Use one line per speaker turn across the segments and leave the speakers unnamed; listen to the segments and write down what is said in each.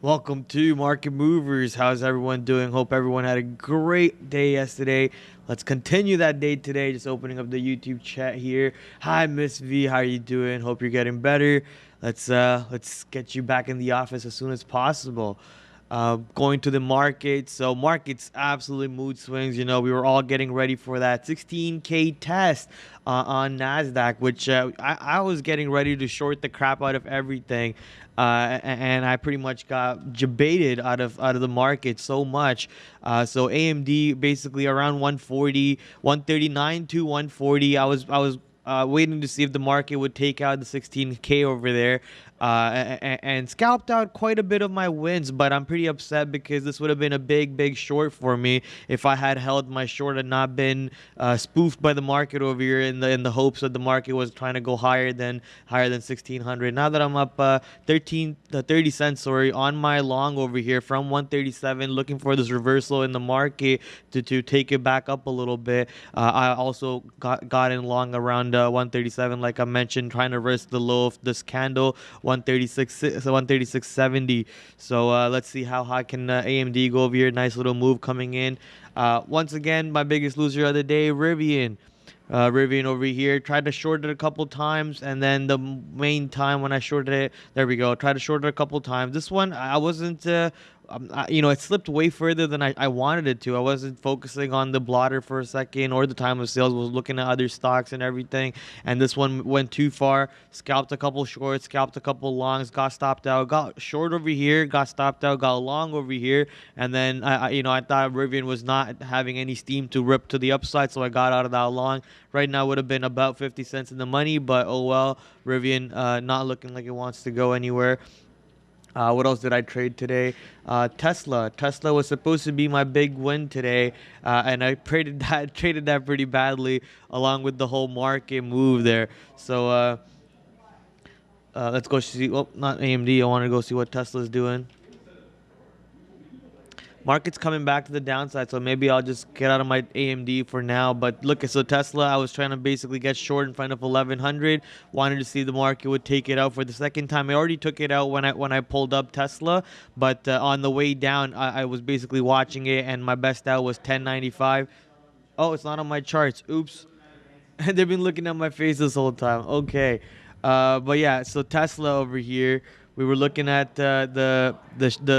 Welcome to Market Movers. How's everyone doing? Hope everyone had a great day yesterday. Let's continue that day today. Just opening up the YouTube chat here. Hi, Miss V. How are you doing? Hope you're getting better. Let's get you back in the office as soon as possible. Going to the market. So markets absolutely mood swings. You know, we were all getting ready for that 16K test on NASDAQ, which I was getting ready to short the crap out of everything. And I pretty much got debated out of the market so much. So AMD basically around 140, 139 to 140. I was waiting to see if the market would take out the 16K over there, and scalped out quite a bit of my wins. But I'm pretty upset because this would have been a big short for me if I had held my short and not been spoofed by the market over here in the hopes that the market was trying to go higher than 1600. Now that I'm up 30 cents, sorry, on my long over here from 137, looking for this reversal in the market to take it back up a little bit. I also got in long around 137, like I mentioned, trying to risk the low of this candle, 136.70. So let's see how high can AMD go over here. Nice little move coming in. Once again, my biggest loser of the day, Rivian. Rivian over here, tried to short it a couple times, and then the main time when I shorted it, there we go, tried to short it a couple times. This one I wasn't it slipped way further than I wanted it to. I wasn't focusing on the blotter for a second or the time of sales, was looking at other stocks and everything, and this one went too far. Scalped a couple shorts, scalped a couple longs, got stopped out, got short over here, got stopped out, got long over here, and then I thought Rivian was not having any steam to rip to the upside, so I got out of that long. Right now would have been about 50 cents in the money, but oh well. Rivian not looking like it wants to go anywhere. What else did I trade today? Tesla. Tesla was supposed to be my big win today, and I traded that pretty badly, along with the whole market move there. So let's go see. Oh, not AMD. I want to go see what Tesla's doing. Market's coming back to the downside, so maybe I'll just get out of my AMD for now. But look, so Tesla, I was trying to basically get short in front of 1100. Wanted to see the market would take it out for the second time. I already took it out when I pulled up Tesla, but on the way down, I was basically watching it, and my best out was 1095. Oh, it's not on my charts. Oops. They've been looking at my face this whole time. Okay. But yeah, so Tesla over here, we were looking at the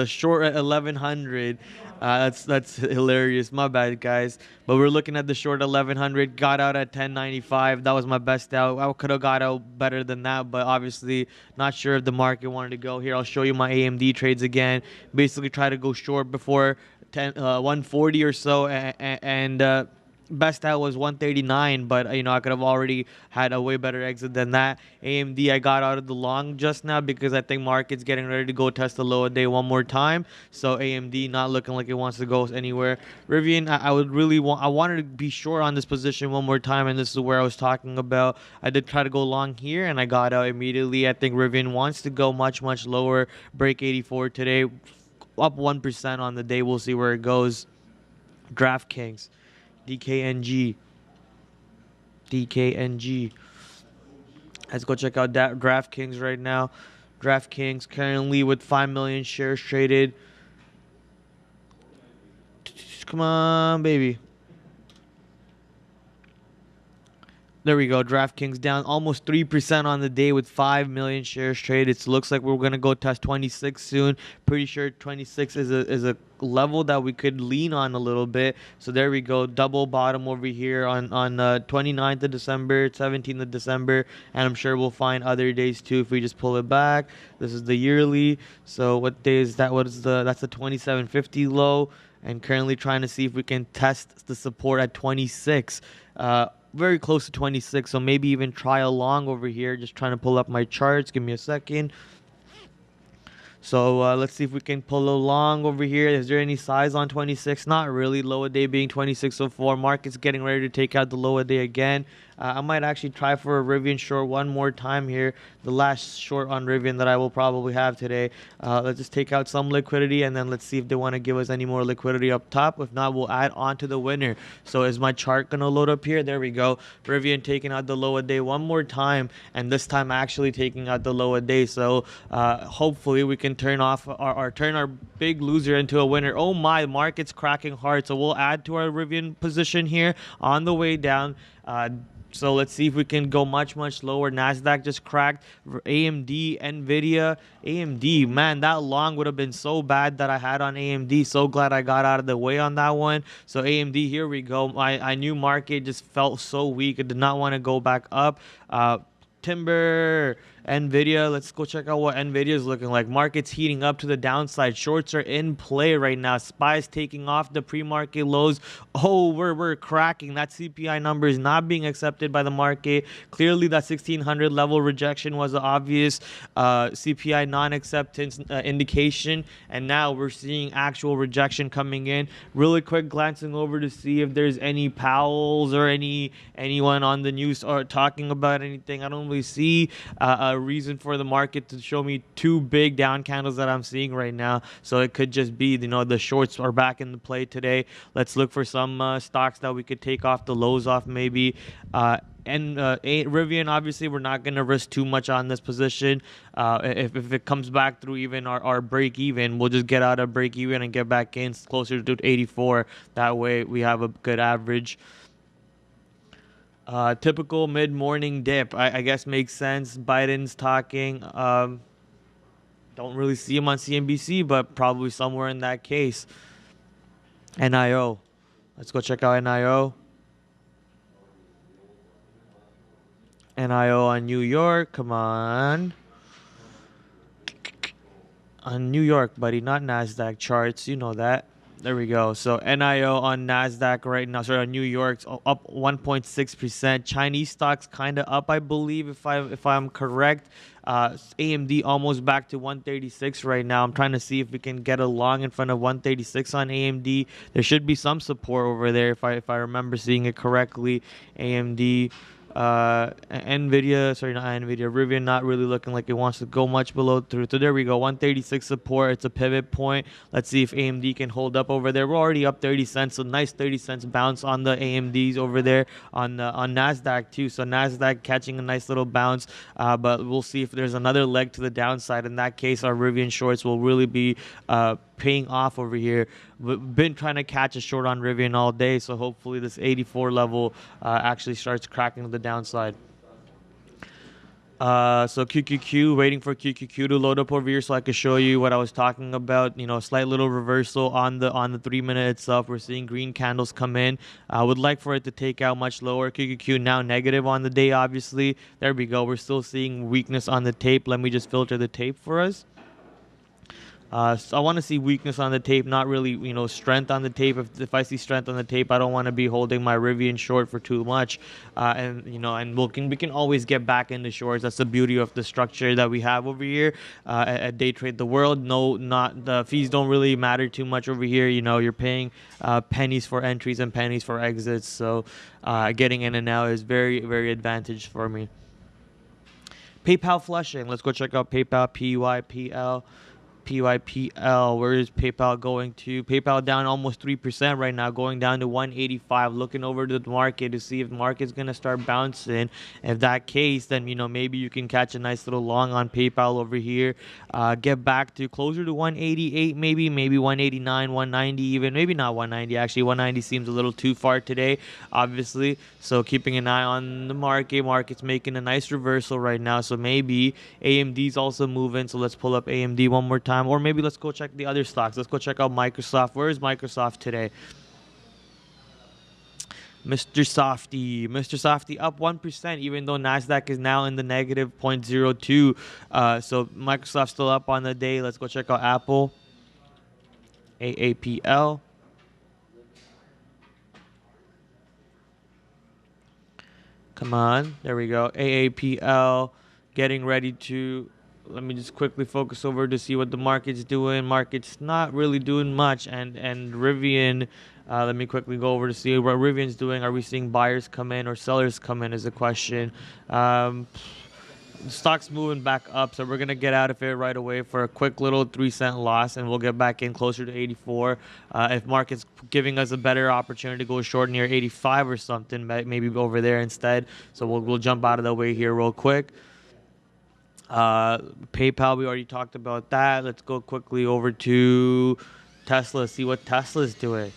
short at 1100. That's hilarious. My bad, guys. But we're looking at the short 1100. Got out at 1095. That was my best out. I could have got out better than that, but obviously not sure if the market wanted to go here. I'll show you my AMD trades again. Basically, try to go short before 140 or so, and best out was 139, but I could have already had a way better exit than that. AMD, I got out of the long just now because I think market's getting ready to go test the low a day one more time. So AMD not looking like it wants to go anywhere. Rivian, I wanted to be short on this position one more time, and this is where I was talking about. I did try to go long here, and I got out immediately. I think Rivian wants to go much lower, break 84 today, up 1% on the day. We'll see where it goes. DraftKings. DKNG. Let's go check out DraftKings right now. DraftKings currently with 5 million shares traded. Come on, baby. There we go. DraftKings down almost 3% on the day with 5 million shares traded. It looks like we're going to go test 26 soon. Pretty sure 26 is a level that we could lean on a little bit. So there we go. Double bottom over here on 29th of December, 17th of December. And I'm sure we'll find other days too if we just pull it back. This is the yearly. So what day is that? That's the 2750 low. And currently trying to see if we can test the support at 26. Very close to 26, so maybe even try a long over here. Just trying to pull up my charts. Give me a second. So let's see if we can pull a long over here. Is there any size on 26? Not really. Lower day being 26.04. Market's getting ready to take out the lower day again. I might actually try for a Rivian short one more time here. The last short on Rivian that I will probably have today. Let's just take out some liquidity, and then let's see if they want to give us any more liquidity up top. If not, we'll add on to the winner. So is my chart going to load up here? There we go. Rivian taking out the low a day one more time, and this time actually taking out the low a day. So hopefully we can turn our big loser into a winner. Oh my, the market's cracking hard. So we'll add to our Rivian position here on the way down. So let's see if we can go much lower. Nasdaq just cracked. AMD, Nvidia, AMD. Man, that long would have been so bad that I had on AMD. So glad I got out of the way on that one. So AMD, here we go. I knew market just felt so weak. I did not want to go back up. Timber, Nvidia. Let's go check out what Nvidia is looking like. Market's heating up to the downside. Shorts are in play right now. SPY's taking off the pre-market lows. Oh, we're cracking. That CPI number is not being accepted by the market. Clearly, that 1600 level rejection was an obvious CPI non-acceptance indication, and now we're seeing actual rejection coming in. Really quick glancing over to see if there's any Powells or anyone on the news or talking about anything. I don't really see a reason for the market to show me two big down candles that I'm seeing right now. So it could just be, the shorts are back in the play today. Let's look for some stocks that we could take off the lows off maybe. Rivian, obviously, we're not going to risk too much on this position. If it comes back through even our break even, we'll just get out of break even and get back in closer to 84. That way we have a good average. Typical mid-morning dip, I guess makes sense. Biden's talking. Don't really see him on CNBC, but probably somewhere in that case. NIO. Let's go check out NIO. NIO on New York. Come on. On New York, buddy, not NASDAQ charts. You know that. There we go. So NIO on NASDAQ right now, sorry, on New York's up 1.6%. Chinese stocks kind of up, I believe, if I'm correct. AMD almost back to 136 right now. I'm trying to see if we can get a long in front of 136 on AMD. There should be some support over there if I remember seeing it correctly. AMD. Nvidia, sorry, not Nvidia, Rivian not really looking like it wants to go much below through. So there we go, 136 support. It's a pivot point. Let's see if AMD can hold up over there. We're already up 30 cents, so nice 30 cents bounce on the AMDs over there on Nasdaq too. So Nasdaq catching a nice little bounce, but we'll see if there's another leg to the downside. In that case, our Rivian shorts will really be paying off over here. We've been trying to catch a short on Rivian all day, so hopefully this 84 level actually starts cracking to the downside. So QQQ, waiting for QQQ to load up over here so I could show you what I was talking about. A slight little reversal on the 3 minute itself. We're seeing green candles come in. I would like for it to take out much lower. QQQ now negative on the day, obviously. There we go. We're still seeing weakness on the tape. Let me just filter the tape for us. So I want to see weakness on the tape, not really, strength on the tape. If I see strength on the tape, I don't want to be holding my Rivian short for too much. And we can always get back into shorts. That's the beauty of the structure that we have over here at Day Trade the World. No, not the fees don't really matter too much over here. You're paying pennies for entries and pennies for exits. So getting in and out is very, very advantage for me. PayPal flushing. Let's go check out PayPal, PYPL. PYPL, where is PayPal going to? PayPal down almost 3% right now, going down to 185. Looking over to the market to see if the market's going to start bouncing. If that case, then maybe you can catch a nice little long on PayPal over here. Get back to closer to 188, maybe 189, 190 even. Maybe not 190, actually. 190 seems a little too far today, obviously. So keeping an eye on the market. Market's making a nice reversal right now, so maybe AMD's also moving. So let's pull up AMD one more time. Or maybe let's go check the other stocks. Let's go check out Microsoft. Where is Microsoft today? Mr. Softy up 1%, even though Nasdaq is now in the negative 0.02. So Microsoft still up on the day. Let's go check out Apple. AAPL. Come on, there we go. AAPL getting ready to let me just quickly focus over to see what the market's doing. Market's not really doing much, and Rivian. Let me quickly go over to see what Rivian's doing. Are we seeing buyers come in or sellers come in? Is the question. The stock's moving back up, so we're gonna get out of it right away for a quick little 3-cent loss, and we'll get back in closer to 84. If market's giving us a better opportunity to go short near 85 or something, maybe over there instead. So we'll jump out of the way here real quick. PayPal, we already talked about that. Let's go quickly over to Tesla, see what Tesla's doing.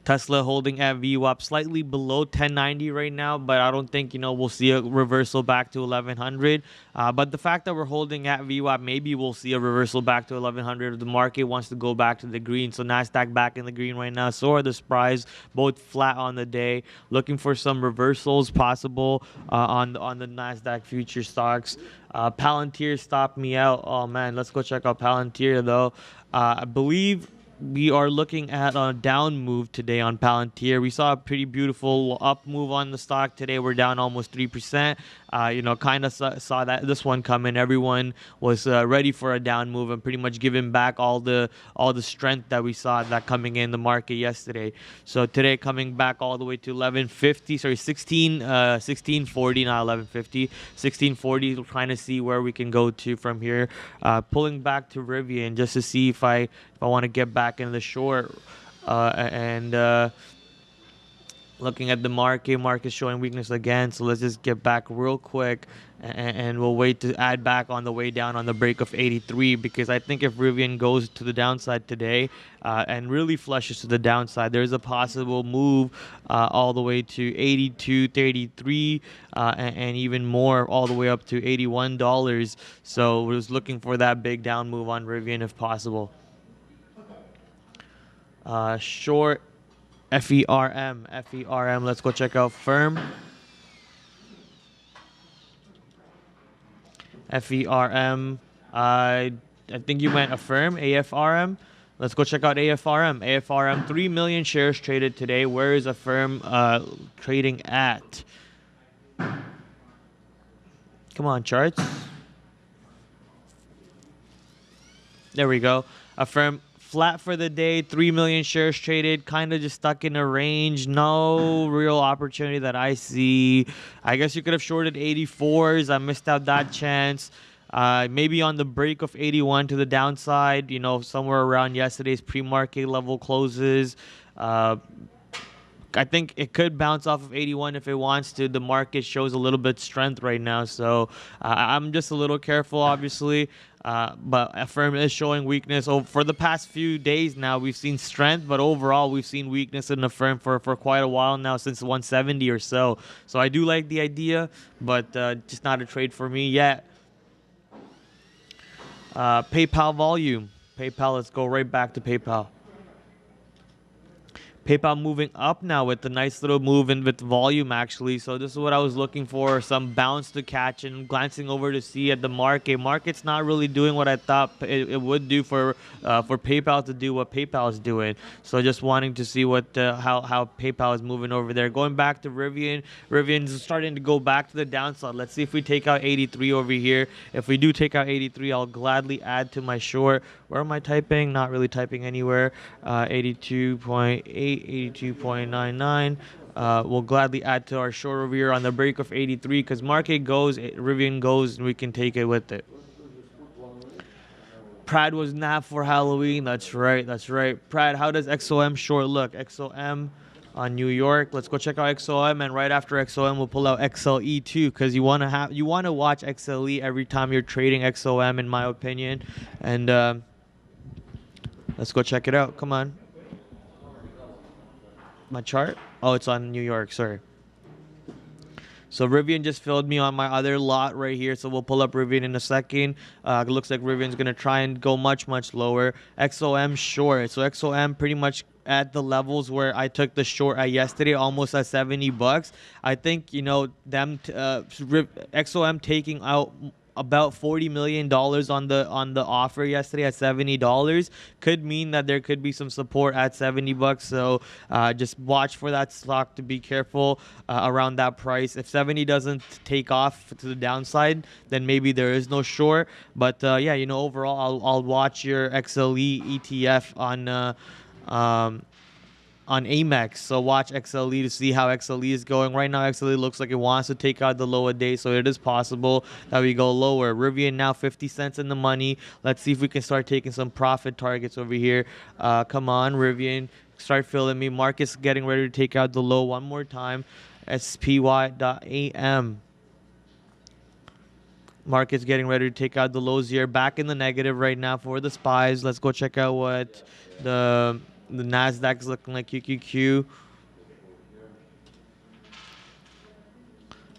Tesla holding at VWAP slightly below 1090 right now, but I don't think, we'll see a reversal back to 1100. But the fact that we're holding at VWAP, maybe we'll see a reversal back to 1100 if the market wants to go back to the green. So NASDAQ back in the green right now. So are the SPRIs, both flat on the day. Looking for some reversals possible on the NASDAQ future stocks. Palantir stopped me out. Oh, man, let's go check out Palantir, though. I believe we are looking at a down move today on Palantir. We saw a pretty beautiful up move on the stock today. We're down almost 3%. Kind of saw that this one coming. Everyone was ready for a down move and pretty much giving back all the strength that we saw that coming in the market yesterday. So today coming back all the way to 1150. Sorry, 1640, not 1150. 1640. Trying to see where we can go to from here. Pulling back to Rivian just to see if I want to get back in the short. Looking at the market showing weakness again. So let's just get back real quick, and we'll wait to add back on the way down on the break of 83, because I think if Rivian goes to the downside today and really flushes to the downside, there's a possible move all the way to 82.33 and even more all the way up to $81. So we're just looking for that big down move on Rivian if possible. Short FERM. Let's go check out Firm. FERM. I think you meant Affirm, AFRM. Let's go check out AFRM. AFRM, 3 million shares traded today. Where is Affirm trading at? Come on, charts. There we go. Affirm flat for the day, 3 million shares traded, kind of just stuck in a range. No real opportunity that I see. I guess you could have shorted 84s. I missed out that chance. Maybe on the break of 81 to the downside, somewhere around yesterday's pre-market level closes. I think it could bounce off of 81 if it wants to. The market shows a little bit strength right now, so I'm just a little careful, obviously. But Affirm is showing weakness. So for the past few days now, we've seen strength, but overall we've seen weakness in Affirm for quite a while now, since 170 or so. So I do like the idea, but just not a trade for me yet. PayPal volume. PayPal, let's go right back to PayPal. PayPal moving up now with a nice little move in with volume, actually. So this is what I was looking for, some bounce to catch, and glancing over to see at the market. Market's not really doing what I thought it would do for PayPal to do what PayPal is doing. So just wanting to see what how PayPal is moving over there. Going back to Rivian. Rivian's starting to go back to the downside. Let's see if we take out 83 over here. If we do take out 83, I'll gladly add to my short. Where am I typing? Not really typing anywhere. 82.8, 82.99. We'll gladly add to our short over here on the break of 83, because market goes, Rivian goes, and we can take it with it. Prad was not for Halloween. That's right. That's right. Prad, how does XOM short look? XOM on New York. Let's go check out XOM, and right after XOM, we'll pull out XLE too, because you want to watch XLE every time you're trading XOM, in my opinion. And let's go check it out. Come on. My chart? Oh, it's on New York. Sorry. So Rivian just filled me on my other lot right here. So we'll pull up Rivian in a second. It looks like Rivian's going to try and go much, much lower. XOM short. So XOM pretty much at the levels where I took the short at yesterday, almost at $70. I think, XOM taking out about $40 million on the offer yesterday at $70. Could mean that there could be some support at $70. So just watch for that stock to be careful around that price. If 70 doesn't take off to the downside, then maybe there is no short. But yeah, you know, overall, I'll watch your XLE ETF on Amex. So watch XLE to see how XLE is going. Right now, XLE looks like it wants to take out the low a day, so it is possible that we go lower. Rivian now 50 cents in the money. Let's see if we can start taking some profit targets over here. Come on, Rivian. Start filling me. Market's getting ready to take out the low one more time. SPY.AM. Market's getting ready to take out the lows here. Back in the negative right now for the SPYs. Let's go check out what the Nasdaq is looking like. QQQ.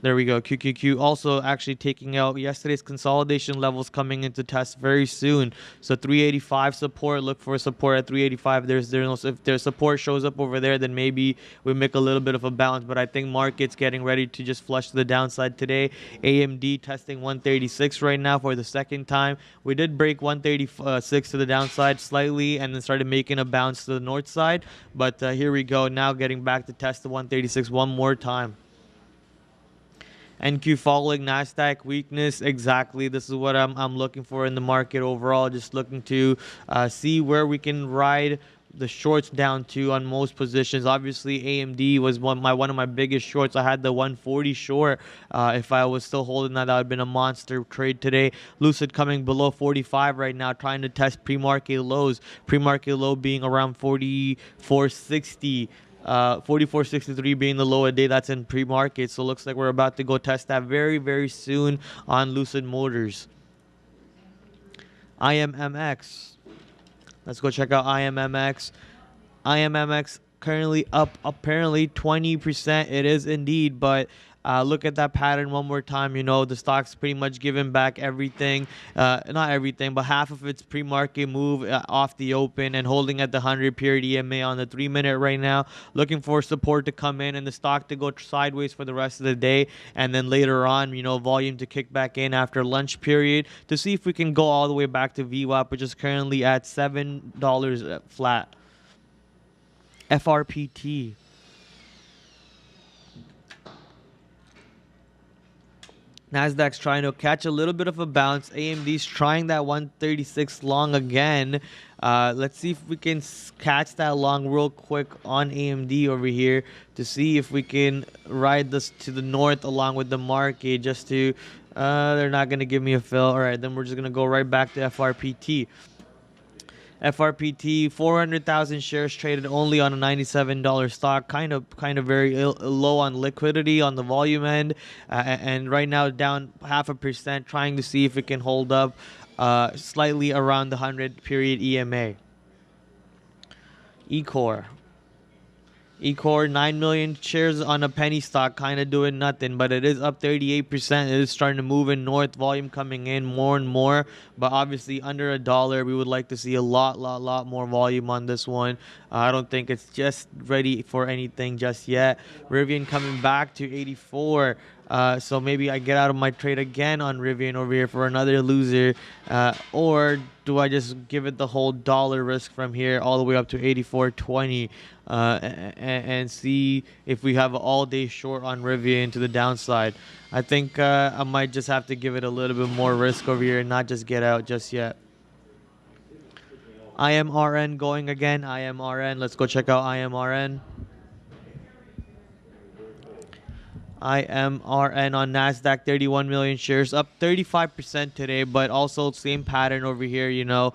There we go. QQQ also actually taking out yesterday's consolidation levels, coming into test very soon. So 385 support. Look for support at 385. If their support shows up over there, then maybe we make a little bit of a bounce. But I think market's getting ready to just flush to the downside today. AMD testing 136 right now for the second time. We did break 136 to the downside slightly and then started making a bounce to the north side. But here we go. Now getting back to test the 136 one more time. NQ following Nasdaq weakness. Exactly. This is what I'm looking for in the market overall. Just looking to see where we can ride the shorts down to on most positions. Obviously, AMD was one of my biggest shorts. I had the 140 short. If I was still holding that, that would have been a monster trade today. Lucid coming below 45 right now, trying to test pre-market lows. Pre-market low being around 44.60. 44.63 being the low a day. That's in pre-market. So looks like we're about to go test that very, very soon on Lucid Motors. IMMX. Let's go check out IMMX. IMMX currently up apparently 20%. It is indeed, but look at that pattern one more time. You know, the stock's pretty much given back everything, not everything, but half of its pre-market move off the open and holding at the 100 period EMA on the 3-minute right now. Looking for support to come in and the stock to go sideways for the rest of the day. And then later on, you know, volume to kick back in after lunch period to see if we can go all the way back to VWAP, which is currently at $7 flat. FRPT. Nasdaq's trying to catch a little bit of a bounce. AMD's trying that 136 long again. Let's see if we can catch that long real quick on AMD over here to see if we can ride this to the north along with the market just to... they're not going to give me a fill. All right, then we're just going to go right back to FRPT. FRPT, 400,000 shares traded only on a $97 stock. Kind of very low on liquidity on the volume end, and right now down 0.5%. Trying to see if it can hold up slightly around the 100 period EMA. Ecor, 9 million shares on a penny stock, kind of doing nothing, but it is up 38%. It is starting to move in north, volume coming in more and more, but obviously under $1, we would like to see a lot more volume on this one. I don't think it's just ready for anything just yet. Rivian coming back to 84. So maybe I get out of my trade again on Rivian over here for another loser, or do I just give it the whole dollar risk from here all the way up to 84.20 and see if we have an all-day short on Rivian to the downside? I think I might just have to give it a little bit more risk over here and not just get out just yet. IMRN going again. IMRN. Let's go check out IMRN. IMRN on Nasdaq, 31 million shares, up 35% today, but also same pattern over here, you know,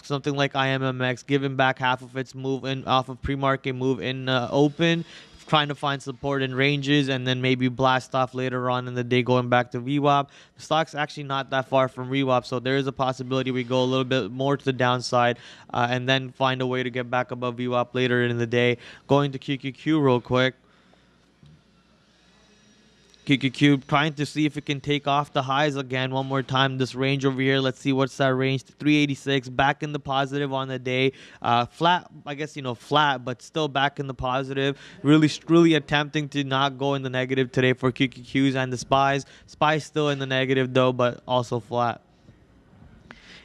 something like IMMX giving back half of its move in off of pre-market move in open, trying to find support in ranges and then maybe blast off later on in the day going back to VWAP. The stock's actually not that far from VWAP, so there is a possibility we go a little bit more to the downside and then find a way to get back above VWAP later in the day. Going to QQQ real quick. QQQ trying to see if it can take off the highs again one more time. This range over here, let's see what's that range. 386, back in the positive on the day. Flat, I guess, flat, but still back in the positive. Really attempting to not go in the negative today for QQQs and the SPYs. SPYs still in the negative though, but also flat.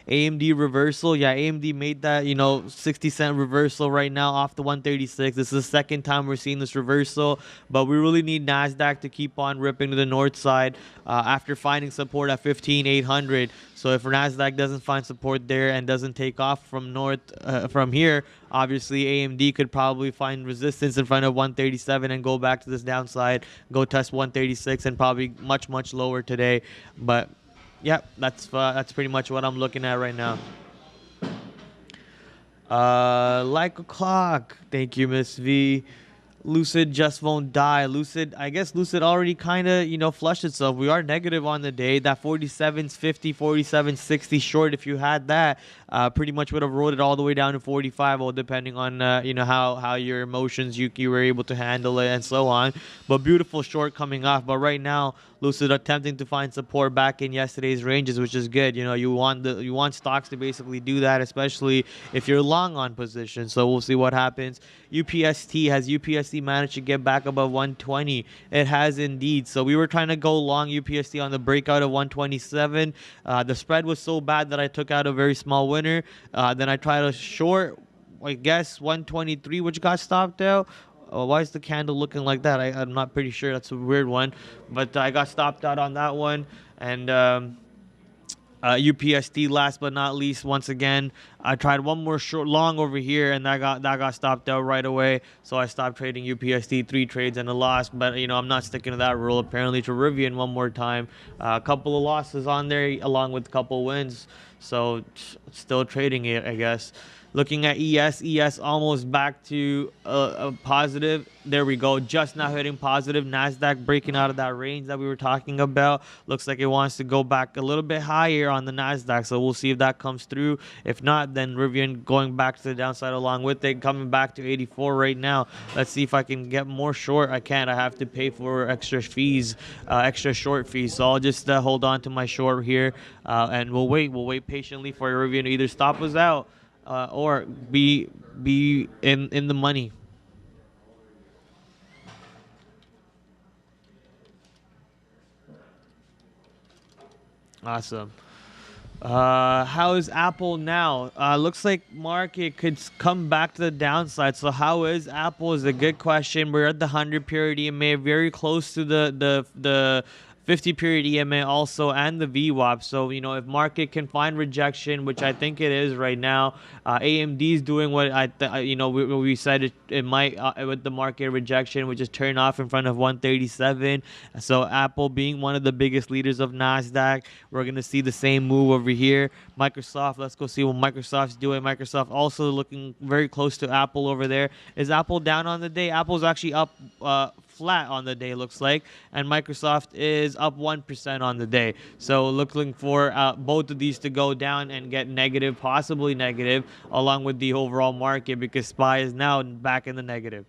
AMD reversal. Yeah, AMD made that, 60-cent reversal right now off the 136. This is the second time we're seeing this reversal, but we really need NASDAQ to keep on ripping to the north side after finding support at 15,800. So if NASDAQ doesn't find support there and doesn't take off from here, obviously AMD could probably find resistance in front of 137 and go back to this downside, go test 136 and probably much lower today. But yep, that's pretty much what I'm looking at right now. Like a clock. Thank you, Miss V. Lucid just won't die. I guess Lucid already kind of, flushed itself. We are negative on the day. That 47.50, 47.60 short, if you had that, pretty much would have rolled it all the way down to 45, well, depending on, how your emotions, you were able to handle it and so on. But beautiful short coming off. But right now, Lucid attempting to find support back in yesterday's ranges, which is good. You want stocks to basically do that, especially if you're long on position. So we'll see what happens. Has UPST managed to get back above 120? It has indeed. So we were trying to go long UPST on the breakout of 127. The spread was so bad that I took out a very small winner. Then I tried a short, I guess 123, which got stopped out. Why is the candle looking like that? I'm not pretty sure. That's a weird one. But I got stopped out on that one. And UPST, last but not least, once again, I tried one more short long over here, and that got stopped out right away. So I stopped trading UPST, 3 trades and a loss. But I'm not sticking to that rule. Apparently, to Rivian one more time, a couple of losses on there along with a couple wins. So still trading it, I guess. Looking at ES almost back to a positive. There we go. Just now hitting positive. NASDAQ breaking out of that range that we were talking about. Looks like it wants to go back a little bit higher on the NASDAQ. So we'll see if that comes through. If not, then Rivian going back to the downside along with it. Coming back to 84 right now. Let's see if I can get more short. I can't. I have to pay for extra fees, extra short fees. So I'll just hold on to my short here. And we'll wait. We'll wait patiently for Rivian to either stop us out or be in the money. Awesome. How is Apple now? Looks like market could come back to the downside. So how is Apple is a good question. We're at the 100-period EMA, very close to the 50-period EMA also, and the VWAP. So, if market can find rejection, which I think it is right now, AMD is doing what we said it might with the market rejection, which is turn off in front of 137. So Apple being one of the biggest leaders of NASDAQ, we're going to see the same move over here. Microsoft, let's go see what Microsoft's doing. Microsoft also looking very close to Apple over there. Is Apple down on the day? Apple's actually up flat on the day, looks like, and Microsoft is up 1% on the day. So looking for both of these to go down and get negative, possibly negative, along with the overall market, because SPY is now back in the negative.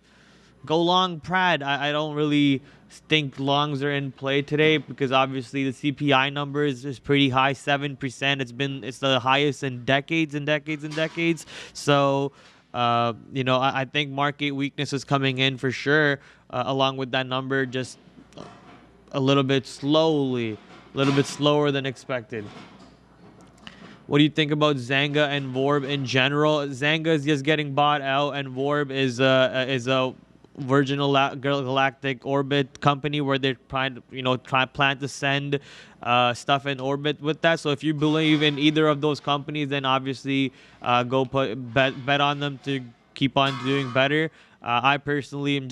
Go long Prad. I don't really think longs are in play today, because obviously the CPI number is pretty high, 7%. It's the highest in decades and decades and decades. So I think market weakness is coming in for sure, along with that number, just a little bit slower than expected. What do you think about Zanga and Vorb in general? Zanga is just getting bought out, and Vorb is a Virgin Galactic Orbit company where they're plan to send stuff in orbit with that. So if you believe in either of those companies, then obviously go bet on them to keep on doing better. I personally am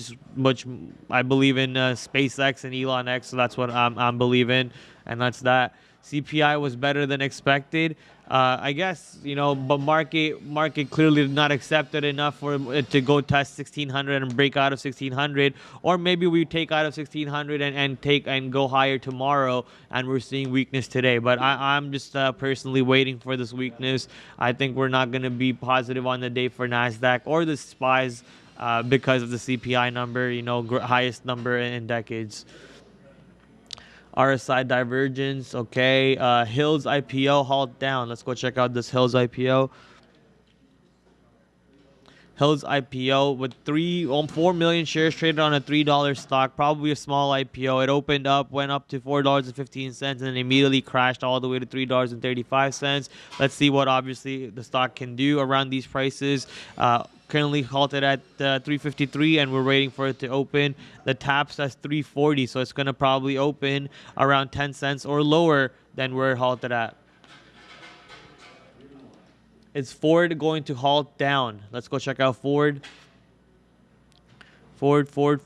I believe in SpaceX and Elon X, so that's what I'm believing, and that's that. CPI was better than expected. I guess, but market clearly did not accept it enough for it to go test 1600 and break out of 1600, or maybe we take out of 1600 and go higher tomorrow, and we're seeing weakness today. But I'm just personally waiting for this weakness. I think we're not going to be positive on the day for NASDAQ or the SPYs because of the CPI number, highest number in decades. RSI divergence. Okay. Hills IPO halt down. Let's go check out this Hills IPO. Hills IPO with 4 million shares traded on a $3 stock, probably a small IPO. It opened up, went up to $4.15, and then immediately crashed all the way to $3.35. Let's see what obviously the stock can do around these prices. Currently halted at 353, and we're waiting for it to open. The taps at 340, so it's going to probably open around 10 cents or lower than where it halted at. Is Ford going to halt down? Let's go check out Ford. Ford. Ford,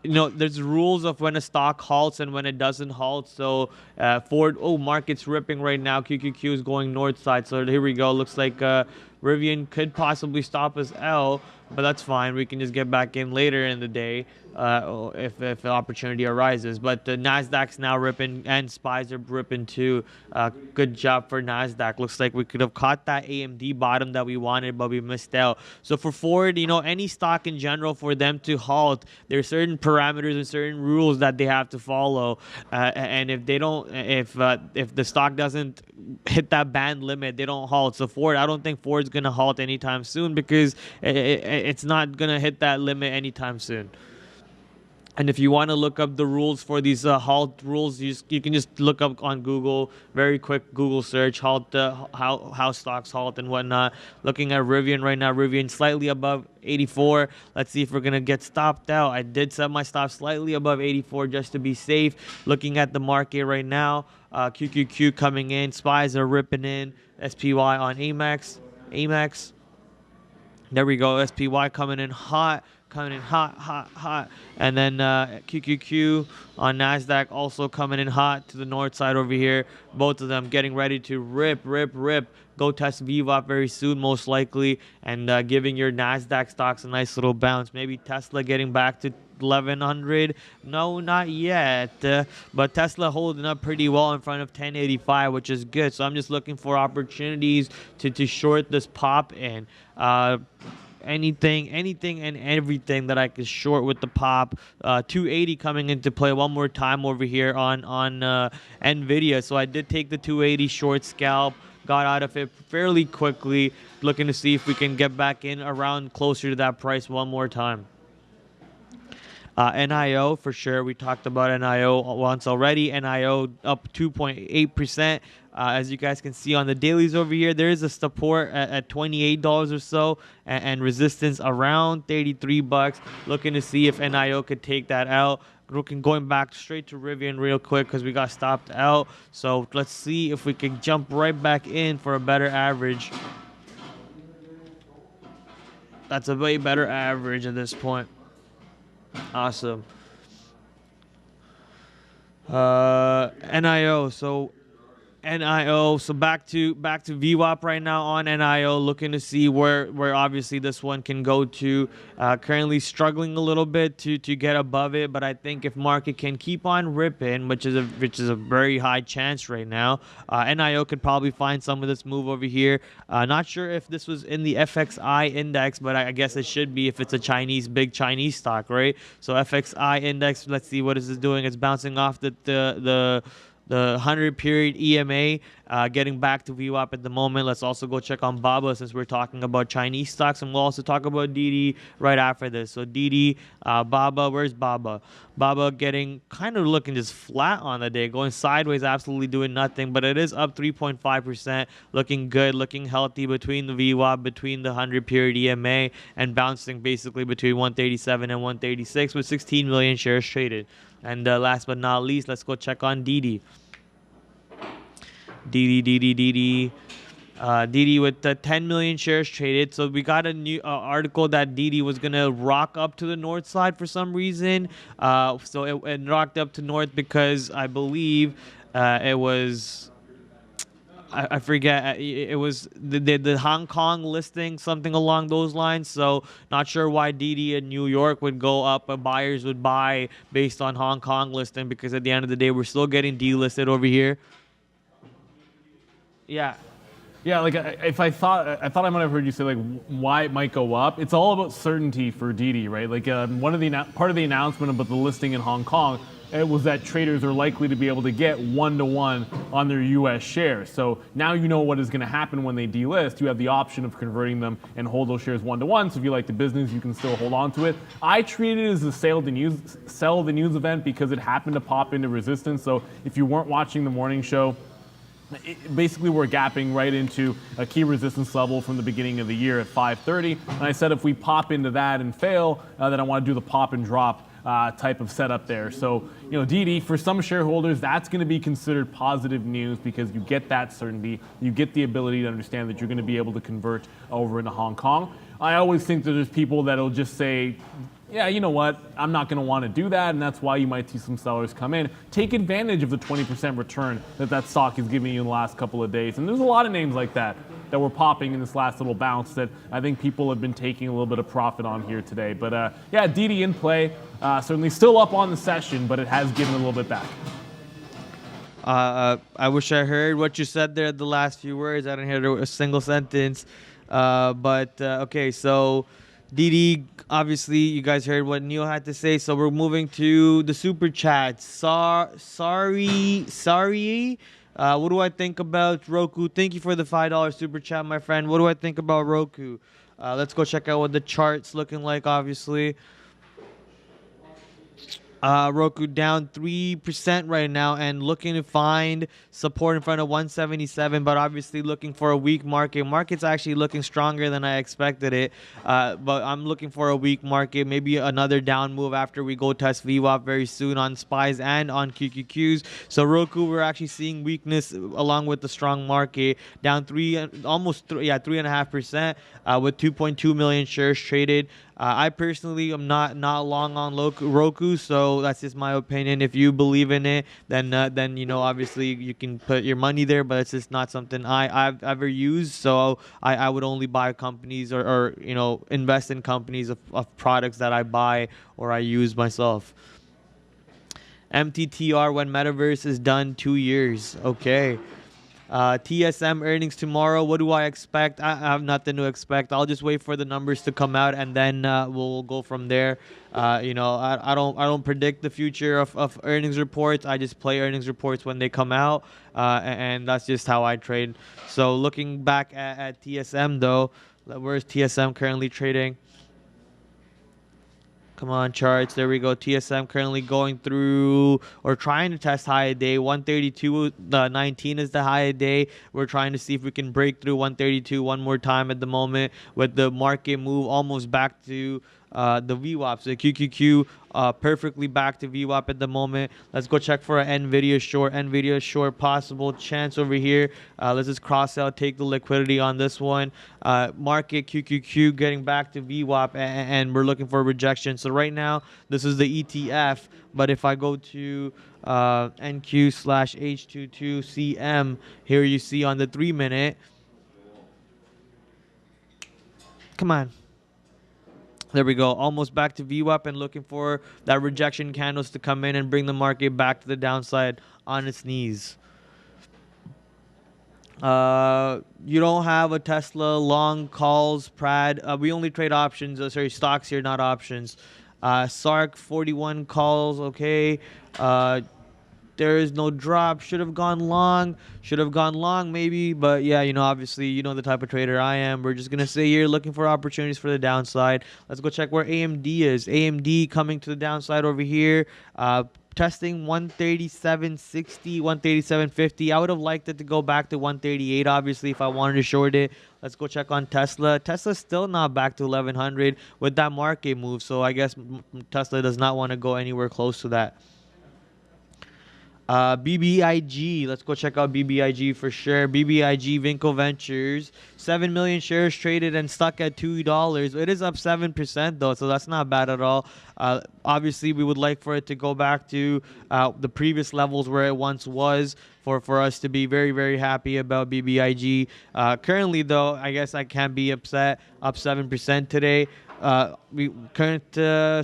there's rules of when a stock halts and when it doesn't halt. So Ford, market's ripping right now. QQQ is going north side. So here we go. Looks like Rivian could possibly stop us L, but that's fine. We can just get back in later in the day if the opportunity arises. But the Nasdaq's now ripping and SPYs are ripping too. Good job for Nasdaq. Looks like we could have caught that AMD bottom that we wanted, but we missed out. So for Ford, any stock in general, for them to halt, there's certain parameters and certain rules that they have to follow. And if they don't, if the stock doesn't hit that band limit, they don't halt. So Ford, I don't think Ford's gonna halt anytime soon because it's not gonna hit that limit anytime soon. And if you want to look up the rules for these halt rules, you can just look up on Google, very quick Google search, halt how stocks halt and whatnot. Looking at Rivian right now, Rivian slightly above 84. Let's see if we're going to get stopped out. I did set my stop slightly above 84 just to be safe. Looking at the market right now, QQQ coming in, SPYs are ripping in, SPY on Amex. There we go, SPY coming in hot. And then QQQ on Nasdaq also coming in hot to the north side over here. Both of them getting ready to rip. Go test VWAP very soon, most likely, and giving your Nasdaq stocks a nice little bounce. Maybe Tesla getting back to 1100. No, not yet, but Tesla holding up pretty well in front of 1085, which is good. So I'm just looking for opportunities to short this pop in. Anything and everything that I could short with the pop. 280 coming into play one more time over here on Nvidia. So I did take the 280 short scalp, got out of it fairly quickly, looking to see if we can get back in around closer to that price one more time. NIO for sure. We talked about NIO once already. NIO up 2.8%. As you guys can see on the dailies over here, there is a support at $28 or so, and resistance around $33. Looking to see if NIO could take that out. Going back straight to Rivian real quick because we got stopped out. So let's see if we can jump right back in for a better average. That's a way better average at this point. Awesome. NIO. So back to VWAP right now on NIO, looking to see where obviously this one can go to. Currently struggling a little bit to get above it, but I think if market can keep on ripping, which is a very high chance right now, NIO could probably find some of this move over here. Not sure if this was in the FXI index, but I guess it should be if it's a big Chinese stock, right? So FXI index, let's see what is this doing. It's bouncing off the 100 period EMA, getting back to VWAP at the moment. Let's also go check on BABA since we're talking about Chinese stocks, and we'll also talk about DD right after this. So DD, BABA, where's BABA? BABA getting kind of looking just flat on the day, going sideways, absolutely doing nothing, but it is up 3.5%, looking good, looking healthy between the VWAP, between the 100 period EMA, and bouncing basically between 137 and 136 with 16 million shares traded. And last but not least, let's go check on DD. DD with 10 million shares traded. So we got a new article that DD was going to rock up to the north side for some reason. So it rocked up to north because I believe it was... I forget. It was the Hong Kong listing, something along those lines. So not sure why DD in New York would go up, but buyers would buy based on Hong Kong listing, because at the end of the day, we're still getting delisted over here. Yeah.
Yeah, like I thought I might have heard you say like why it might go up. It's all about certainty for DD, right? Like part of the announcement about the listing in Hong Kong it was that traders are likely to be able to get 1-to-1 on their US shares. So now you know what is going to happen when they delist. You have the option of converting them and hold those shares 1-to-1. So if you like the business, you can still hold on to it. I treat it as a sell the news event because it happened to pop into resistance. So if you weren't watching the morning show, basically we're gapping right into a key resistance level from the beginning of the year at 530. And I said if we pop into that and fail, then I want to do the pop and drop type of setup there. So, you know, DD, for some shareholders, that's going to be considered positive news because you get that certainty. You get the ability to understand that you're going to be able to convert over into Hong Kong. I always think that there's people that'll just say, yeah, you know what, I'm not going to want to do that, and that's why you might see some sellers come in. Take advantage of the 20% return that stock is giving you in the last couple of days. And there's a lot of names like that were popping in this last little bounce that I think people have been taking a little bit of profit on here today. But yeah, DD in play, certainly still up on the session, but it has given a little bit back.
I wish I heard what you said there, the last few words. I didn't hear a single sentence. Okay, so DD, obviously, you guys heard what Neil had to say, so we're moving to the super chat. Sorry. What do I think about Roku? Thank you for the $5 super chat, my friend. What do I think about Roku? Let's go check out what the chart's looking like, obviously. Roku down 3% right now and looking to find support in front of 177, but obviously looking for a weak market. Market's actually looking stronger than I expected it, but I'm looking for a weak market, maybe another down move after we go test VWAP very soon on SPYs and on QQQs. So Roku, we're actually seeing weakness along with the strong market, down 3.5%, with 2.2 million shares traded. I personally am not long on Roku, so that's just my opinion. If you believe in it, then you know, obviously you can put your money there, but it's just not something I've ever used. So I would only buy companies or you know, invest in companies of products that I buy or I use myself. MTTR when Metaverse is done 2 years. Okay. TSM earnings tomorrow. What do I expect? I have nothing to expect. I'll just wait for the numbers to come out and then we'll go from there. You know, I don't predict the future of earnings reports. I just play earnings reports when they come out, and that's just how I trade. So looking back at TSM though, where's TSM currently trading? Come on, charts. There we go. TSM currently going through or trying to test high a day. 132.19 is the high a day. We're trying to see if we can break through 132 one more time at the moment with the market move almost back to the VWAP. So QQQ perfectly back to VWAP at the moment. Let's go check for an NVIDIA short. NVIDIA short possible chance over here. Let's just cross out, take the liquidity on this one. Market QQQ getting back to VWAP, and we're looking for a rejection. So right now, this is the ETF. But if I go to NQ/H22CM, here you see on the 3-minute. Come on. There we go. Almost back to VWAP and looking for that rejection candles to come in and bring the market back to the downside on its knees. You don't have a Tesla long calls, Prad. We only trade options. Sorry, stocks here, not options. SARK 41 calls. Okay. There is no drop. Should have gone long. Should have gone long maybe. But yeah, you know, obviously, you know the type of trader I am. We're just going to stay here looking for opportunities for the downside. Let's go check where AMD is. AMD coming to the downside over here. Testing 137.60, 137.50. I would have liked it to go back to 138, obviously, if I wanted to short it. Let's go check on Tesla. Tesla's still not back to 1100 with that market move. So I guess Tesla does not want to go anywhere close to that. BBIG, let's go check out BBIG for sure. BBIG Vinco Ventures, 7 million shares traded and stuck at $2. It is up 7% though, so that's not bad at all. Obviously, we would like for it to go back to the previous levels where it once was for us to be very, very happy about BBIG. Currently though, I guess I can't be upset. Up 7% today. Current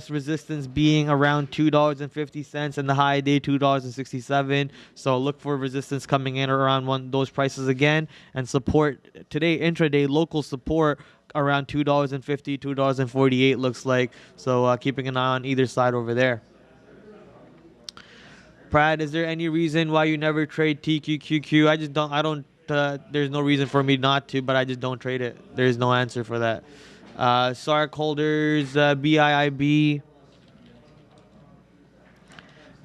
resistance being around $2.50 and the high day $2.67. So look for resistance coming in around those prices again, and support today intraday local support around $2.50, $2.48 looks like. So keeping an eye on either side over there. Prad, is there any reason why you never trade TQQQ? I don't. There's no reason for me not to, but I just don't trade it. There's no answer for that. SARC holders, BIIB.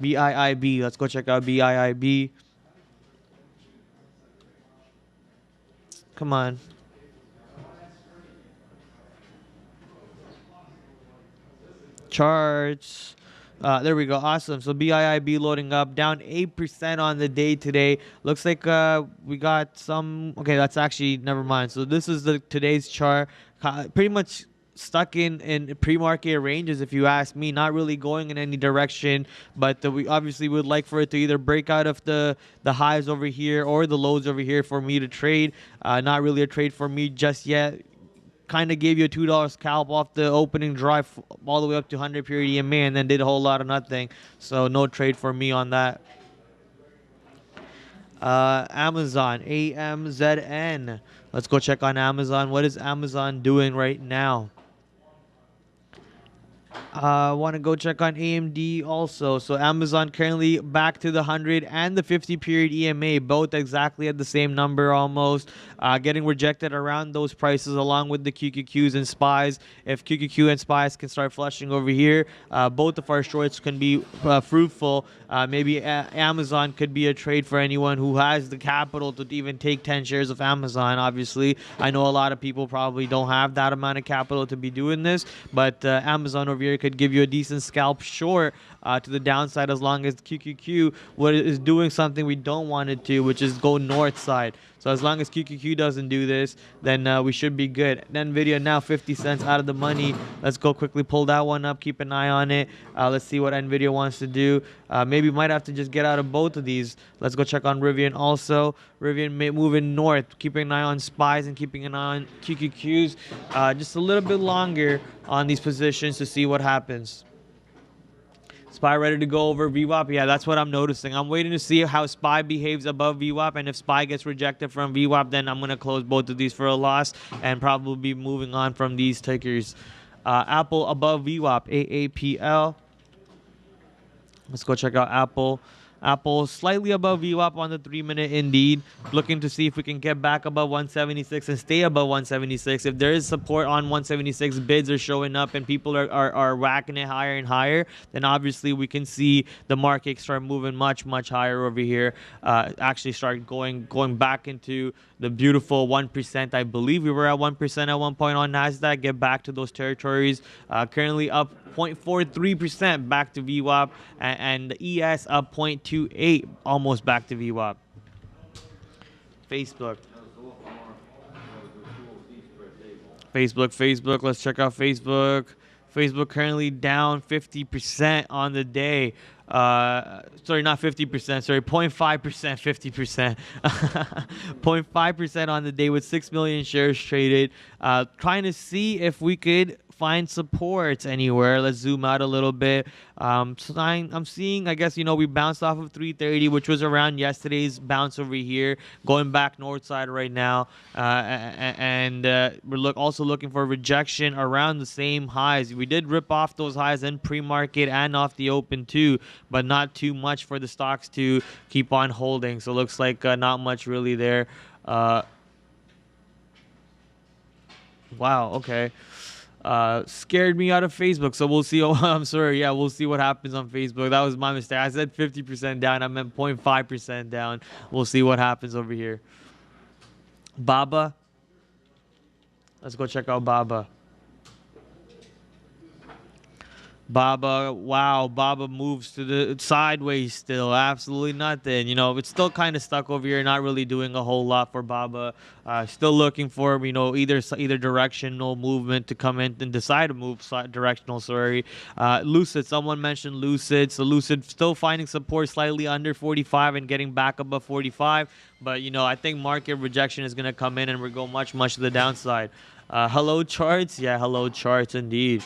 BIIB. Let's go check out BIIB. Come on. Charts. There we go. Awesome. So BIIB loading up, down 8% on the day today. Looks like we got some. Okay, that's actually never mind. So this is the today's chart. Pretty much stuck in pre-market ranges, if you ask me. Not really going in any direction, but we obviously would like for it to either break out of the highs over here or the lows over here for me to trade. Not really a trade for me just yet. Kind of gave you a $2 scalp off the opening drive all the way up to 100 period EMA, and then did a whole lot of nothing. So no trade for me on that. Amazon, AMZN. Let's go check on Amazon. What is Amazon doing right now? Want to go check on AMD also. So Amazon currently back to the 100 and the 50 period EMA, both exactly at the same number almost. Getting rejected around those prices along with the QQQs and SPYs. If QQQ and SPYs can start flushing over here, both of our shorts can be fruitful. Maybe Amazon could be a trade for anyone who has the capital to even take 10 shares of Amazon. Obviously, I know a lot of people probably don't have that amount of capital to be doing this, but Amazon over here could give you a decent scalp short to the downside as long as QQQ is doing something we don't want it to, which is go north side. So as long as QQQ doesn't do this, then we should be good. NVIDIA now 50 cents out of the money. Let's go quickly pull that one up. Keep an eye on it. Let's see what NVIDIA wants to do. Maybe might have to just get out of both of these. Let's go check on Rivian also. Rivian moving north. Keeping an eye on SPYs and keeping an eye on QQQs. Just a little bit longer on these positions to see what happens. SPY ready to go over VWAP? Yeah, that's what I'm noticing. I'm waiting to see how SPY behaves above VWAP, and if SPY gets rejected from VWAP, then I'm going to close both of these for a loss and probably be moving on from these tickers. Apple above VWAP, AAPL. Let's go check out Apple. Apple slightly above VWAP on the 3-minute indeed. Looking to see if we can get back above 176 and stay above 176. If there is support on 176, bids are showing up and people are whacking it higher and higher, then obviously we can see the market start moving much, much higher over here. Actually start going back into the beautiful 1%. I believe we were at 1% at one point on NASDAQ. Get back to those territories. Currently up 0.43% back to VWAP, and the ES up 0.28, almost back to VWAP. Facebook. Let's check out Facebook. Facebook currently down 50% on the day. Sorry, not 50%. Sorry, 0.5%, 50%. 0.5% on the day with 6 million shares traded. Trying to see if we could find supports anywhere. Let's zoom out a little bit. So I'm seeing, I guess, we bounced off of 330, which was around yesterday's bounce over here, going back north side right now. And we're also looking for rejection around the same highs. We did rip off those highs in pre-market and off the open too, but not too much for the stocks to keep on holding. So looks like not much really there. Wow, okay. Scared me out of Facebook, so we'll see. I'm sorry. Yeah, we'll see what happens on Facebook. That was my mistake. I said 50% down. I meant 0.5% down. We'll see what happens over here. Baba. Let's go check out Baba. Baba, wow, Baba moves to the sideways still. Absolutely nothing. It's still kind of stuck over here, not really doing a whole lot for Baba. Still looking for, either directional movement to come in and decide to move directional, sorry. Lucid, someone mentioned Lucid. So Lucid still finding support slightly under 45 and getting back above 45. But, I think market rejection is going to come in and we go much, much to the downside. Hello, charts. Yeah, hello, charts indeed.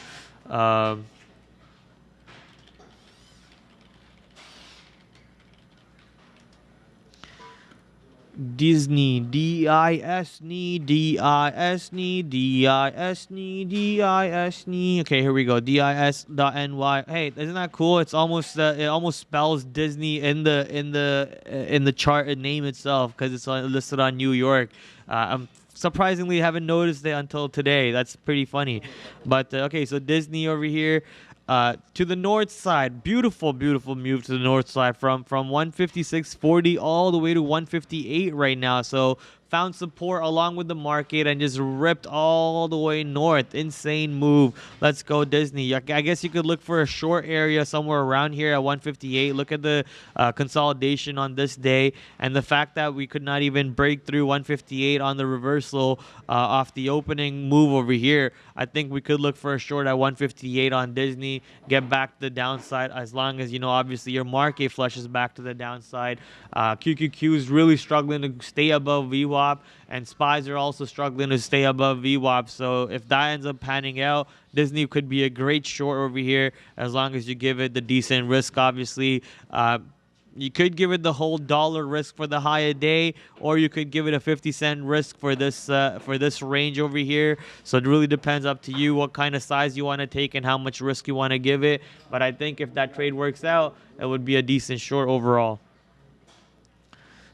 Disney, D-I-S-N-E, D-I-S-N-E, D-I-S-N-E, D-I-S-N-E. Okay, here we go. D-I-S.N-Y. Hey, isn't that cool? It's almost it almost spells Disney in the chart name itself because it's listed on New York. I'm surprisingly haven't noticed it until today. That's pretty funny. But okay, so Disney over here. To the north side, beautiful move to the north side from 156.40 all the way to 158 right now. So found support along with the market and just ripped all the way north. Insane move. Let's go Disney. I guess you could look for a short area somewhere around here at 158. Look at the consolidation on this day and the fact that we could not even break through 158 on the reversal off the opening move over here. I think we could look for a short at 158 on Disney, get back to the downside as long as, obviously your market flushes back to the downside. QQQ is really struggling to stay above VWAP, and SPYs are also struggling to stay above VWAP. So if that ends up panning out, Disney could be a great short over here as long as you give it the decent risk, obviously. You could give it the whole dollar risk for the high a day, or you could give it a 50-cent risk for this range over here. So it really depends up to you what kind of size you want to take and how much risk you want to give it. But I think if that trade works out, it would be a decent short overall.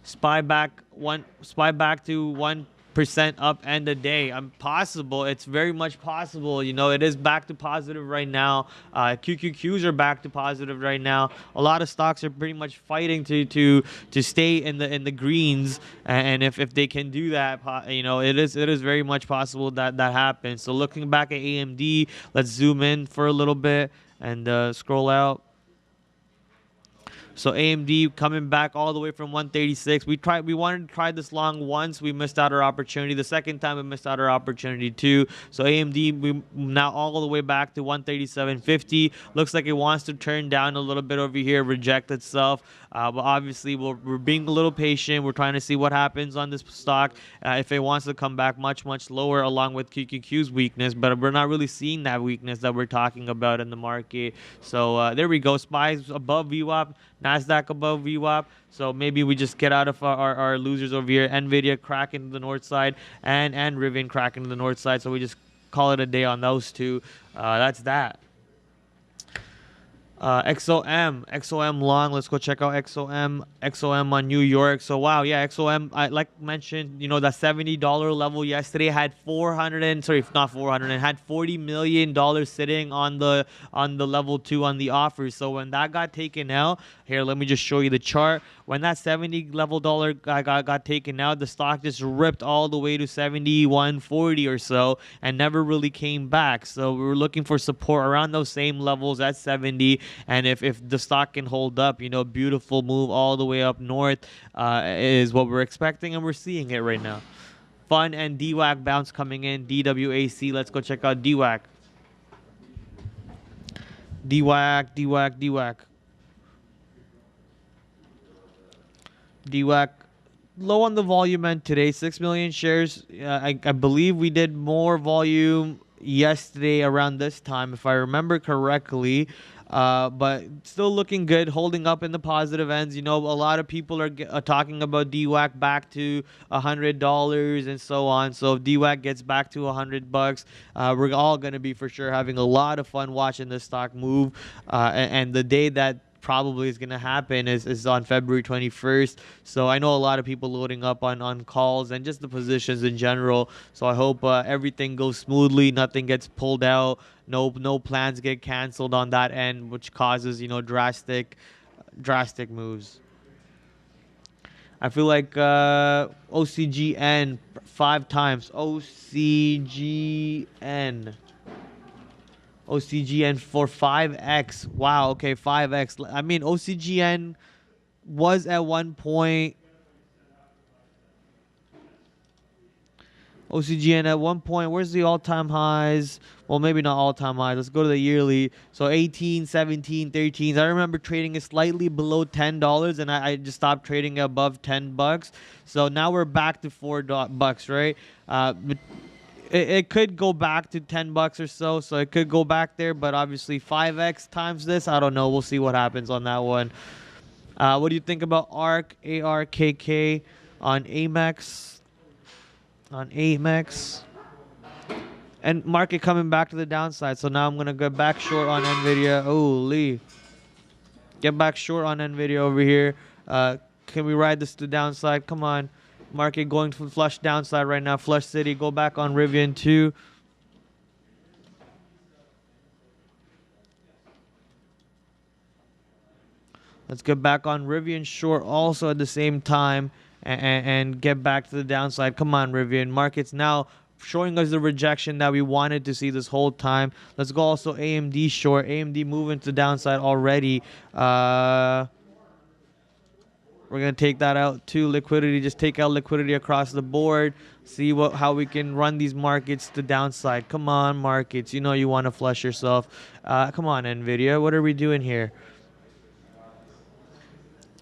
SPY back to 1% up end of day. Possible. It's very much possible. It is back to positive right now. QQQs are back to positive right now. A lot of stocks are pretty much fighting to stay in the greens, and if they can do that, it is very much possible that happens. So looking back at AMD, let's zoom in for a little bit and scroll out. So AMD coming back all the way from 136. We wanted to try this long once. We missed out our opportunity. The second time we missed out our opportunity too. So AMD we now all the way back to 137.50. Looks like it wants to turn down a little bit over here, reject itself. But obviously we're being a little patient. We're trying to see what happens on this stock. If it wants to come back much lower along with QQQ's weakness, but we're not really seeing that weakness that we're talking about in the market. So there we go. SPYs above VWAP. NASDAQ above VWAP. So maybe we just get out of our losers over here. NVIDIA cracking to the north side and Rivian cracking to the north side. So we just call it a day on those two. That's that. XOM long. Let's go check out XOM on New York. So wow, yeah, XOM, I like mentioned, that $70 level yesterday had had $40 million sitting on the level 2 on the offers. So when that got taken out, here, let me just show you the chart. When that $70 level got taken out, the stock just ripped all the way to 71.40 or so and never really came back. So we were looking for support around those same levels at 70. And if the stock can hold up, beautiful move all the way up north is what we're expecting, and we're seeing it right now. Fun and DWAC bounce coming in. DWAC, let's go check out DWAC. DWAC. DWAC low on the volume end today, 6 million shares. I believe we did more volume yesterday around this time, if I remember correctly. But still looking good, holding up in the positive ends. A lot of people are talking about DWAC back to $100 and so on. So if DWAC gets back to $100, we're all going to be for sure having a lot of fun watching this stock move. And the day that probably is going to happen is on February 21st. So I know a lot of people loading up on calls and just the positions in general. So I hope everything goes smoothly, nothing gets pulled out, no plans get canceled on that end, which causes drastic moves. I feel like OCGN 5 times. OCGN for 5x. Wow, okay, 5x. I mean, OCGN was at one point. Where's the all-time highs? Well, maybe not all-time highs. Let's go to the yearly. So 18, 17, 13. I remember trading it slightly below $10, and I just stopped trading it above $10. So now we're back to $4, right? It could go back to $10 or so it could go back there, but obviously 5x times this, I don't know. We'll see what happens on that one. What do you think about ARKK? on Amex. And market coming back to the downside. So now I'm going to go back short on NVIDIA. Holy. Get back short on NVIDIA over here. Can we ride this to the downside? Come on. Market going to flush downside right now. Flush City. Go back on Rivian too. Let's get back on Rivian short also at the same time and get back to the downside. Come on, Rivian. Market's now showing us the rejection that we wanted to see this whole time. Let's go also AMD short. AMD moving to the downside already. We're going to take that out too. Liquidity, just take out liquidity across the board. See how we can run these markets to downside. Come on, markets. You know you want to flush yourself. Come on, NVIDIA. What are we doing here?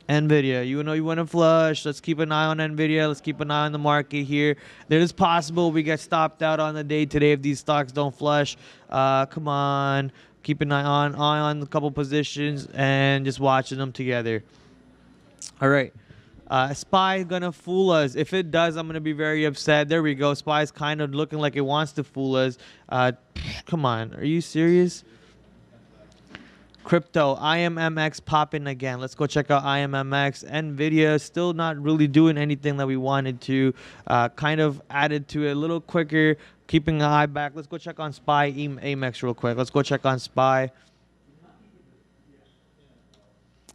NVIDIA, you know you want to flush. Let's keep an eye on NVIDIA. Let's keep an eye on the market here. It is possible we get stopped out on the day today if these stocks don't flush. Come on. Keep an eye on a couple positions and just watching them together. All right. SPY gonna fool us. If it does, I'm gonna be very upset. There we go. SPY's kind of looking like it wants to fool us. Come on. Are you serious? Crypto, IMMX popping again. Let's go check out IMMX. NVIDIA still not really doing anything that we wanted to. Kind of added to it a little quicker. Keeping an eye back. Let's go check on SPY, AMX real quick. Let's go check on SPY.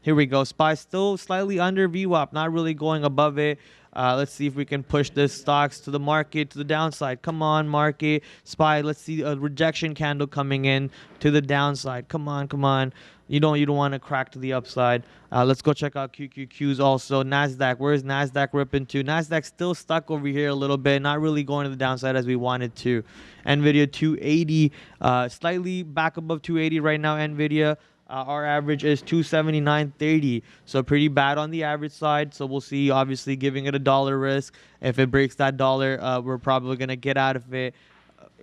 Here we go. SPY still slightly under VWAP. Not really going above it. Let's see if we can push this stocks to the market, to the downside. Come on, market. SPY, let's see a rejection candle coming in to the downside. Come on, come on. You don't want to crack to the upside. Let's go check out QQQs also. NASDAQ, where's NASDAQ ripping to? NASDAQ still stuck over here a little bit. Not really going to the downside as we wanted to. NVIDIA 280, slightly back above 280 right now, NVIDIA. Our average is 279.30, so pretty bad on the average side. So we'll see, obviously giving it a dollar risk. If it breaks that dollar, we're probably going to get out of it.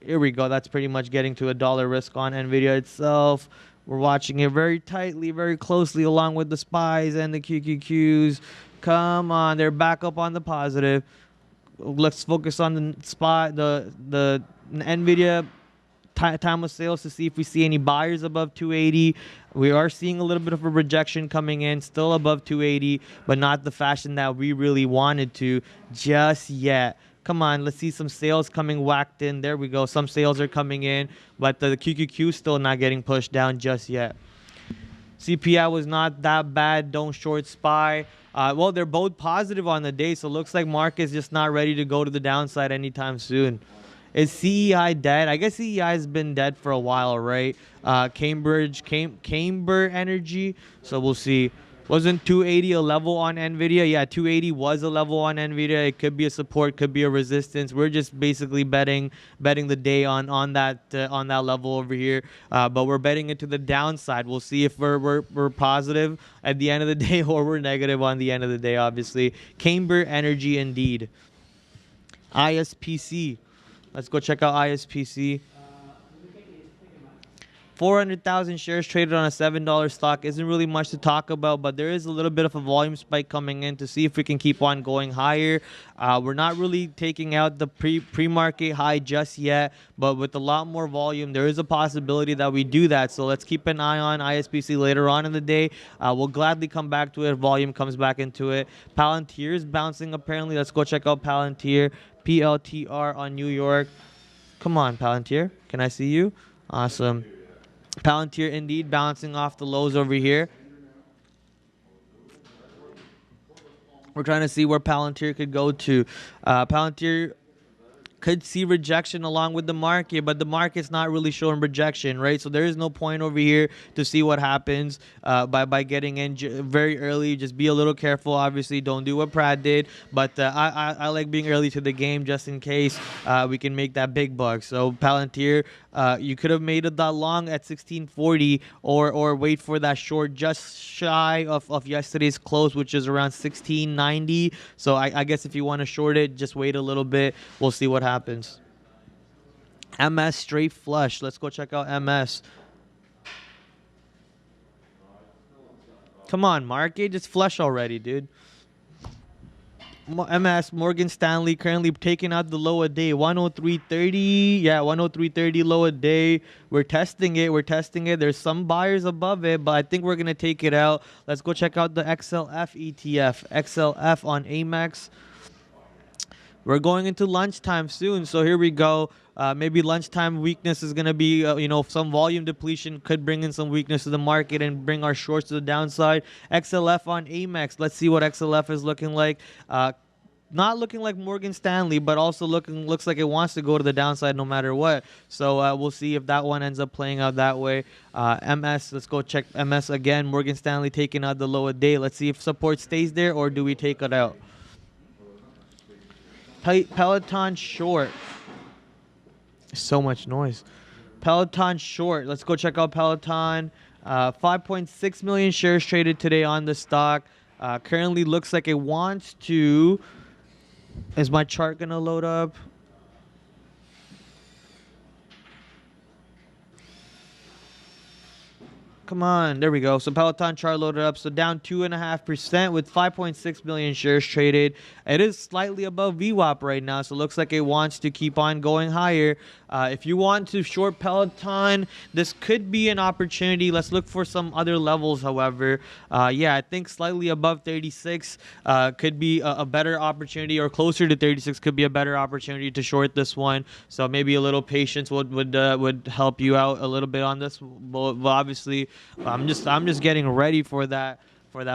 Here we go. That's pretty much getting to a dollar risk on NVIDIA itself. We're watching it very tightly, very closely, along with the SPYs and the QQQs. Come on, they're back up on the positive. Let's focus on the SPY, the NVIDIA time of sales to see if we see any buyers above 280. We are seeing a little bit of a rejection coming in, still above 280, but not the fashion that we really wanted to just yet. Come on, let's see some sales coming whacked in. There we go. Some sales are coming in, but the QQQ still not getting pushed down just yet. CPI was not that bad. Don't short SPY. Well, they're both positive on the day, so it looks like market's just not ready to go to the downside anytime soon. Is CEI dead? I guess CEI has been dead for a while, right? Camber Energy. So we'll see. Wasn't 280 a level on NVIDIA? Yeah, 280 was a level on NVIDIA. It could be a support, could be a resistance. We're just basically betting the day on that level over here. But we're betting it to the downside. We'll see if we're positive at the end of the day or we're negative on the end of the day. Obviously, Camber Energy indeed. ISPC. Let's go check out ISPC. 400,000 shares traded on a $7 stock isn't really much to talk about, but there is a little bit of a volume spike coming in to see if we can keep on going higher. We're not really taking out the pre-market high just yet, but with a lot more volume, there is a possibility that we do that. So let's keep an eye on ISPC later on in the day. We'll gladly come back to it if volume comes back into it. Palantir is bouncing apparently. Let's go check out Palantir. PLTR on New York. Come on, Palantir. Can I see you? Awesome. Palantir indeed bouncing off the lows over here. We're trying to see where Palantir could go to. Palantir could see rejection along with the market, but the market's not really showing rejection, right? So there is no point over here to see what happens by getting in very early. Just be a little careful. Obviously, don't do what Prad did, but I like being early to the game just in case we can make that big buck. So Palantir, you could have made it that long at 1640 or wait for that short just shy of yesterday's close, which is around 1690. So I guess if you want to short it, just wait a little bit. We'll see what happens. MS straight flush. Let's go check out MS. Come on, market, just flush already, dude. MS Morgan Stanley currently taking out the low a day 103.30. Yeah, 103.30 low a day. We're testing it. We're testing it. There's some buyers above it, but I think we're gonna take it out. Let's go check out the XLF ETF. XLF on Amex. We're going into lunchtime soon, so here we go. Maybe lunchtime weakness is going to be, some volume depletion could bring in some weakness to the market and bring our shorts to the downside. XLF on Amex. Let's see what XLF is looking like. Not looking like Morgan Stanley, but also looks like it wants to go to the downside no matter what. So we'll see if that one ends up playing out that way. MS, let's go check MS again. Morgan Stanley taking out the low a day. Let's see if support stays there or do we take it out. Peloton short. So much noise. Peloton short. Let's go check out Peloton. 5.6 million shares traded today on the stock. Currently looks like it wants to. Is my chart gonna load up? Come on, there we go. So Peloton chart loaded up. So down 2.5% with 5.6 million shares traded. It is slightly above VWAP right now, so it looks like it wants to keep on going higher. If you want to short Peloton, this could be an opportunity. Let's look for some other levels, however. Yeah, I think slightly above 36 could be a better opportunity, or closer to 36 could be a better opportunity to short this one. So maybe a little patience would help you out a little bit on this. But obviously, I'm just getting ready for that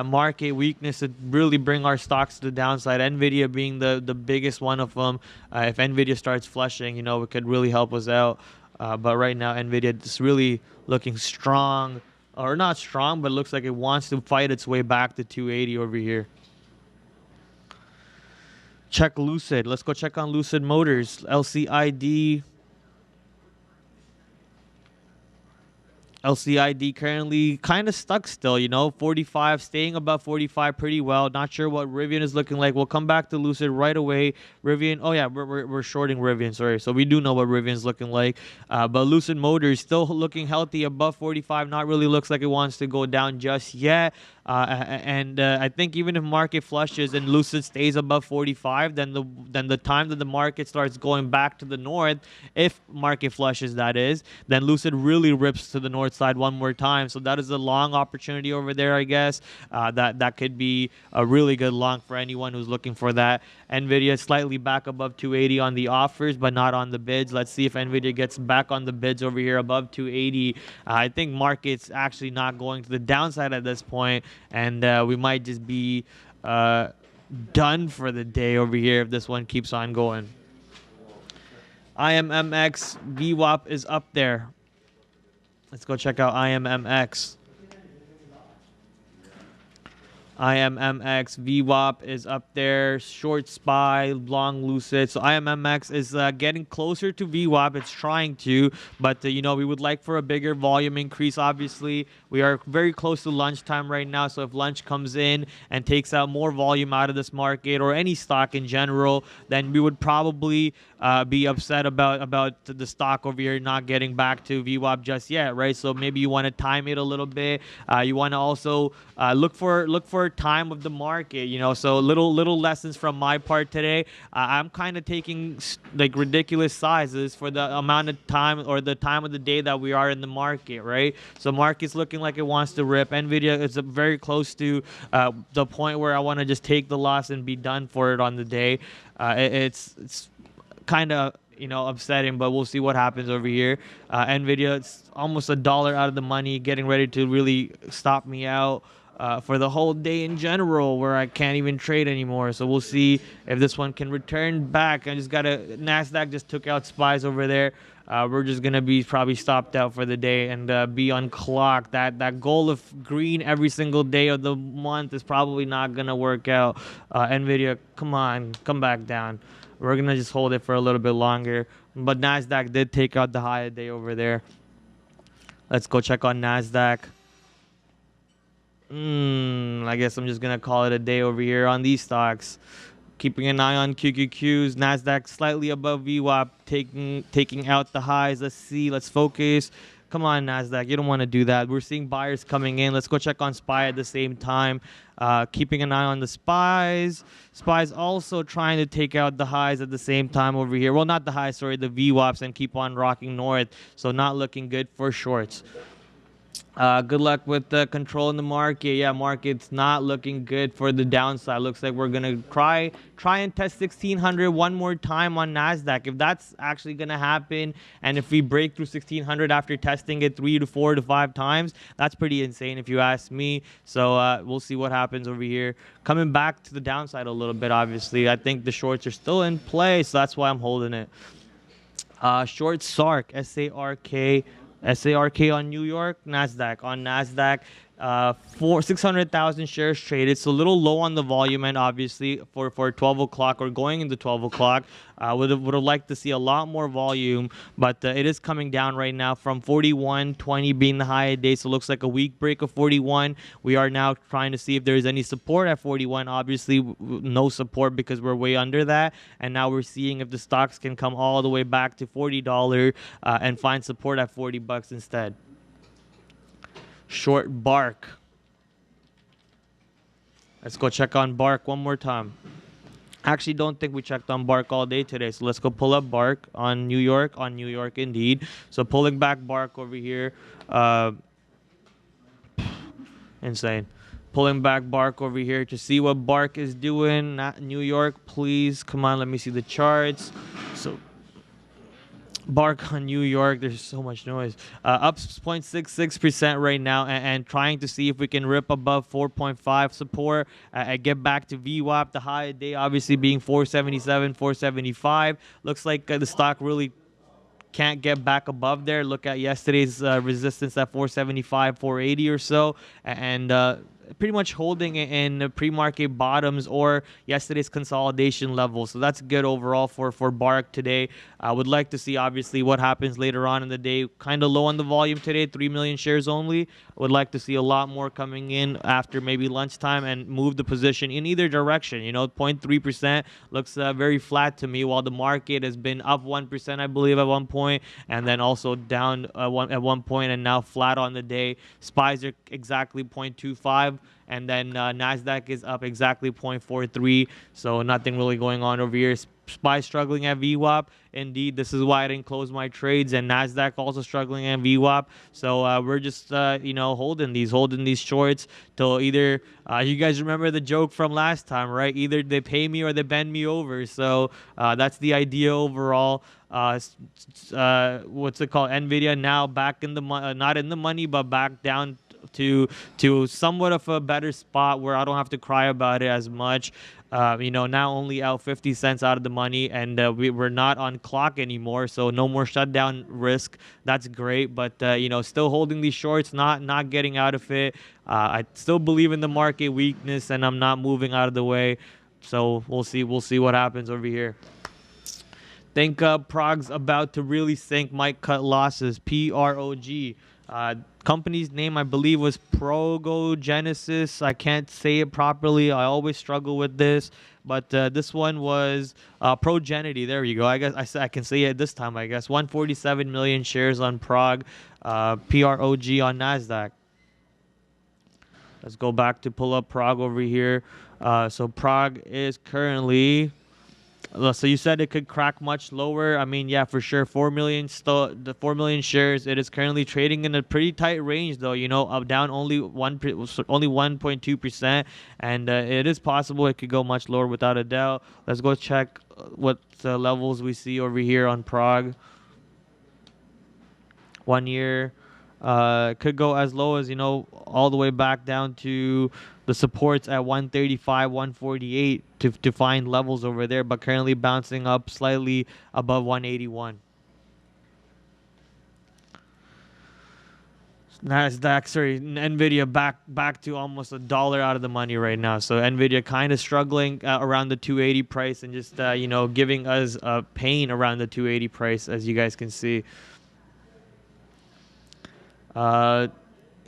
market weakness to really bring our stocks to the downside. Nvidia being the biggest one of them. If Nvidia starts flushing, it could really help us out. But right now, Nvidia is really looking strong, or not strong, but looks like it wants to fight its way back to 280 over here. Check Lucid. Let's go check on Lucid Motors. LCID. LCID currently kind of stuck still, 45, staying above 45 pretty well. Not sure what Rivian is looking like. We'll come back to Lucid right away. Rivian, oh yeah, we're shorting Rivian, sorry. So we do know what Rivian's looking like. But Lucid Motors still looking healthy above 45. Not really looks like it wants to go down just yet. I think even if market flushes and Lucid stays above 45, then the time that the market starts going back to the north, if market flushes that is, then Lucid really rips to the north side one more time. So that is a long opportunity over there, I guess. That could be a really good long for anyone who's looking for that. Nvidia slightly back above 280 on the offers, but not on the bids. Let's see if Nvidia gets back on the bids over here above 280. I think market's actually not going to the downside at this point, and we might just be done for the day over here if this one keeps on going. IMMX VWAP is up there. Let's go check out IMMX. IMMX VWAP is up there. Short SPY, long Lucid. So IMMX is getting closer to VWAP. It's trying to, but we would like for a bigger volume increase. Obviously, we are very close to lunchtime right now. So if lunch comes in and takes out more volume out of this market, or any stock in general, then we would probably be upset about the stock over here not getting back to VWAP just yet, right? So maybe you want to time it a little bit. You want to also look for time of the market, so little lessons from my part today. I'm kind of taking like ridiculous sizes for the amount of time, or the time of the day that we are in the market, right? So market's looking like it wants to rip. Nvidia is very close to the point where I want to just take the loss and be done for it on the day. It's kind of upsetting, but we'll see what happens over here. Nvidia, it's almost $1 out of the money, getting ready to really stop me out for the whole day in general, where I can't even trade anymore. So we'll see if this one can return back. I just got NASDAQ just took out SPYs over there. We're just going to be probably stopped out for the day and be unclocked. That goal of green every single day of the month is probably not going to work out. Nvidia, come on, come back down. We're going to just hold it for a little bit longer. But NASDAQ did take out the high day over there. Let's go check on NASDAQ. I guess I'm just going to call it a day over here on these stocks. Keeping an eye on QQQs. NASDAQ slightly above VWAP, taking out the highs. Let's see. Let's focus. Come on, NASDAQ. You don't want to do that. We're seeing buyers coming in. Let's go check on SPY at the same time. Keeping an eye on the SPYs. SPYs also trying to take out the highs at the same time over here. Well, not the highs, sorry, the VWAPs, and keep on rocking north. So not looking good for shorts. Good luck with the control in the market. Yeah, market's not looking good for the downside. Looks like we're gonna try and test 1600 one more time on Nasdaq. If that's actually gonna happen, and if we break through 1600 after testing it 3 to 4 to 5 times, that's pretty insane if you ask me. So we'll see what happens over here. Coming back to the downside a little bit, obviously. I think the shorts are still in play, so that's why I'm holding it. Short SARK, SARK on New York, NASDAQ. On NASDAQ, 600,000 shares traded. So a little low on the volume end, obviously, for 12 o'clock or going into 12 o'clock. Would have liked to see a lot more volume, but it is coming down right now from 41.20 being the high of day. So it looks like a weak break of 41. We are now trying to see if there's any support at 41. Obviously, no support because we're way under that. And now we're seeing if the stocks can come all the way back to $40 and find support at 40 bucks instead. Short Bark. Let's go check on Bark one more time. Actually, don't think we checked on Bark all day today. So let's go pull up Bark on New York indeed. So pulling back Bark over here. Insane. Pulling back Bark over here to see what Bark is doing. Not New York, please. Come on, let me see the charts. So Bark on New York, there's so much noise. Up 0.66% right now, and trying to see if we can rip above 4.5 support and get back to VWAP. The high day obviously being 477, 475. Looks like the stock really can't get back above there. Look at yesterday's resistance at 475, 480 or so, and pretty much holding it in pre-market bottoms or yesterday's consolidation level. So that's good overall for Bark today. I would like to see obviously what happens later on in the day. Kind of low on the volume today, 3 million shares only. I would like to see a lot more coming in after maybe lunchtime and move the position in either direction. You know, 0.3% looks very flat to me, while the market has been up 1%, I believe, at one point, and then also down at one point, and now flat on the day. SPYs are exactly 0.25. And then NASDAQ is up exactly 0.43. So nothing really going on over here. SPY struggling at VWAP. Indeed, this is why I didn't close my trades. And NASDAQ also struggling at VWAP. So we're just, holding these shorts till either, you guys remember the joke from last time, right? Either they pay me or they bend me over. So that's the idea overall. What's it called? NVIDIA now back in the not in the money, but back down to somewhat of a better spot where I don't have to cry about it as much. Now only out 50 cents out of the money, and we're not on clock anymore, so no more shutdown risk. That's great, but still holding these shorts, not getting out of it. I still believe in the market weakness, and I'm not moving out of the way. So we'll see what happens over here. Think Prog's about to really sink, might cut losses. PROG. Company's name, I believe, was Progogenesis. I can't say it properly. I always struggle with this. But this one was Progenity. There you go. I guess I can say it this time, I guess. 147 million shares on PROG. PROG on NASDAQ. Let's go back to pull up PROG over here. So PROG is currently... So you said it could crack much lower. I mean, yeah, for sure. 4 million shares. It is currently trading in a pretty tight range, though. Up down only 1.2%, and it is possible it could go much lower without a doubt. Let's go check what levels we see over here on PROG. 1 year. Could go as low as all the way back down to the supports at 135, 148 to find levels over there, but currently bouncing up slightly above 181. NVIDIA back to almost $1 out of the money right now. So NVIDIA kind of struggling around the 280 price, and just giving us pain around the 280 price, as you guys can see.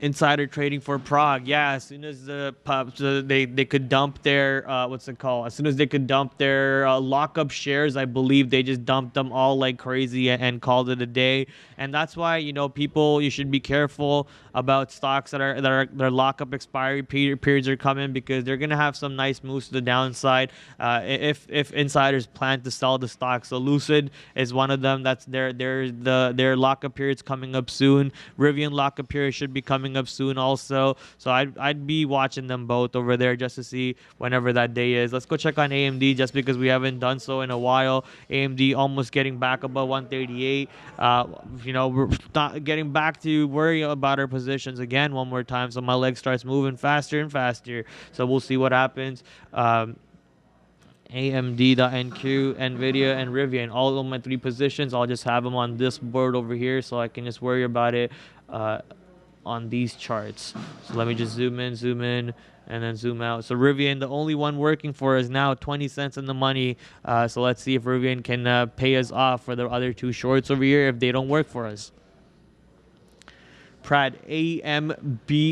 Insider trading for Prague. Yeah, as soon as they could dump their what's it called? As soon as they could dump their lockup shares, I believe they just dumped them all like crazy and called it a day. And that's why, you know, people, you should be careful about stocks that are their lockup expiry periods are coming, because they're gonna have some nice moves to the downside if insiders plan to sell the stock. So Lucid is one of them. That's their lockup period's coming up soon. Rivian lockup period should be coming up soon also. So I'd be watching them both over there just to see whenever that day is. Let's go check on AMD just because we haven't done so in a while. AMD almost getting back above 138. You know, we're not getting back to worry about our positions again one more time. So my leg starts moving faster and faster. So we'll see what happens. AMD.NQ, Nvidia, and Rivian, all of my 3 positions. I'll just have them on this board over here so I can just worry about it on these charts. So let me just zoom in, and then zoom out. So Rivian, the only one working for us now, 20 cents in the money. So let's see if Rivian can pay us off for the other 2 shorts over here if they don't work for us. Prad, AMBC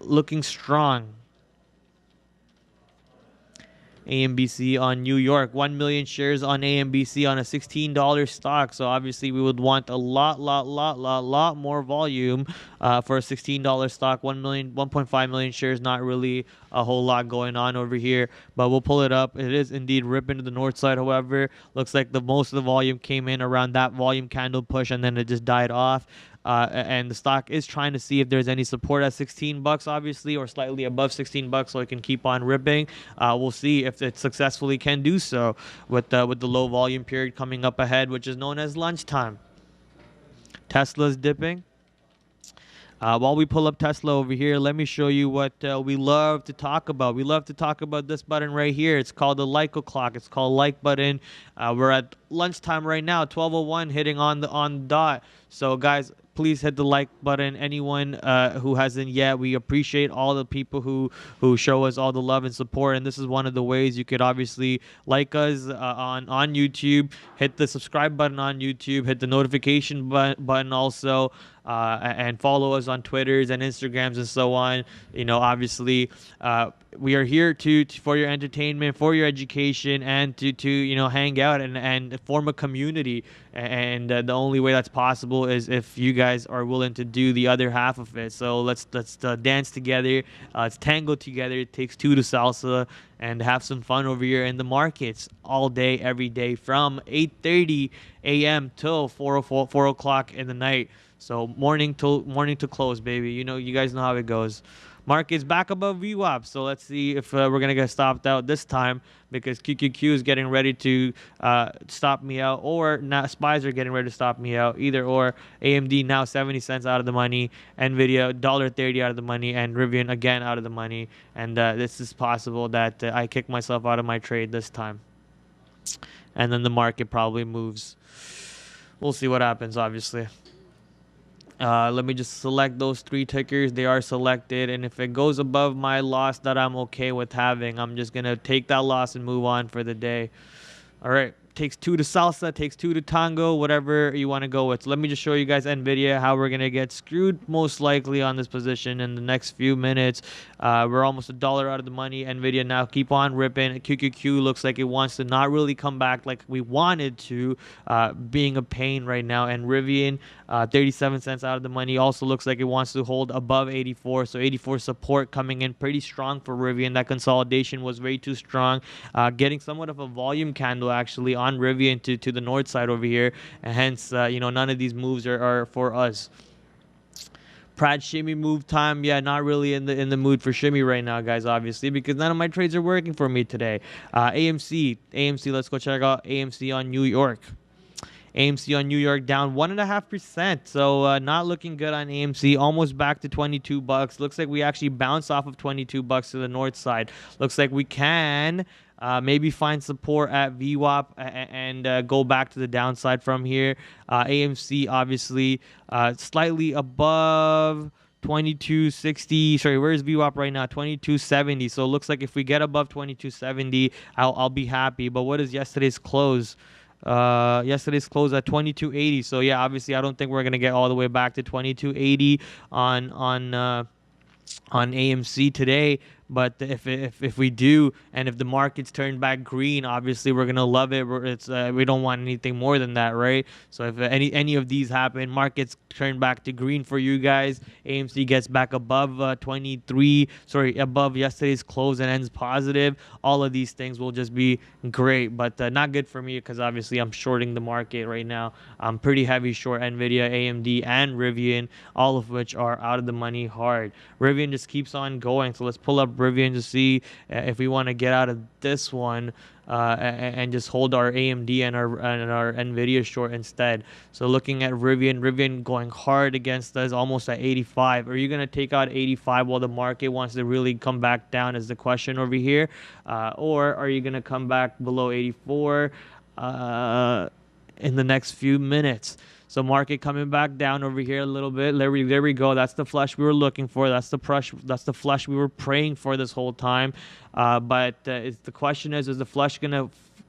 looking strong. AMBC on New York, 1 million shares on AMBC on a $16 stock. So obviously we would want a lot more volume for a $16 stock. 1.5 million shares, not really a whole lot going on over here, but we'll pull it up. It is indeed ripping to the north side. However, looks like the most of the volume came in around that volume candle push, and then it just died off. And the stock is trying to see if there's any support at 16 bucks, obviously, or slightly above 16 bucks, so it can keep on ripping. We'll see if it successfully can do so with the low volume period coming up ahead, which is known as lunchtime. Tesla's dipping. While we pull up Tesla over here, let me show you what we love to talk about. We love to talk about this button right here. It's called the like o'clock. It's called like button. We're at lunchtime right now, 12:01, hitting on the dot. So guys, please hit the like button. Anyone who hasn't yet, we appreciate all the people who show us all the love and support. And this is one of the ways you could obviously like us on YouTube. Hit the subscribe button on YouTube. Hit the notification button also. And follow us on Twitters and Instagrams and so on. You know, obviously, we are here to for your entertainment, for your education, and to you know, hang out and form a community. And the only way that's possible is if you guys are willing to do the other half of it. So let's dance together. Let's tango together. It takes 2 to salsa, and have some fun over here in the markets all day, every day, from 8:30 a.m. till 4 o'clock in the night. So morning to close, baby. You know, you guys know how it goes. Market's back above VWAP. So let's see if we're gonna get stopped out this time, because QQQ is getting ready to stop me out, or now SPYs are getting ready to stop me out. Either or. AMD now 70 cents out of the money. Nvidia $1.30 out of the money, and Rivian again out of the money. And this is possible that I kick myself out of my trade this time, and then the market probably moves. We'll see what happens, obviously. Let me just select those 3 tickers. They are selected, and if it goes above my loss that I'm okay with having, I'm just gonna take that loss and move on for the day. All right, takes 2 to salsa, takes 2 to tango, whatever you want to go with. So let me just show you guys Nvidia, how we're gonna get screwed most likely on this position in the next few minutes. We're almost $1 out of the money. Nvidia now keep on ripping. QQQ looks like it wants to not really come back like we wanted to, being a pain right now. And Rivian 37 cents out of the money, also looks like it wants to hold above 84. So 84 support coming in pretty strong for Rivian. That consolidation was way too strong, getting somewhat of a volume candle actually on Rivian to the north side over here, and hence you know, none of these moves are for us. Prad shimmy move time. Yeah, not really in the mood for shimmy right now, guys, obviously, because none of my trades are working for me today. AMC, let's go check out AMC on New York. AMC on New York down 1.5%. So not looking good on AMC. Almost back to 22 bucks. Looks like we actually bounced off of 22 bucks to the north side. Looks like we can maybe find support at VWAP and go back to the downside from here. AMC obviously slightly above 2260. Sorry, where's VWAP right now? 2270. So it looks like if we get above 2270, I'll be happy. But what is yesterday's close? Yesterday's close at 22.80. So yeah, obviously I don't think we're gonna get all the way back to 22.80 on AMC today. But if we do, and if the markets turn back green, obviously we're gonna love it. We don't want anything more than that, right? So if any of these happen, markets turn back to green for you guys, AMC gets back above 23, above yesterday's close and ends positive. All of these things will just be great, but not good for me because obviously I'm shorting the market right now. I'm pretty heavy short Nvidia, AMD, and Rivian, all of which are out of the money hard. Rivian just keeps on going, so let's pull up Rivian to see if we want to get out of this one and just hold our AMD and our Nvidia short instead. So looking at Rivian going hard against us, almost at 85. Are you gonna take out 85 while the market wants to really come back down? Is the question over here, or are you gonna come back below 84 in the next few minutes? So market coming back down over here a little bit. There we go. That's the flush we were looking for. That's the flush we were praying for this whole time. But the question is the flush gonna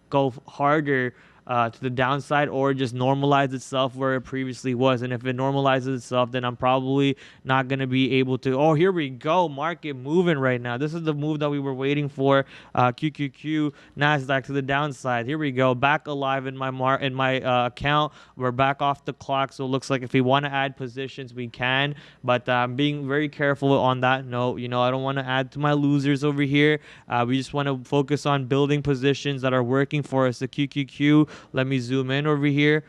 go harder to the downside or just normalize itself where it previously was? And if it normalizes itself, then I'm probably not going to be able to. Oh, here we go. Market moving right now. This is the move that we were waiting for. QQQ, NASDAQ to the downside. Here we go. Back alive in my account. We're back off the clock. So it looks like if we want to add positions, we can. But I'm being very careful on that note. You know, I don't want to add to my losers over here. We just want to focus on building positions that are working for us. The QQQ. Let me zoom in over here.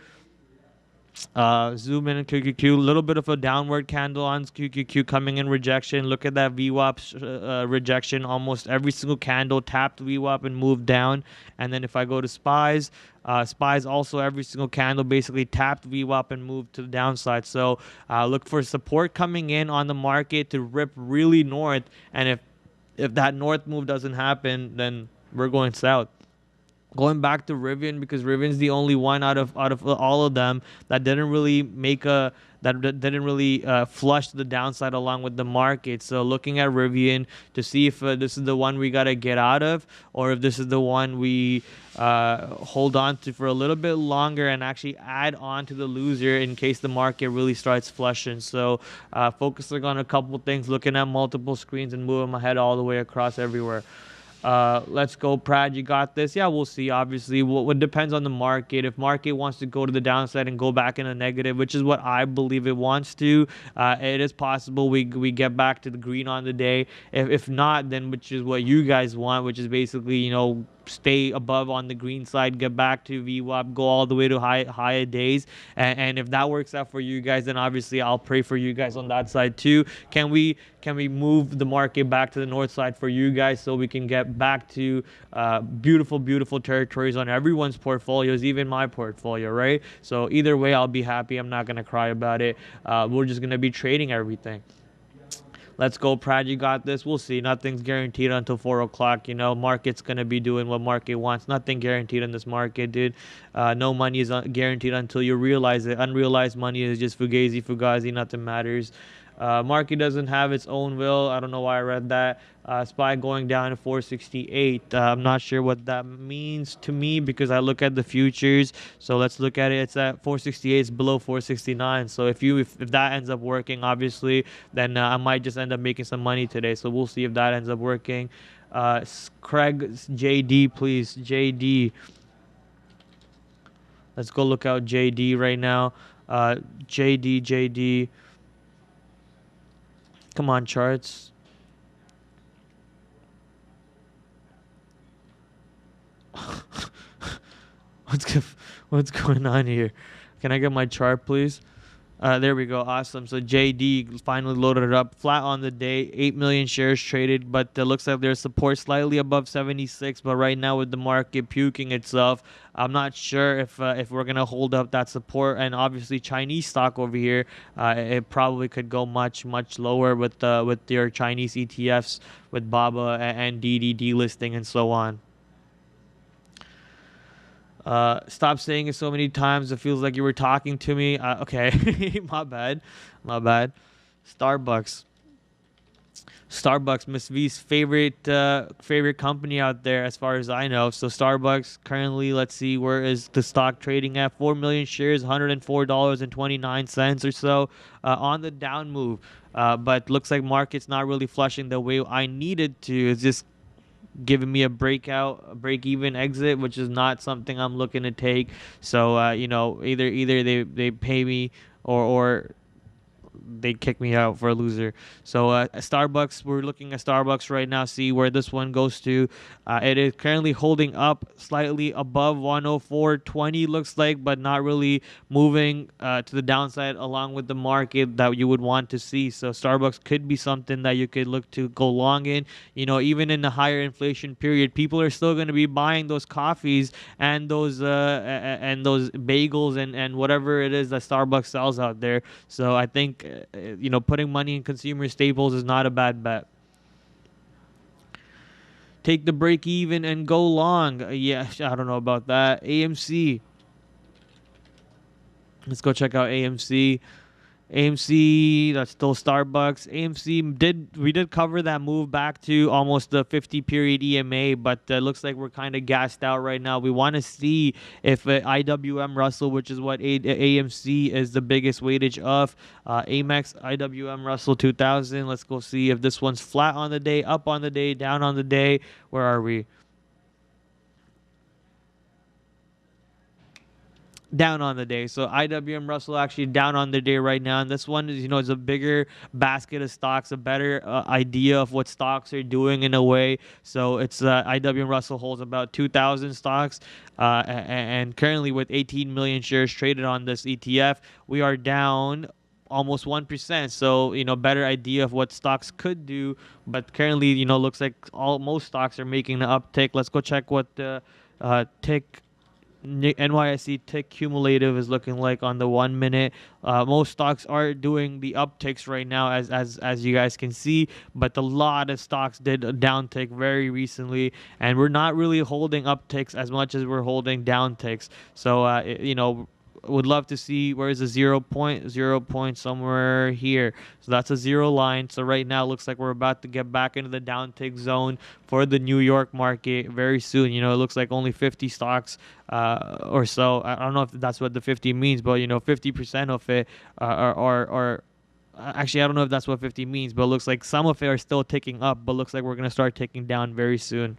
Zoom in on QQQ. A little bit of a downward candle on QQQ coming in rejection. Look at that VWAP rejection. Almost every single candle tapped VWAP and moved down. And then if I go to SPYs, SPYs also every single candle basically tapped VWAP and moved to the downside. So look for support coming in on the market to rip really north. And if that north move doesn't happen, then we're going south. Going back to Rivian, because Rivian's the only one out of all of them that didn't really flush the downside along with the market. So looking at Rivian to see if this is the one we gotta get out of, or if this is the one we hold on to for a little bit longer and actually add on to the loser in case the market really starts flushing. So focusing on a couple things, looking at multiple screens and moving my head all the way across everywhere. Let's go, Prad. You got this. Yeah, we'll see. Obviously, what depends on the market. If market wants to go to the downside and go back in a negative, which is what I believe it wants to, it is possible we get back to the green on the day. If not, then which is what you guys want, which is basically, you know, stay above on the green side, get back to VWAP, go all the way to higher days. And if that works out for you guys, then obviously I'll pray for you guys on that side too. Can we move the market back to the north side for you guys so we can get back to beautiful territories on everyone's portfolios, even my portfolio, right? So either way, I'll be happy. I'm not going to cry about it. We're just going to be trading everything. Let's go, Prad. You got this. We'll see. Nothing's guaranteed until 4 o'clock. You know, market's going to be doing what market wants. Nothing guaranteed in this market, dude. No money is guaranteed until you realize it. Unrealized money is just fugazi. Nothing matters. Market doesn't have its own will. I don't know why I read that. SPY going down to 468. I'm not sure what that means to me because I look at the futures. So let's look at it. It's at 468. It's below 469. So if that ends up working, obviously, then I might just end up making some money today. So we'll see if that ends up working. Craig, JD, please. JD. Let's go look out JD right now. JD. Come on, charts. What's going on here? Can I get my chart, please? There we go. Awesome. So JD finally loaded it up. Flat on the day. 8 million shares traded, but it looks like there's support slightly above 76. But right now with the market puking itself, I'm not sure if we're going to hold up that support. And obviously Chinese stock over here, it probably could go much lower with their Chinese ETFs, with BABA and DDD listing and so on. Stop saying it so many times. It feels like you were talking to me. Okay, my bad. Starbucks. Starbucks, Miss V's favorite company out there, as far as I know. So Starbucks currently, let's see, where is the stock trading at? 4 million shares, $104.29 or so, on the down move. But looks like market's not really flushing the way I needed to. It's just giving me a break even exit, which is not something I'm looking to take. So either they pay me, or they kick me out for a loser. So Starbucks, we're looking at Starbucks right now, see where this one goes to. It is currently holding up slightly above 104.20, looks like, but not really moving to the downside along with the market that you would want to see. So Starbucks could be something that you could look to go long in. Even in the higher inflation period, people are still going to be buying those coffees and those bagels and whatever it is that Starbucks sells out there. So I think putting money in consumer staples is not a bad bet. Take the break even and go long. Yeah, I don't know about that. AMC. Let's go check out AMC. AMC, that's still Starbucks. We did cover that move back to almost the 50 period EMA, but looks like we're kind of gassed out right now. We want to see if IWM Russell, which is what AMC is the biggest weightage of, Amex IWM Russell 2000. Let's go see if this one's flat on the day, up on the day, down on the day. Where are we? Down on the day. So IWM Russell actually down on the day right now. And this one is a bigger basket of stocks, a better idea of what stocks are doing in a way. So it's IWM Russell holds about 2,000 stocks. And currently with 18 million shares traded on this ETF, we are down almost 1%. So better idea of what stocks could do. But currently, looks like most stocks are making the uptick. Let's go check what the tick NYSE tick cumulative is looking like on the 1 minute. Most stocks are doing the upticks right now, as you guys can see, but a lot of stocks did a downtick very recently, and we're not really holding upticks as much as we're holding downticks. So would love to see where is the 0 point somewhere here. So that's a zero line. So right now looks like we're about to get back into the downtick zone for the New York market very soon. It looks like only 50 stocks or so. I don't know if that's what the 50 means, but 50% of it are actually, I don't know if that's what 50 means, but it looks like some of it are still ticking up, but looks like we're going to start ticking down very soon.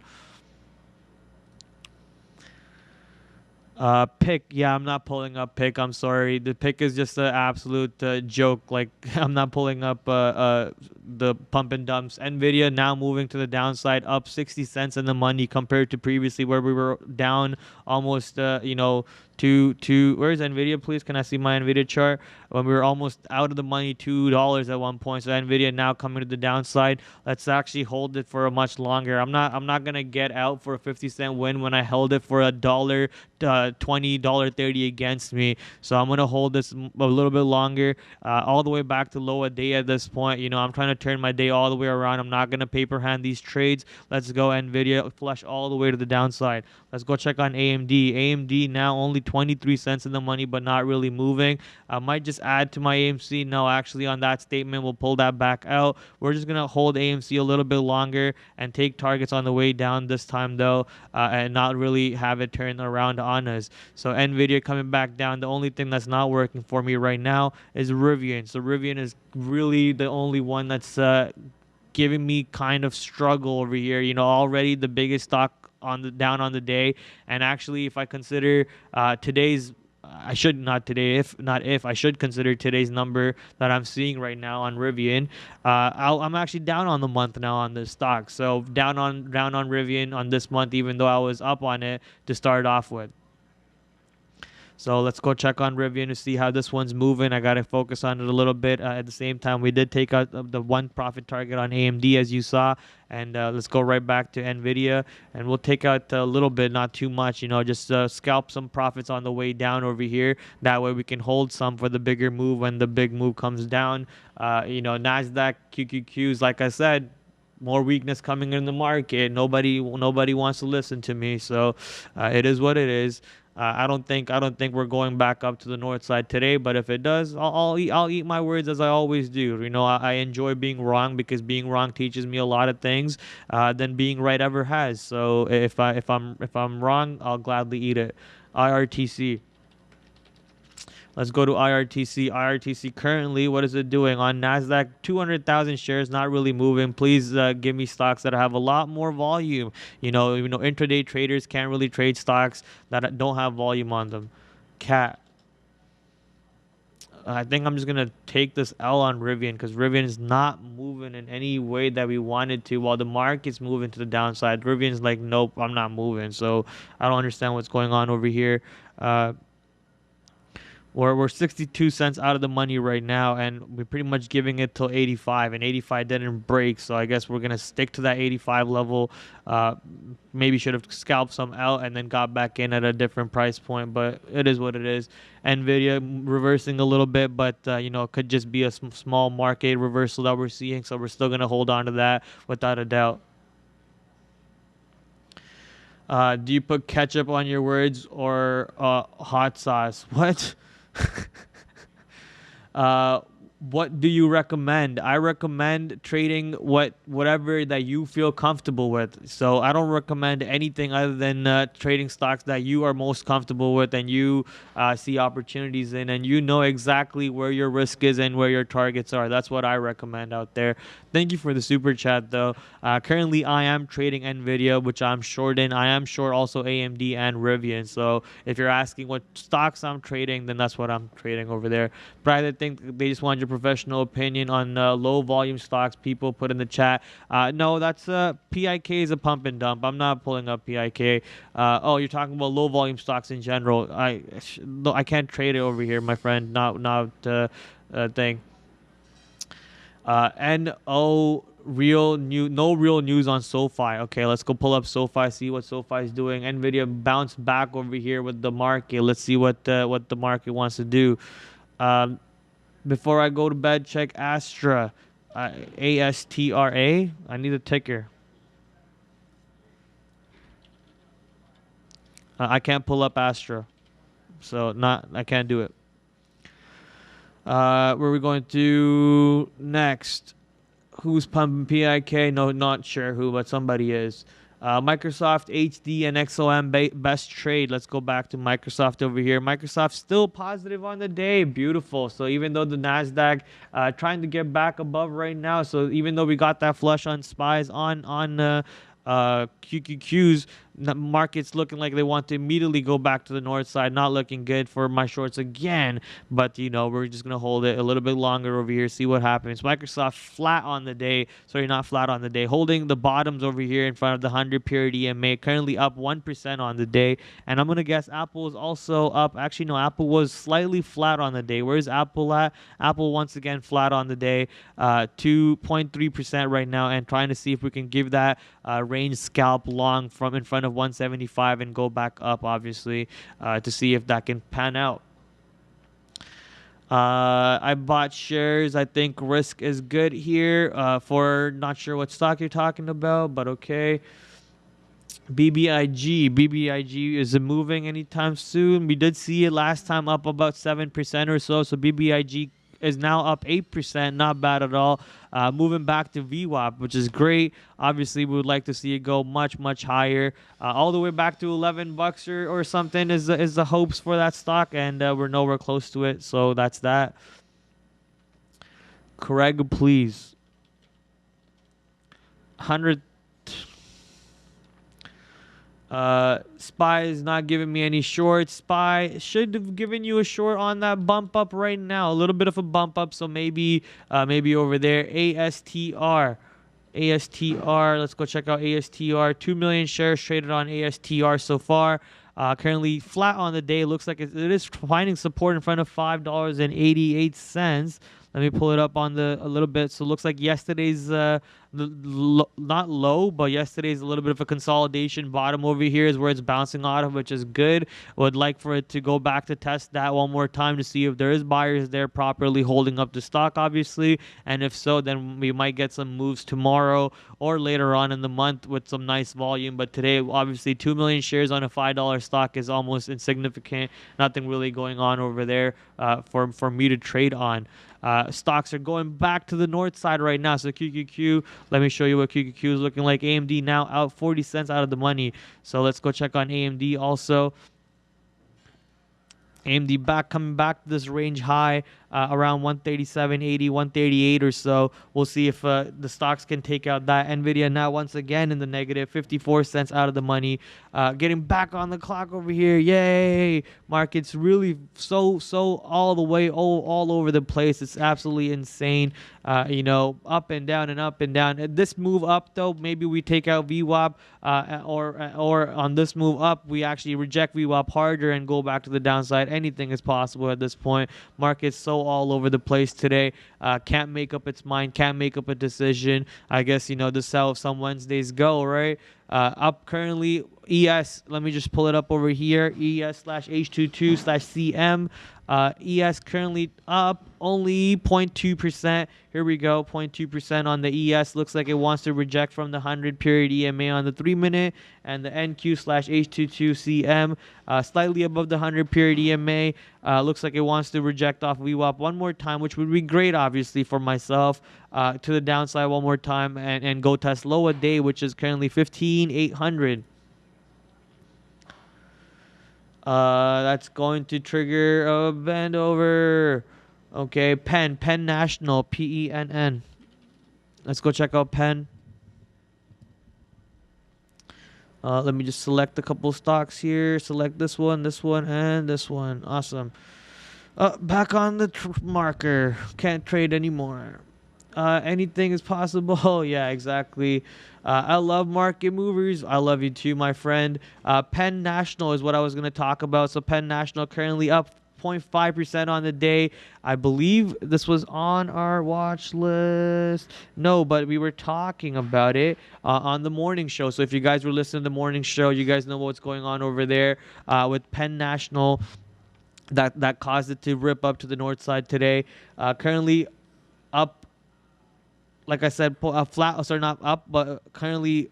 Pick. Yeah, I'm not pulling up pick. I'm sorry. The pick is just an absolute joke. Like, I'm not pulling up the pump and dumps. Nvidia now moving to the downside, up 60 cents in the money compared to previously where we were down almost, to where's Nvidia, please? Can I see my Nvidia chart? When we were almost out of the money, $2 at one point. So Nvidia now coming to the downside. Let's actually hold it for a much longer. I'm not gonna get out for a 50-cent win when I held it for $1, $20, $30 against me. So I'm gonna hold this a little bit longer, all the way back to low a day at this point. I'm trying to turn my day all the way around. I'm not gonna paper hand these trades. Let's go Nvidia flush all the way to the downside. Let's go check on AMD. AMD now only 23 cents in the money, but not really moving. I might just add to my AMC. No, actually on that statement, we'll pull that back out. We're just gonna hold AMC a little bit longer and take targets on the way down this time though, and not really have it turn around on us. So Nvidia coming back down. The only thing that's not working for me right now is Rivian. So Rivian is really the only one that's giving me kind of struggle over here. Already the biggest stock down on the day, and actually if I consider today's I should not today if not if I should consider today's number that I'm seeing right now on Rivian, I'm actually down on the month now on this stock. So down on Rivian on this month, even though I was up on it to start off with. So let's go check on Rivian to see how this one's moving. I got to focus on it a little bit. At the same time, we did take out the one profit target on AMD, as you saw. And let's go right back to NVIDIA. And we'll take out a little bit, not too much. Just scalp some profits on the way down over here. That way we can hold some for the bigger move when the big move comes down. NASDAQ, QQQs, like I said, more weakness coming in the market. Nobody wants to listen to me, so it is what it is. I don't think we're going back up to the north side today, but if it does, I'll eat my words as I always do. You know, I enjoy being wrong because being wrong teaches me a lot of things than being right ever has. So if I'm wrong, I'll gladly eat it. IRTC. Let's go to IRTC. IRTC currently, what is it doing on Nasdaq? 200,000 shares, not really moving. Please give me stocks that have a lot more volume. Intraday traders can't really trade stocks that don't have volume on them. Cat. I think I'm just gonna take this L on Rivian because Rivian is not moving in any way that we wanted to. While the market's moving to the downside, Rivian's like, nope, I'm not moving. So I don't understand what's going on over here. We're 62 cents out of the money right now, and we're pretty much giving it till 85, and 85 didn't break, so I guess we're going to stick to that 85 level. Maybe should have scalped some out and then got back in at a different price point, but it is what it is. NVIDIA reversing a little bit, but it could just be a small market reversal that we're seeing, so we're still going to hold on to that without a doubt. Do you put ketchup on your words or hot sauce? What? What do you recommend? I recommend trading whatever that you feel comfortable with. So I don't recommend anything other than trading stocks that you are most comfortable with and you see opportunities in, and you know exactly where your risk is and where your targets are. That's what I recommend out there. Thank you for the super chat, though. Currently, I am trading NVIDIA, which I'm short in. I am short also AMD and Rivian. So if you're asking what stocks I'm trading, then that's what I'm trading over there. But I think they just want your professional opinion on low volume stocks. People put in the chat. No, that's PIK is a pump and dump. I'm not pulling up PIK. Oh, you're talking about low volume stocks in general. I can't trade it over here, my friend. Not thing. No real news on SoFi. Okay, let's go pull up SoFi, see what SoFi is doing. Nvidia bounced back over here with the market. Let's see what the market wants to do. Before I go to bed, check Astra. ASTRA. I need a ticker. I can't pull up Astra, so I can't do it. Where are we going to next? Who's pumping PIK? No, not sure who, but somebody is. Microsoft HD and XOM best trade. Let's go back to Microsoft over here. Microsoft still positive on the day. Beautiful. So even though the Nasdaq trying to get back above right now, so even though we got that flush on SPYs on QQQs, markets looking like they want to immediately go back to the north side. Not looking good for my shorts again, but we're just gonna hold it a little bit longer over here, see what happens. Microsoft flat on the day. Sorry, not flat on the day, holding the bottoms over here in front of the 100 period EMA, currently up 1% on the day. And I'm gonna guess Apple is also up. Actually, no, Apple was slightly flat on the day. Where's Apple at? Apple once again flat on the day, 2.3% right now, and trying to see if we can give that range scalp long from in front of 175 and go back up, obviously, to see if that can pan out. I bought shares. I think risk is good here for not sure what stock you're talking about, but okay. BBIG isn't moving anytime soon. We did see it last time up about 7% or so. So BBIG is now up 8%, not bad at all. Moving back to VWAP, which is great. Obviously, we would like to see it go much, much higher. All the way back to $11 or something is the hopes for that stock, and we're nowhere close to it. So that's that. Craig, please. 100. SPY is not giving me any shorts. SPY should have given you a short on that bump up right now. A little bit of a bump up, so maybe over there. ASTR. Let's go check out ASTR. 2 million shares traded on ASTR so far. Currently flat on the day. Looks like it is finding support in front of $5.88. Let me pull it up on a little bit. So it looks like yesterday's not low, but yesterday's a little bit of a consolidation bottom over here is where it's bouncing out of, which is good. Would like for it to go back to test that one more time to see if there is buyers there properly holding up the stock, obviously. And if so, then we might get some moves tomorrow or later on in the month with some nice volume. But today, obviously, 2 million shares on a $5 stock is almost insignificant. Nothing really going on over there for me to trade on. Stocks are going back to the north side right now. So QQQ, let me show you what QQQ is looking like. AMD now out 40 cents out of the money. So let's go check on AMD also. AMD coming back to this range high around 137.80, 138 or so. We'll see if the stocks can take out that. Nvidia now once again in the negative, 54 cents out of the money. Getting back on the clock over here. Yay! Market's really so all the way all over the place. It's absolutely insane. Up and down and up and down. This move up though, maybe we take out VWAP, or on this move up we actually reject VWAP harder and go back to the downside. Anything is possible at this point. Market's so all over the place today. Can't make up its mind, can't make up a decision. I guess this how some Wednesdays go, right? Up currently ES, let me just pull it up over here, ES/H22/CM. ES currently up only 0.2%. Here we go, 0.2% on the ES. Looks like it wants to reject from the 100 period EMA on the 3-minute, and the NQ/H22CM slightly above the 100 period EMA. Looks like it wants to reject off VWAP one more time, which would be great, obviously, for myself. To the downside one more time and go test low a day, which is currently 15,800. That's going to trigger a bend over. Okay, Penn National, PENN. Let's go check out Penn. Let me just select a couple stocks here. Select this one, and this one. Awesome. Back on the marker. Can't trade anymore. Anything is possible. Oh, yeah, exactly. I love market movers. I love you too, my friend. Penn National is what I was going to talk about. So Penn National currently up 0.5% on the day. I believe this was on our watch list. No, but we were talking about it on the morning show. So if you guys were listening to the morning show, you guys know what's going on over there with Penn National. That caused it to rip up to the north side today. Currently up. Like I said, flat, sorry, not up, but currently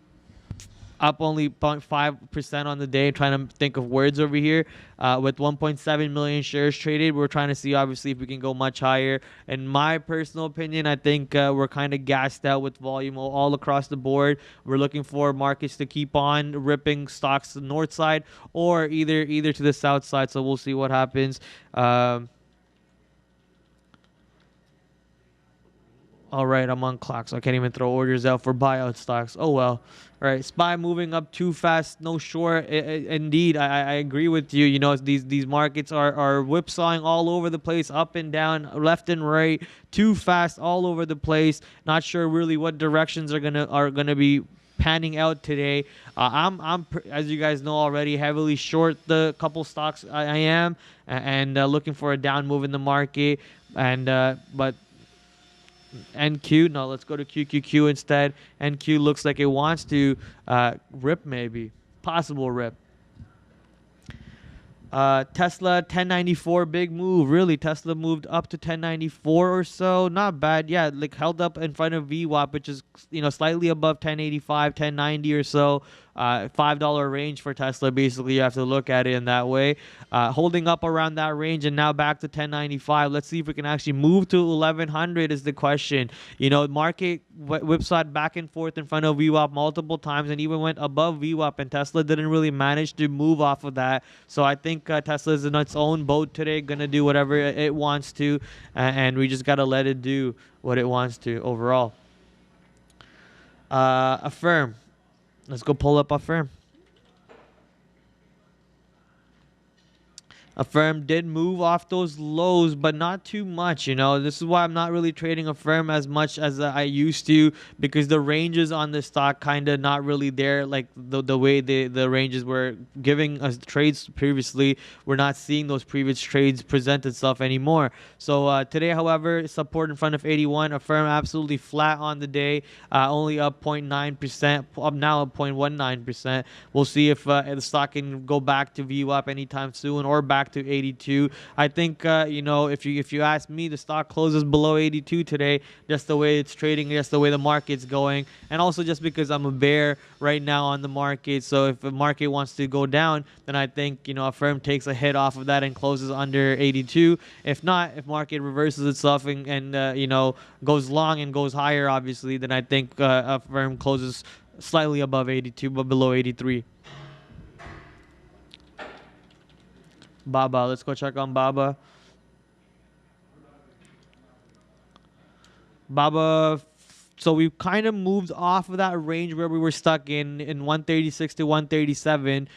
up only 0.5% on the day. Trying to think of words over here. With 1.7 million shares traded, we're trying to see, obviously, if we can go much higher. In my personal opinion, I think we're kind of gassed out with volume all across the board. We're looking for markets to keep on ripping stocks to the north side or either to the south side. So we'll see what happens. All right, I'm on clock, so I can't even throw orders out for buyout stocks. Oh, well. All right, SPY moving up too fast. No short. Indeed, I agree with you. These markets are whipsawing all over the place, up and down, left and right, too fast, all over the place. Not sure really what directions are gonna be panning out today. I'm as you guys know already, heavily short the couple stocks I am, and looking for a down move in the market. And but NQ, no, let's go to QQQ instead. NQ looks like it wants to rip, maybe possible rip. Tesla 1094, big move. Really, Tesla moved up to 1094 or so. Not bad. Yeah, like held up in front of VWAP, which is slightly above 1085, 1090 or so. $5 range for Tesla. Basically, you have to look at it in that way. Holding up around that range and now back to 1095. Let's see if we can actually move to 1100 is the question. Market whipsawed back and forth in front of VWAP multiple times and even went above VWAP, and Tesla didn't really manage to move off of that. So I think Tesla is in its own boat today, gonna do whatever it wants to, and we just gotta let it do what it wants to overall. Affirm. Let's go pull up Affirm. Affirm did move off those lows, but not too much. This is why I'm not really trading Affirm as much as I used to, because the ranges on the stock kind of not really there, like the way the ranges were giving us trades previously. We're not seeing those previous trades present itself anymore. So today, however, support in front of 81. Affirm absolutely flat on the day, only up 0.9%, up now up 0.19%. We'll see if the stock can go back to VWAP anytime soon, or back to 82. I think if you ask me, the stock closes below 82 today, just the way it's trading, just the way the market's going, and also just because I'm a bear right now on the market. So if the market wants to go down, then I think a firm takes a hit off of that and closes under 82. If not, if market reverses itself and goes long and goes higher, obviously, then I think a firm closes slightly above 82 but below 83. Baba, let's go check on Baba. So we kind of moved off of that range where we were stuck in 136 to 137,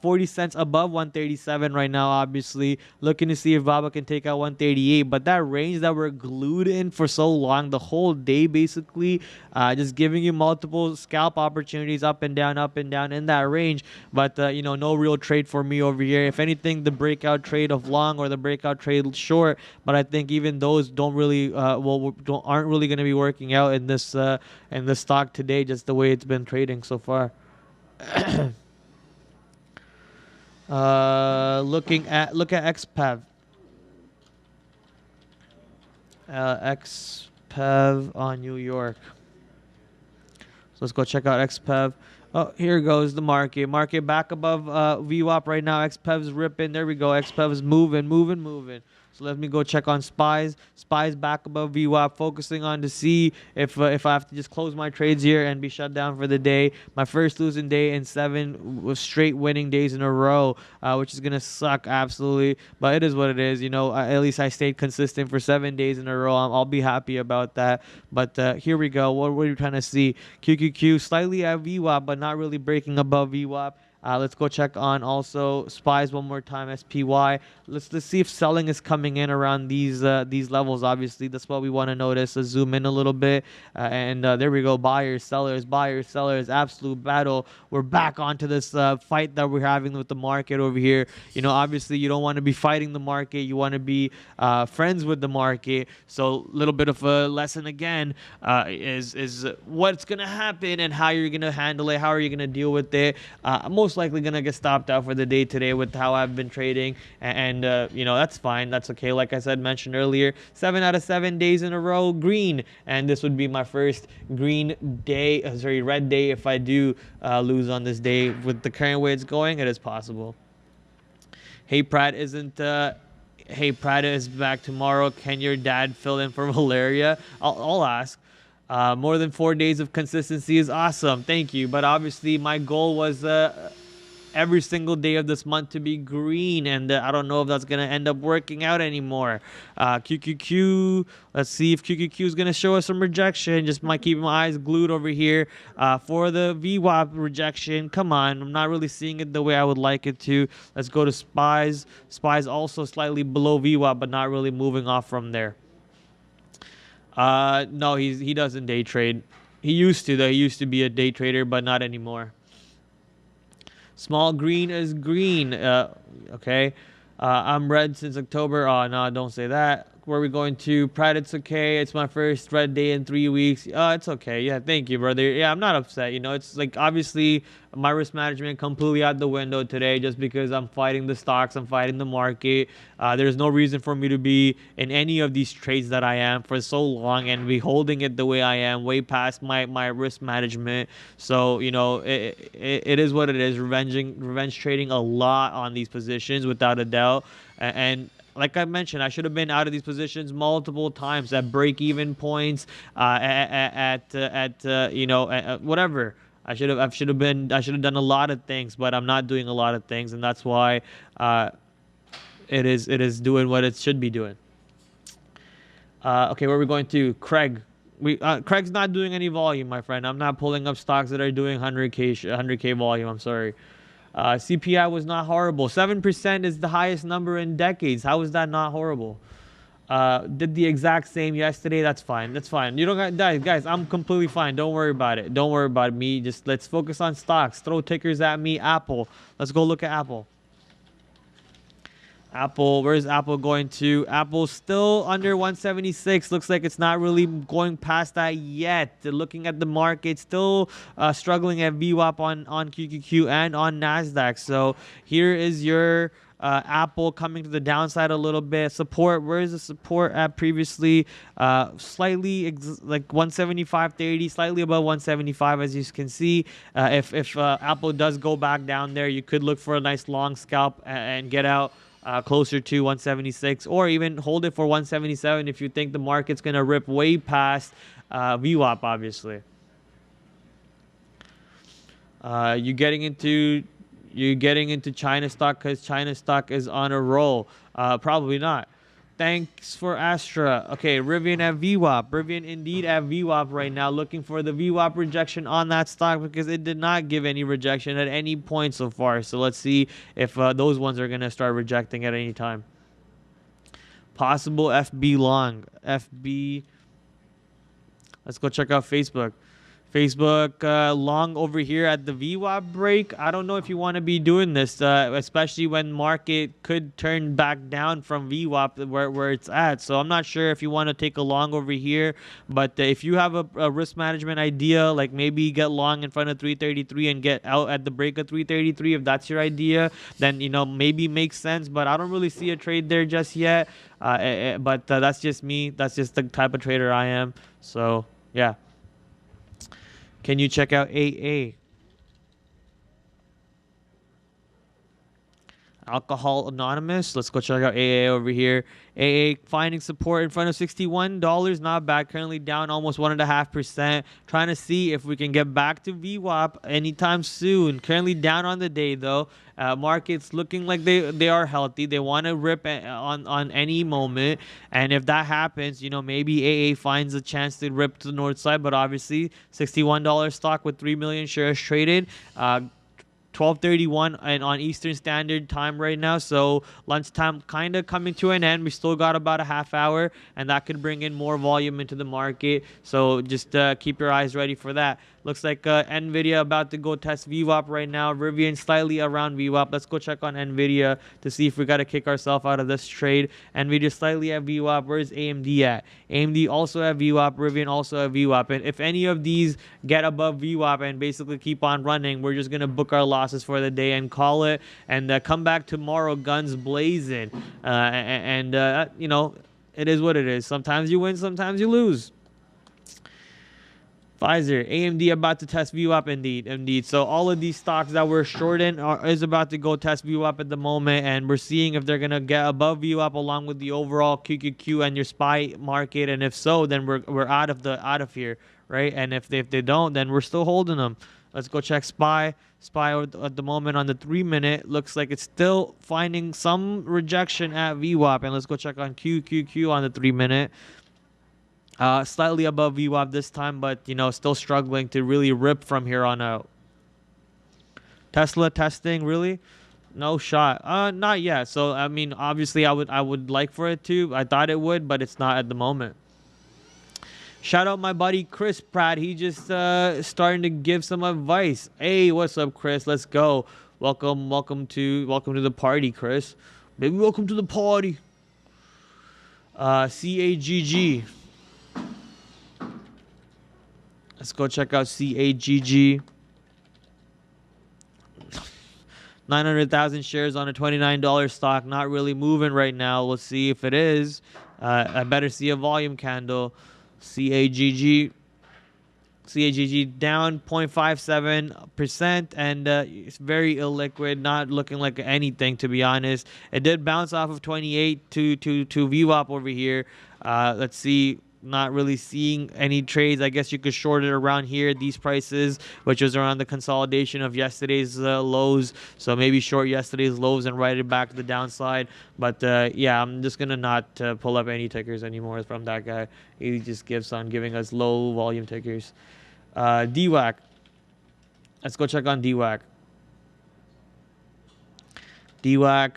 40 cents above 137 right now, obviously looking to see if Baba can take out 138. But that range that we're glued in for so long, the whole day basically, just giving you multiple scalp opportunities up and down in that range. But no real trade for me over here. If anything, the breakout trade of long or the breakout trade short, but I think even those don't really aren't really going to be working out in this stock today, just the way it's been trading so far. Look at XPEV. XPEV on New York. So let's go check out XPEV. Oh, here goes the market. Market back above VWAP right now. XPEV's ripping. There we go. XPEV is moving. So let me go check on SPYs. SPYs back above VWAP, focusing on to see if I have to just close my trades here and be shut down for the day. My first losing day in 7 straight winning days in a row, which is going to suck absolutely. But it is what it is. At least I stayed consistent for 7 days in a row. I'll be happy about that. But here we go. What are you trying to see? QQQ slightly at VWAP, but not really breaking above VWAP. Let's go check on also SPYs one more time. SPY. Let's see if selling is coming in around these levels. Obviously, that's what we want to notice. Let's zoom in a little bit, and there we go. Buyers, sellers, absolute battle. We're back onto this fight that we're having with the market over here. Obviously, you don't want to be fighting the market. You want to be friends with the market. So, a little bit of a lesson again is what's gonna happen and how you're gonna handle it. How are you gonna deal with it? Most likely gonna get stopped out for the day today with how I've been trading, and that's fine, that's okay. Like I said, mentioned earlier, 7 out of 7 days in a row green, and this would be my first green day, red day if I do lose on this day. With the current way it's going, it is possible. Hey, Prad is back tomorrow. Can your dad fill in for Valeriia? I'll ask. More than 4 days of consistency is awesome. Thank you. But obviously, my goal was every single day of this month to be green, and I don't know if that's going to end up working out anymore. QQQ, let's see if QQQ is going to show us some rejection. Just might keep my eyes glued over here for the VWAP rejection. Come on, I'm not really seeing it the way I would like it to. Let's go to SPYs. SPYs also slightly below VWAP, but not really moving off from there. No, he doesn't day trade. He used to, though. He used to be a day trader, but not anymore. Small green is green. Okay. I'm red since October. Oh, no, don't say that. Where are we going to? Prad, it's okay. It's my first red day in 3 weeks. It's okay. Yeah, thank you, brother. Yeah, I'm not upset. It's like, obviously, my risk management completely out the window today just because I'm fighting the stocks. I'm fighting the market. There's no reason for me to be in any of these trades that I am for so long and be holding it the way I am, way past my risk management. So, it is what it is. Revenge trading a lot on these positions, without a doubt. And like I mentioned, I should have been out of these positions multiple times at break-even points, whatever. I should have done a lot of things, but I'm not doing a lot of things, and that's why it is doing what it should be doing. Okay, where are we going to? Craig. Craig's not doing any volume, my friend. I'm not pulling up stocks that are doing 100K volume. I'm sorry. CPI was not horrible. 7% is the highest number in decades. How is that not horrible? Did the exact same yesterday. That's fine. That's fine. You don't got guys. I'm completely fine. Don't worry about it. Don't worry about me. Just let's focus on stocks. Throw tickers at me. Apple. Let's go look at Apple. Apple, where's Apple going to? Apple still under 176. Looks like it's not really going past that yet. Looking at the market, still struggling at VWAP on QQQ and on NASDAQ. So here is your Apple coming to the downside a little bit. Support, where is the support at previously? Slightly like 175.30, slightly above 175 as you can see. If Apple does go back down there, you could look for a nice long scalp and get out closer to 176, or even hold it for 177 if you think the market's going to rip way past VWAP, obviously. You're getting into China stock because China stock is on a roll. Probably not. Thanks for Astra. Okay, Rivian at VWAP. Rivian indeed at VWAP right now, looking for the VWAP rejection on that stock because it did not give any rejection at any point so far. So let's see if those ones are going to start rejecting at any time. Possible FB long. FB. Let's go check out Facebook. Facebook long over here at the VWAP break. I don't know if you want to be doing this, especially when market could turn back down from VWAP where it's at. So I'm not sure if you want to take a long over here, but if you have a risk management idea, like maybe get long in front of 333 and get out at the break of 333, if that's your idea, then maybe makes sense. But I don't really see a trade there just yet. But that's just me. That's just the type of trader I am. So yeah. Can you check out AA? Alcohol Anonymous. Let's go check out AA over here. AA finding support in front of $61. Not bad. Currently down almost 1.5%. Trying to see if we can get back to VWAP anytime soon. Currently down on the day though. Markets looking like they are healthy. They want to rip on any moment. And if that happens, maybe AA finds a chance to rip to the north side. But obviously, $61 stock with 3 million shares traded. 12:31 and on Eastern Standard Time right now, so lunchtime kind of coming to an end. We still got about a half hour, and that could bring in more volume into the market. So just keep your eyes ready for that. Looks like NVIDIA about to go test VWAP right now. Rivian slightly around VWAP. Let's go check on NVIDIA to see if we got to kick ourselves out of this trade. NVIDIA slightly at VWAP. Where's AMD at? AMD also at VWAP. Rivian also at VWAP. And if any of these get above VWAP and basically keep on running, we're just going to book our losses for the day and call it. And come back tomorrow guns blazing. It is what it is. Sometimes you win, sometimes you lose. Pfizer, AMD about to test VWAP indeed. So all of these stocks that we're short in is about to go test VWAP at the moment, and we're seeing if they're gonna get above VWAP along with the overall QQQ and your SPY market, and if so, then we're out of here, right? And if they don't, then we're still holding them. Let's go check SPY. SPY at the moment on the 3-minute looks like it's still finding some rejection at VWAP, and let's go check on QQQ on the 3-minute. Slightly above VWAP this time, but still struggling to really rip from here on out. Tesla testing, really? No shot. Not yet. So I mean, obviously, I would like for it to. I thought it would, but it's not at the moment. Shout out my buddy Chris Pratt. He just starting to give some advice. Hey, what's up, Chris? Let's go. Welcome to the party, Chris. Baby, welcome to the party. CAGG. Let's go check out CAGG. 900,000 shares on a $29 stock. Not really moving right now. We'll see if it is. I better see a volume candle. CAGG down 0.57%, and it's very illiquid, not looking like anything, to be honest. It did bounce off of 28 to VWAP over here. Let's see. Not really seeing any trades. I guess you could short it around here at these prices, which was around the consolidation of yesterday's lows. So maybe short yesterday's lows and ride it back to the downside. But yeah, I'm just gonna not pull up any tickers anymore from that guy. He just gives on giving us low volume tickers. DWAC. Let's go check on DWAC. DWAC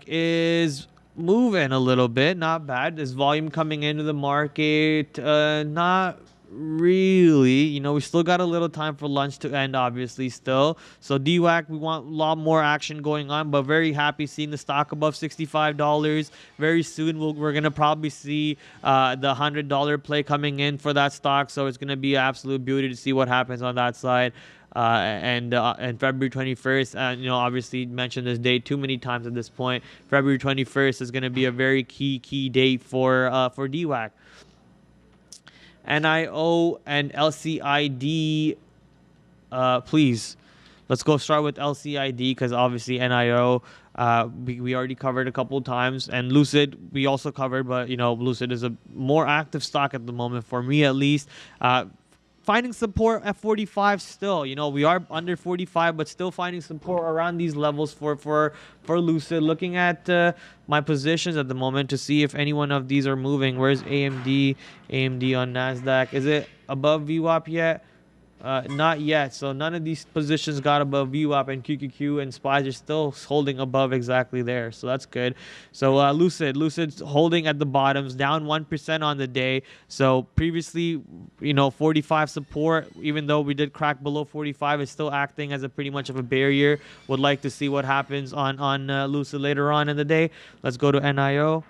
is moving a little bit, not bad. There's volume coming into the market, not really. You know, we still got a little time for lunch to end, obviously, still. So DWAC, we want a lot more action going on, but very happy seeing the stock above $65. Very soon, we're going to probably see the $100 play coming in for that stock. So it's going to be absolute beauty to see what happens on that side. And February 21st, you know, obviously mentioned this date too many times at this point. February 21st is going to be a very key date for DWAC. NIO and LCID, please. Let's go start with LCID because obviously NIO, we already covered a couple of times, and Lucid we also covered, but you know, Lucid is a more active stock at the moment for me at least. Finding support at 45 still. You know, we are under 45, but still finding support around these levels for Lucid. Looking at my positions at the moment to see if any one of these are moving. Where's AMD? AMD on NASDAQ. Is it above VWAP yet? Not yet. So none of these positions got above VWAP, and QQQ and SPYs are still holding above exactly there. So that's good. So Lucid's holding at the bottoms, down 1% on the day. So previously, you know, 45 support, even though we did crack below 45, is still acting as a pretty much of a barrier. Would like to see what happens on Lucid later on in the day. Let's go to NIO.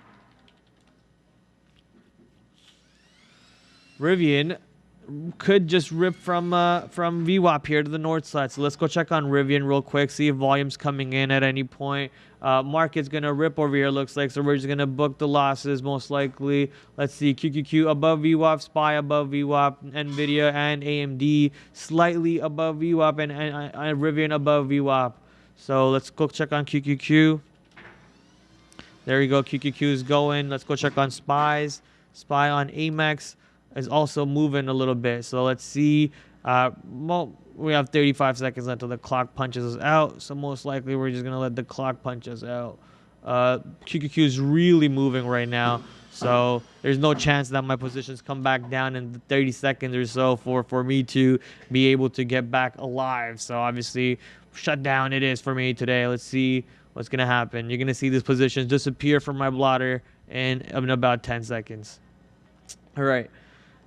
Rivian could just rip from VWAP here to the north side. So let's go check on Rivian real quick, see if volume's coming in at any point. Market's gonna rip over here, looks like, so we're just gonna book the losses most likely. Let's see, QQQ above VWAP, SPY above VWAP, NVIDIA and AMD slightly above VWAP, and Rivian above VWAP. So let's go check on QQQ. There we go, QQQ is going. Let's go check on SPYs. SPY on Amex is also moving a little bit. So let's see. Well, we have 35 seconds until the clock punches us out. So most likely we're just going to let the clock punch us out. QQQ is really moving right now. So there's no chance that my positions come back down in 30 seconds or so for me to be able to get back alive. So obviously, shut down it is for me today. Let's see what's going to happen. You're going to see these positions disappear from my blotter in about 10 seconds. All right.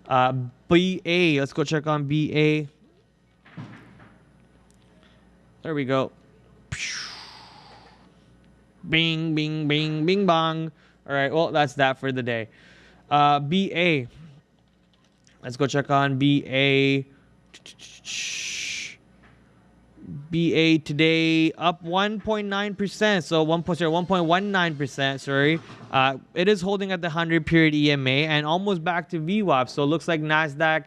BA, let's go check on BA. There we go. Bing, bing, bing, bing, bong. All right, well, that's that for the day. BA. Let's go check on BA. BA today up 1.9%, so 1.19%, sorry. It is holding at the 100-period EMA and almost back to VWAP. So it looks like NASDAQ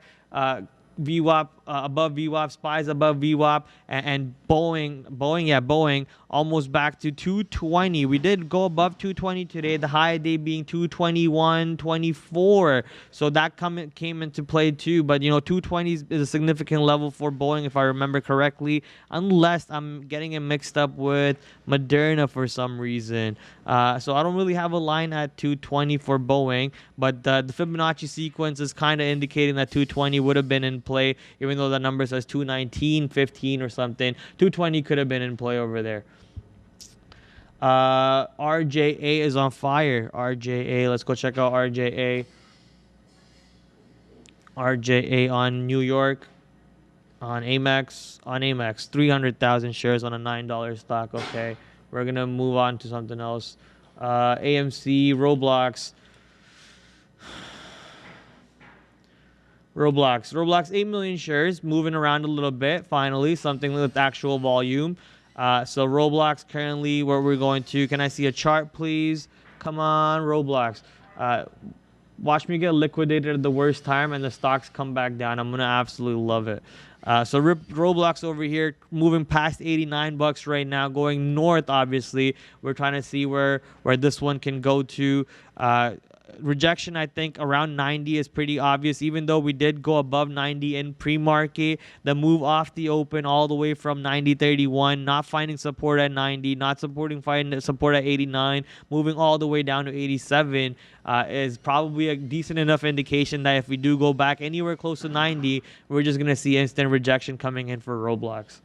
VWAP above VWAP, SPYs above VWAP, and Boeing almost back to 220. We did go above 220 today, the high day being 221.24. So that came into play too. But you know, 220 is a significant level for Boeing, if I remember correctly, unless I'm getting it mixed up with Moderna for some reason. So I don't really have a line at 220 for Boeing, but the Fibonacci sequence is kind of indicating that 220 would have been in play, even though the number says 219.15 or something. 220 could have been in play over there. RJA is on fire. RJA, let's go check out RJA. RJA on New York, on Amex, 300,000 shares on a $9 stock. Okay, we're gonna move on to something else. AMC, Roblox, 8 million shares, moving around a little bit. Finally, something with actual volume. So Roblox currently, where we're going to, can I see a chart, please? Come on, Roblox. Watch me get liquidated at the worst time and the stocks come back down. I'm going to absolutely love it. So Roblox over here, moving past 89 bucks right now, going north, obviously. We're trying to see where this one can go to. Rejection, I think, around 90 is pretty obvious. Even though we did go above 90 in pre-market, the move off the open all the way from 90.31, not finding support at 90, not finding support at 89, moving all the way down to 87 is probably a decent enough indication that if we do go back anywhere close to 90, we're just going to see instant rejection coming in for Roblox.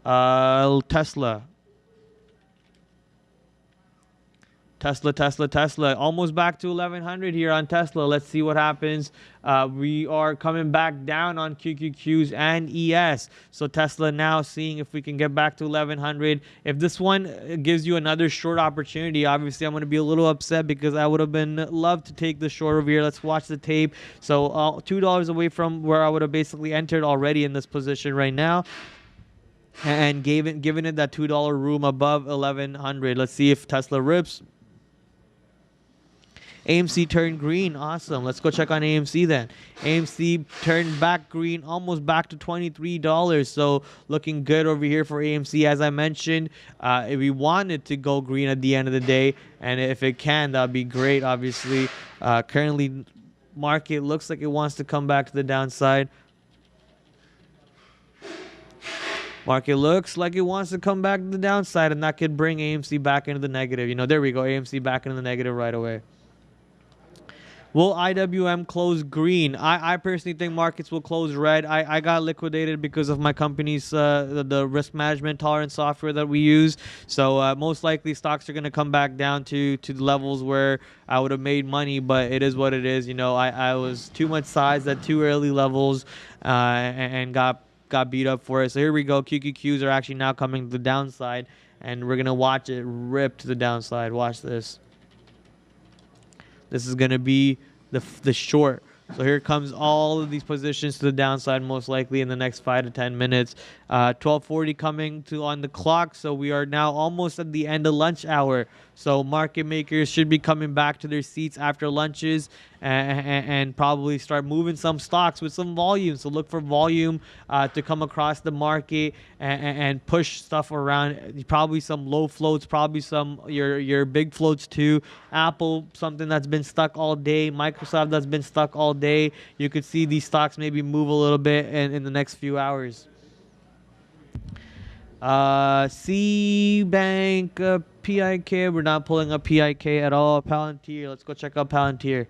Tesla. Tesla. Almost back to 1100 here on Tesla. Let's see what happens. We are coming back down on QQQs and ES. So Tesla now seeing if we can get back to 1100. If this one gives you another short opportunity, obviously I'm going to be a little upset because I would have been loved to take the short over here. Let's watch the tape. So $2 away from where I would have basically entered already in this position right now. And giving it that $2 room above 1100. Let's see if Tesla rips. AMC turned green. Awesome. Let's go check on AMC then. AMC turned back green, almost back to $23. So looking good over here for AMC. As I mentioned, if we wanted to go green at the end of the day, and if it can, that'd be great. Obviously, currently market looks like it wants to come back to the downside. Market looks like it wants to come back to the downside, and that could bring AMC back into the negative. You know, there we go. AMC back into the negative right away. Will IWM close green? I personally think markets will close red. I got liquidated because of my company's the risk management tolerance software that we use. So most likely stocks are going to come back down to the levels where I would have made money, but it is what it is. You know, I was too much size at too early levels and got beat up for it. So here we go. QQQs are actually now coming to the downside, and we're going to watch it rip to the downside. Watch this. This is going to be the short. So here comes all of these positions to the downside, most likely in the next 5 to 10 minutes. 12:40 coming to on the clock. So we are now almost at the end of lunch hour. So market makers should be coming back to their seats after lunches and probably start moving some stocks with some volume. So look for volume to come across the market and push stuff around. Probably some low floats, probably some your big floats too. Apple, something that's been stuck all day. Microsoft that's been stuck all day. You could see these stocks maybe move a little bit in the next few hours. C-Bank, PIK. We're not pulling up PIK at all. Palantir. Let's go check out Palantir.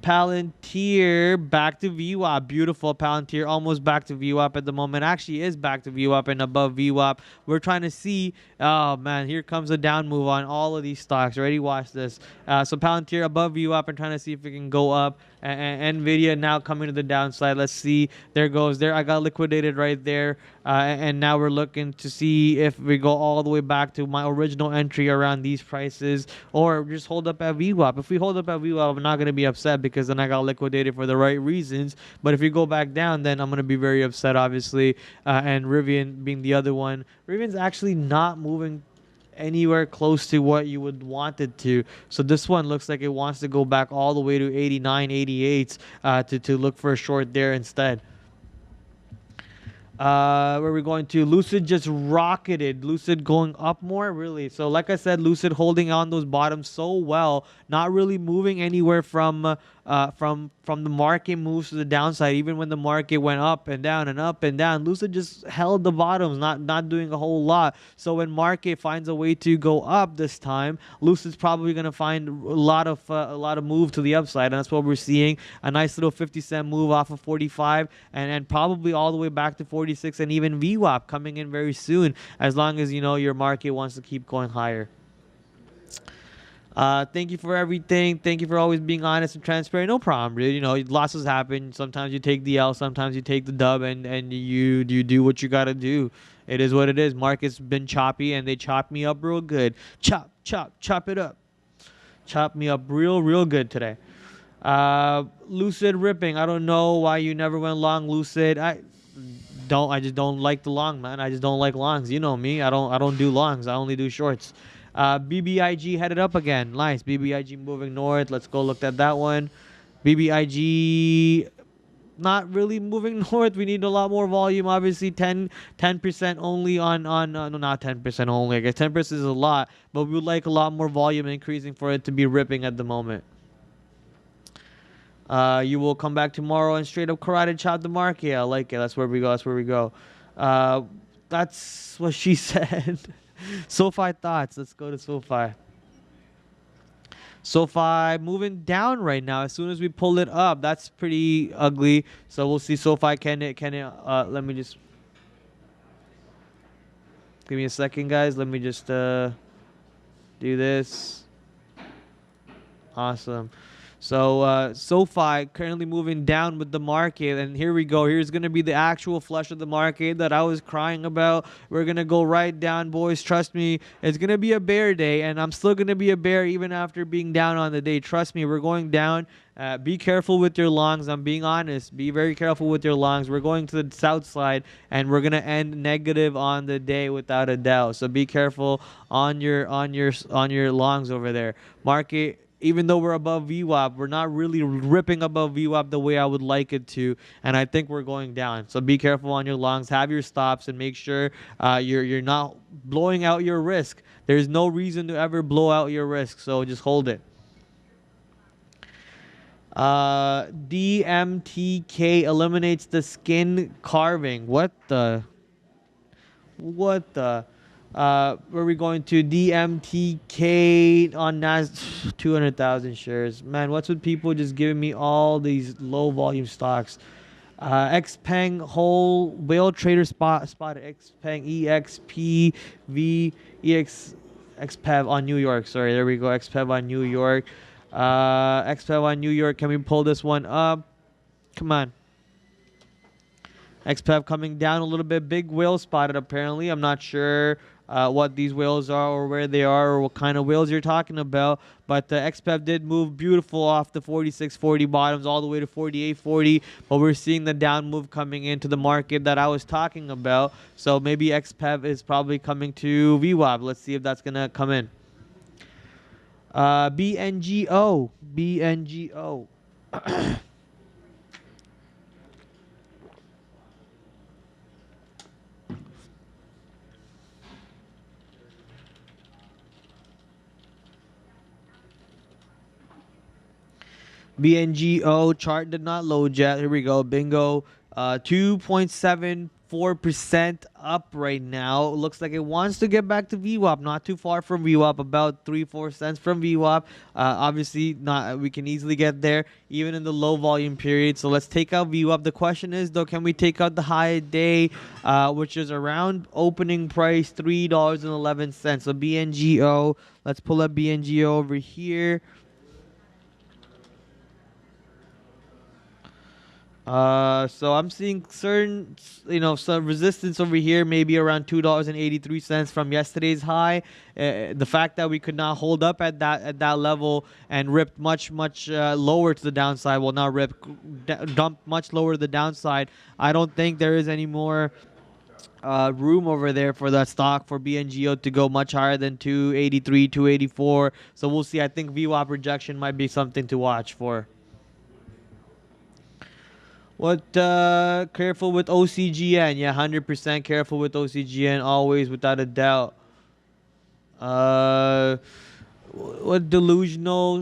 Palantir back to VWAP. Beautiful. Palantir almost back to VWAP at the moment. Actually is back to VWAP and above VWAP. We're trying to see. Oh man, here comes a down move on all of these stocks. Ready? Watch this. So Palantir above VWAP and trying to see if it can go up. And Nvidia now coming to the downside. Let's see. There goes there. I got liquidated right there. And now we're looking to see if we go all the way back to my original entry around these prices, or just hold up at VWAP. If we hold up at VWAP, I'm not going to be upset because then I got liquidated for the right reasons. But if we go back down, then I'm going to be very upset, obviously. And Rivian being the other one. Rivian's actually not moving anywhere close to what you would want it to. So this one looks like it wants to go back all the way to 89, 88 to look for a short there instead. Where are we going to? Lucid just rocketed. Lucid going up more, really. So like I said, Lucid holding on those bottoms so well, not really moving anywhere from the market moves to the downside. Even when the market went up and down and up and down, Lucid just held the bottoms, not doing a whole lot. So when market finds a way to go up this time, Lucid's probably going to find a lot of move to the upside, and that's what we're seeing. A nice little 50-cent move off of 45 and probably all the way back to 46, and even VWAP coming in very soon, as long as you know your market wants to keep going higher. Thank you for everything. Thank you for always being honest and transparent. No problem, dude. You know, losses happen. Sometimes you take the L, sometimes you take the dub, and you do what you gotta do. It is what it is. Market's been choppy, and they chopped me up real good. Chop it up. Chop me up real good today. Lucid ripping. I don't know why you never went long, Lucid. I just don't like the long, man. I just don't like longs. You know me. I don't do longs. I only do shorts. BBIG headed up again. Nice. BBIG moving north. Let's go look at that one. BBIG not really moving north. We need a lot more volume. Obviously 10% only on no, not 10% only. I guess 10% is a lot, but we would like a lot more volume increasing for it to be ripping at the moment. You will come back tomorrow and straight up karate chop the market. Yeah, I like it. That's where we go. That's what she said. SoFi thoughts. Let's go to SoFi. SoFi moving down right now. As soon as we pull it up, that's pretty ugly. So we'll see SoFi can it let me just Give me a second, guys. Let me just do this. Awesome. So SoFi currently moving down with the market, and here we go. Here's gonna be the actual flush of the market that I was crying about. We're gonna go right down, boys. Trust me, it's gonna be a bear day, and I'm still gonna be a bear even after being down on the day. Trust me, we're going down. Be careful with your longs. I'm being honest. Be very careful with your longs. We're going to the south side, and we're gonna end negative on the day without a doubt. So be careful on your longs over there. Market. Even though we're above VWAP, we're not really ripping above VWAP the way I would like it to, and I think we're going down. So be careful on your longs, have your stops, and make sure you're not blowing out your risk. There's no reason to ever blow out your risk, so just hold it. DMTK eliminates the skin carving. What the? Where are we going to? DMTK on NAS 200,000 shares. Man, what's with people just giving me all these low volume stocks? XPeng whole whale trader spotted XPeng EXPV XPEV on New York. Sorry, there we go. XPEV on New York. XPEV on New York. Can we pull this one up? Come on. XPEV coming down a little bit. Big whale spotted apparently. I'm not sure what these whales are or where they are or what kind of whales you're talking about. But the XPEV did move beautiful off the 46.40 bottoms all the way to 48.40. But we're seeing the down move coming into the market that I was talking about. So maybe XPEV is probably coming to VWAP. Let's see if that's going to come in. BNGO. BNGO. BNGO chart did not load yet. Here we go. Bingo. 2.74% up right now. Looks like it wants to get back to VWAP. Not too far from VWAP. About 3-4 cents from VWAP. Obviously, not. We can easily get there even in the low volume period. So let's take out VWAP. The question is though, can we take out the high day, which is around opening price $3.11. So BNGO. Let's pull up BNGO over here. So I'm seeing certain, some resistance over here, maybe around $2.83 from yesterday's high. The fact that we could not hold up at that level and ripped much lower to the downside, well, not rip, dumped much lower to the downside. I don't think there is any more room over there for that stock for BNGO to go much higher than 283, 284. So we'll see. I think VWAP rejection might be something to watch for. Careful with OCGN. Yeah, 100% careful with OCGN, always, without a doubt. What delusional?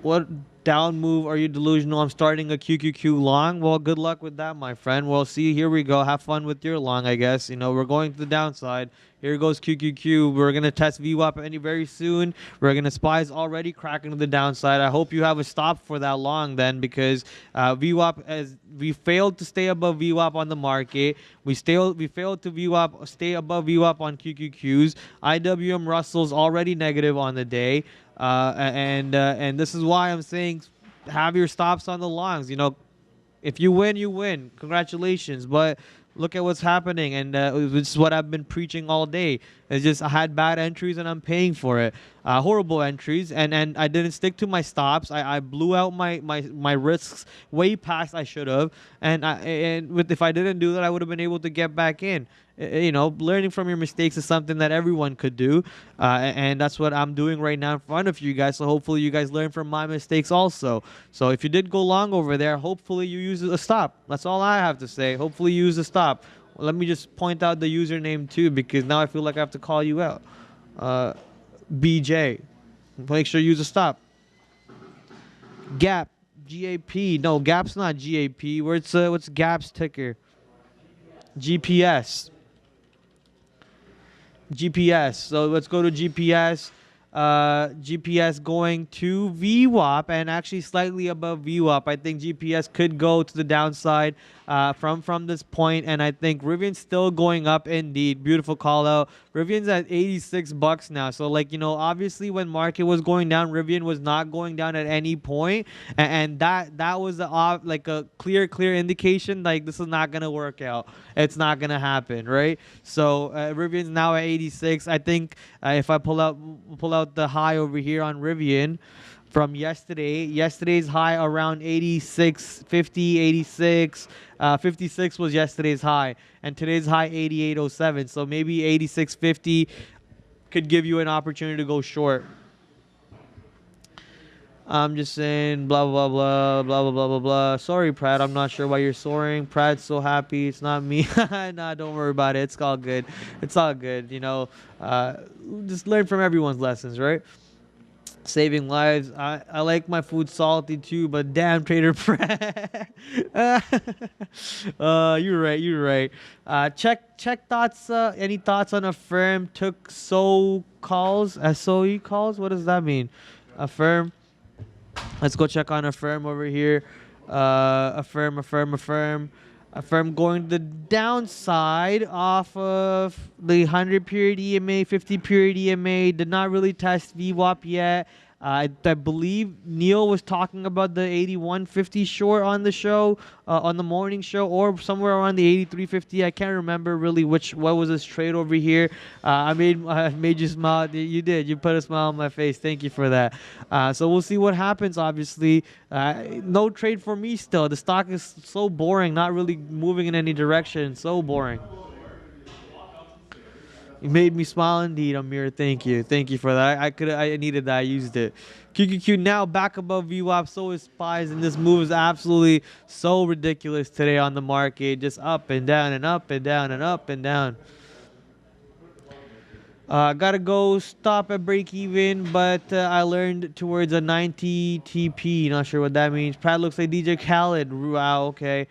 What down move are you delusional? I'm starting a QQQ long. Well, good luck with that, my friend. Well, see, here we go. Have fun with your long, I guess. We're going to the downside. Here goes QQQ. We're going to test VWAP very soon. We're going to SPY's already cracking to the downside. I hope you have a stop for that long then, because VWAP, we failed to stay above VWAP on the market. We failed to stay above VWAP on QQQs. IWM Russell's already negative on the day. And this is why I'm saying have your stops on the longs. If you win, you win. Congratulations. But look at what's happening, and this is what I've been preaching all day. It's just I had bad entries and I'm paying for it. Horrible entries, and I didn't stick to my stops. I blew out my risks way past I should have, and if I didn't do that, I would have been able to get back in. Learning from your mistakes is something that everyone could do, and that's what I'm doing right now in front of you guys. So hopefully you guys learn from my mistakes also. So if you did go long over there, hopefully you use a stop. That's all I have to say. Hopefully you use a stop. Let me just point out the username too, because now I feel like I have to call you out. BJ, make sure you use a stop. Gap, GAP. No, Gap's not GAP. What's Gap's ticker? GPS. So let's go to GPS. GPS going to VWAP and actually slightly above VWAP. I think GPS could go to the downside from this point, and I think Rivian's still going up indeed. Beautiful call out. Rivian's at 86 bucks now. So like, you know, obviously when market was going down, Rivian was not going down at any point, and that was like a clear indication like this is not gonna work out. It's not gonna happen, right? So Rivian's now at 86. I think if I pull out the high over here on Rivian from yesterday's high around 86.50, 86, 56 was yesterday's high, and today's high 88.07. So maybe 86.50 could give you an opportunity to go short. I'm just saying blah blah blah blah blah blah blah blah. Sorry, Prad. I'm not sure why you're soaring. Prad's so happy. It's not me. Nah, don't worry about it. It's all good. It's all good. You know, just learn from everyone's lessons, right? Saving lives. I like my food salty too, but damn, Trader Prad. You're right. You're right. Check thoughts. Any thoughts on Affirm took SOE calls? What does that mean? Affirm. Let's go check on Affirm over here. Affirm going to the downside off of the 100 period EMA, 50 period EMA. Did not really test VWAP yet. I believe Neil was talking about the 81.50 short on the show, on the morning show, or somewhere around the 83.50. I can't remember really what was this trade over here. I made you smile. You did. You put a smile on my face. Thank you for that. So we'll see what happens. Obviously, no trade for me still. The stock is so boring, not really moving in any direction. So boring. You made me smile indeed, Amir. Thank you. Thank you for that. I needed that. I used it. QQQ now back above VWAP. So is SPYs, and this move is absolutely so ridiculous today on the market. Just up and down and up and down and up and down. Gotta go stop at break even, but I learned towards a 90 TP. Not sure what that means. Prad looks like DJ Khaled. Wow, okay.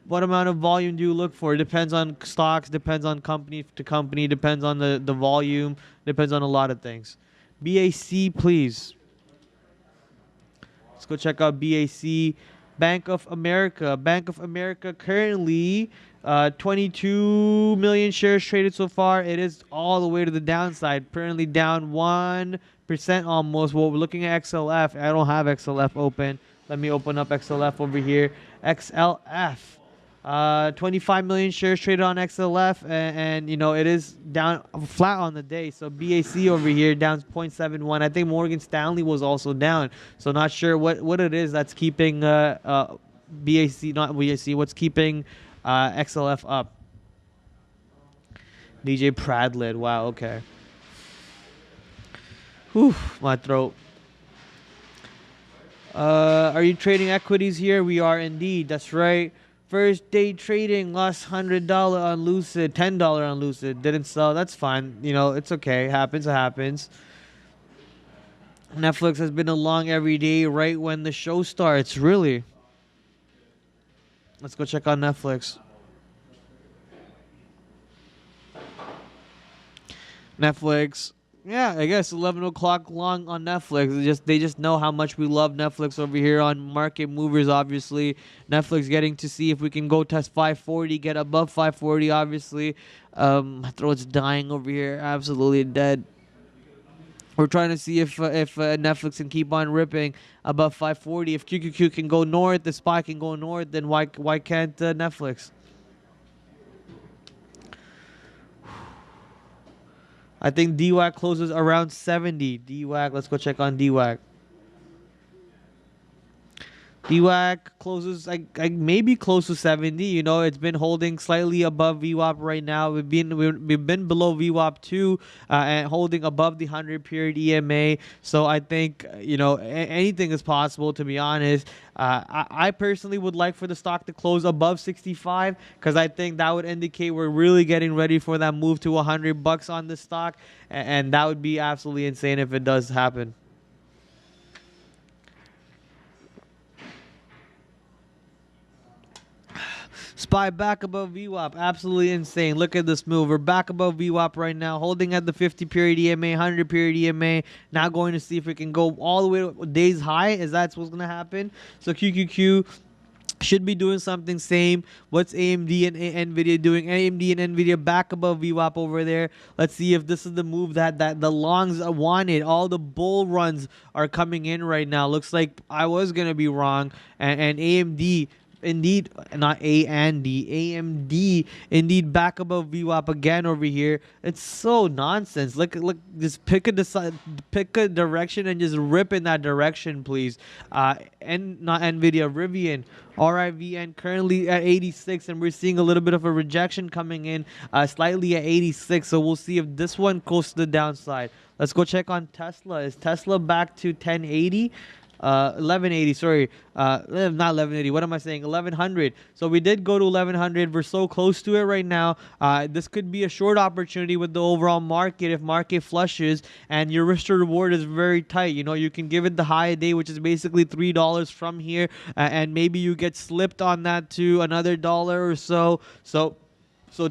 What amount of volume do you look for? Depends on stocks, depends on company to company, depends on the volume, depends on a lot of things. BAC, please. Let's go check out BAC. Bank of America. Bank of America currently 22 million shares traded so far. It is all the way to the downside. Currently down 1% almost. Well, we're looking at XLF. I don't have XLF open. Let me open up XLF over here. XLF. 25 million shares traded on XLF, and you know it is down flat on the day. So BAC over here down 0.71. I think Morgan Stanley was also down. So not sure what it is that's keeping BAC, not BAC. What's keeping XLF up? DJ Pradlid. Wow. Okay. Whew, my throat. Are you trading equities here? We are indeed. That's right. First day trading, lost $100 on Lucid, $10 on Lucid. Didn't sell. That's fine. You know, it's okay. It happens. Netflix has been along every day right when the show starts. Really? Let's go check on Netflix. Netflix. Yeah, I guess 11 o'clock long on Netflix. They just know how much we love Netflix over here on Market Movers, obviously. Netflix getting to see if we can go test 540, get above 540, obviously. My throat's dying over here. Absolutely dead. We're trying to see if Netflix can keep on ripping above 540. If QQQ can go north, the SPY can go north, then why can't Netflix? I think DWAC closes around 70. DWAC, let's go check on DWAC. DWAC closes maybe close to 70. You know, it's been holding slightly above VWAP right now. We've been below VWAP too, and holding above the 100 period EMA. So I think you know anything is possible. To be honest, I personally would like for the stock to close above 65 because I think that would indicate we're really getting ready for that move to $100 on the stock, and that would be absolutely insane if it does happen. SPY back above VWAP. Absolutely insane. Look at this move. We're back above VWAP right now, holding at the 50 period EMA, 100 period EMA. Now going to see if we can go all the way to days high. Is that what's going to happen? So QQQ should be doing something same. What's AMD and NVIDIA doing? AMD and NVIDIA back above VWAP over there. Let's see if this is the move that the longs wanted. All the bull runs are coming in right now. Looks like I was going to be wrong. And AMD, indeed, not A and D, AMD indeed back above VWAP again over here. It's so nonsense. Look, just pick a direction and just rip in that direction, please. And not NVIDIA, Rivian, RIVN currently at 86, and we're seeing a little bit of a rejection coming in, slightly at 86. So we'll see if this one goes to the downside. Let's go check on Tesla. Is Tesla back to 1080? 1180, sorry, not 1180, what am I saying, 1100. So we did go to 1100. We're so close to it right now. This could be a short opportunity with the overall market if market flushes and your risk to reward is very tight. You know, you can give it the high a day, which is basically $3 from here, and maybe you get slipped on that to another dollar or so. So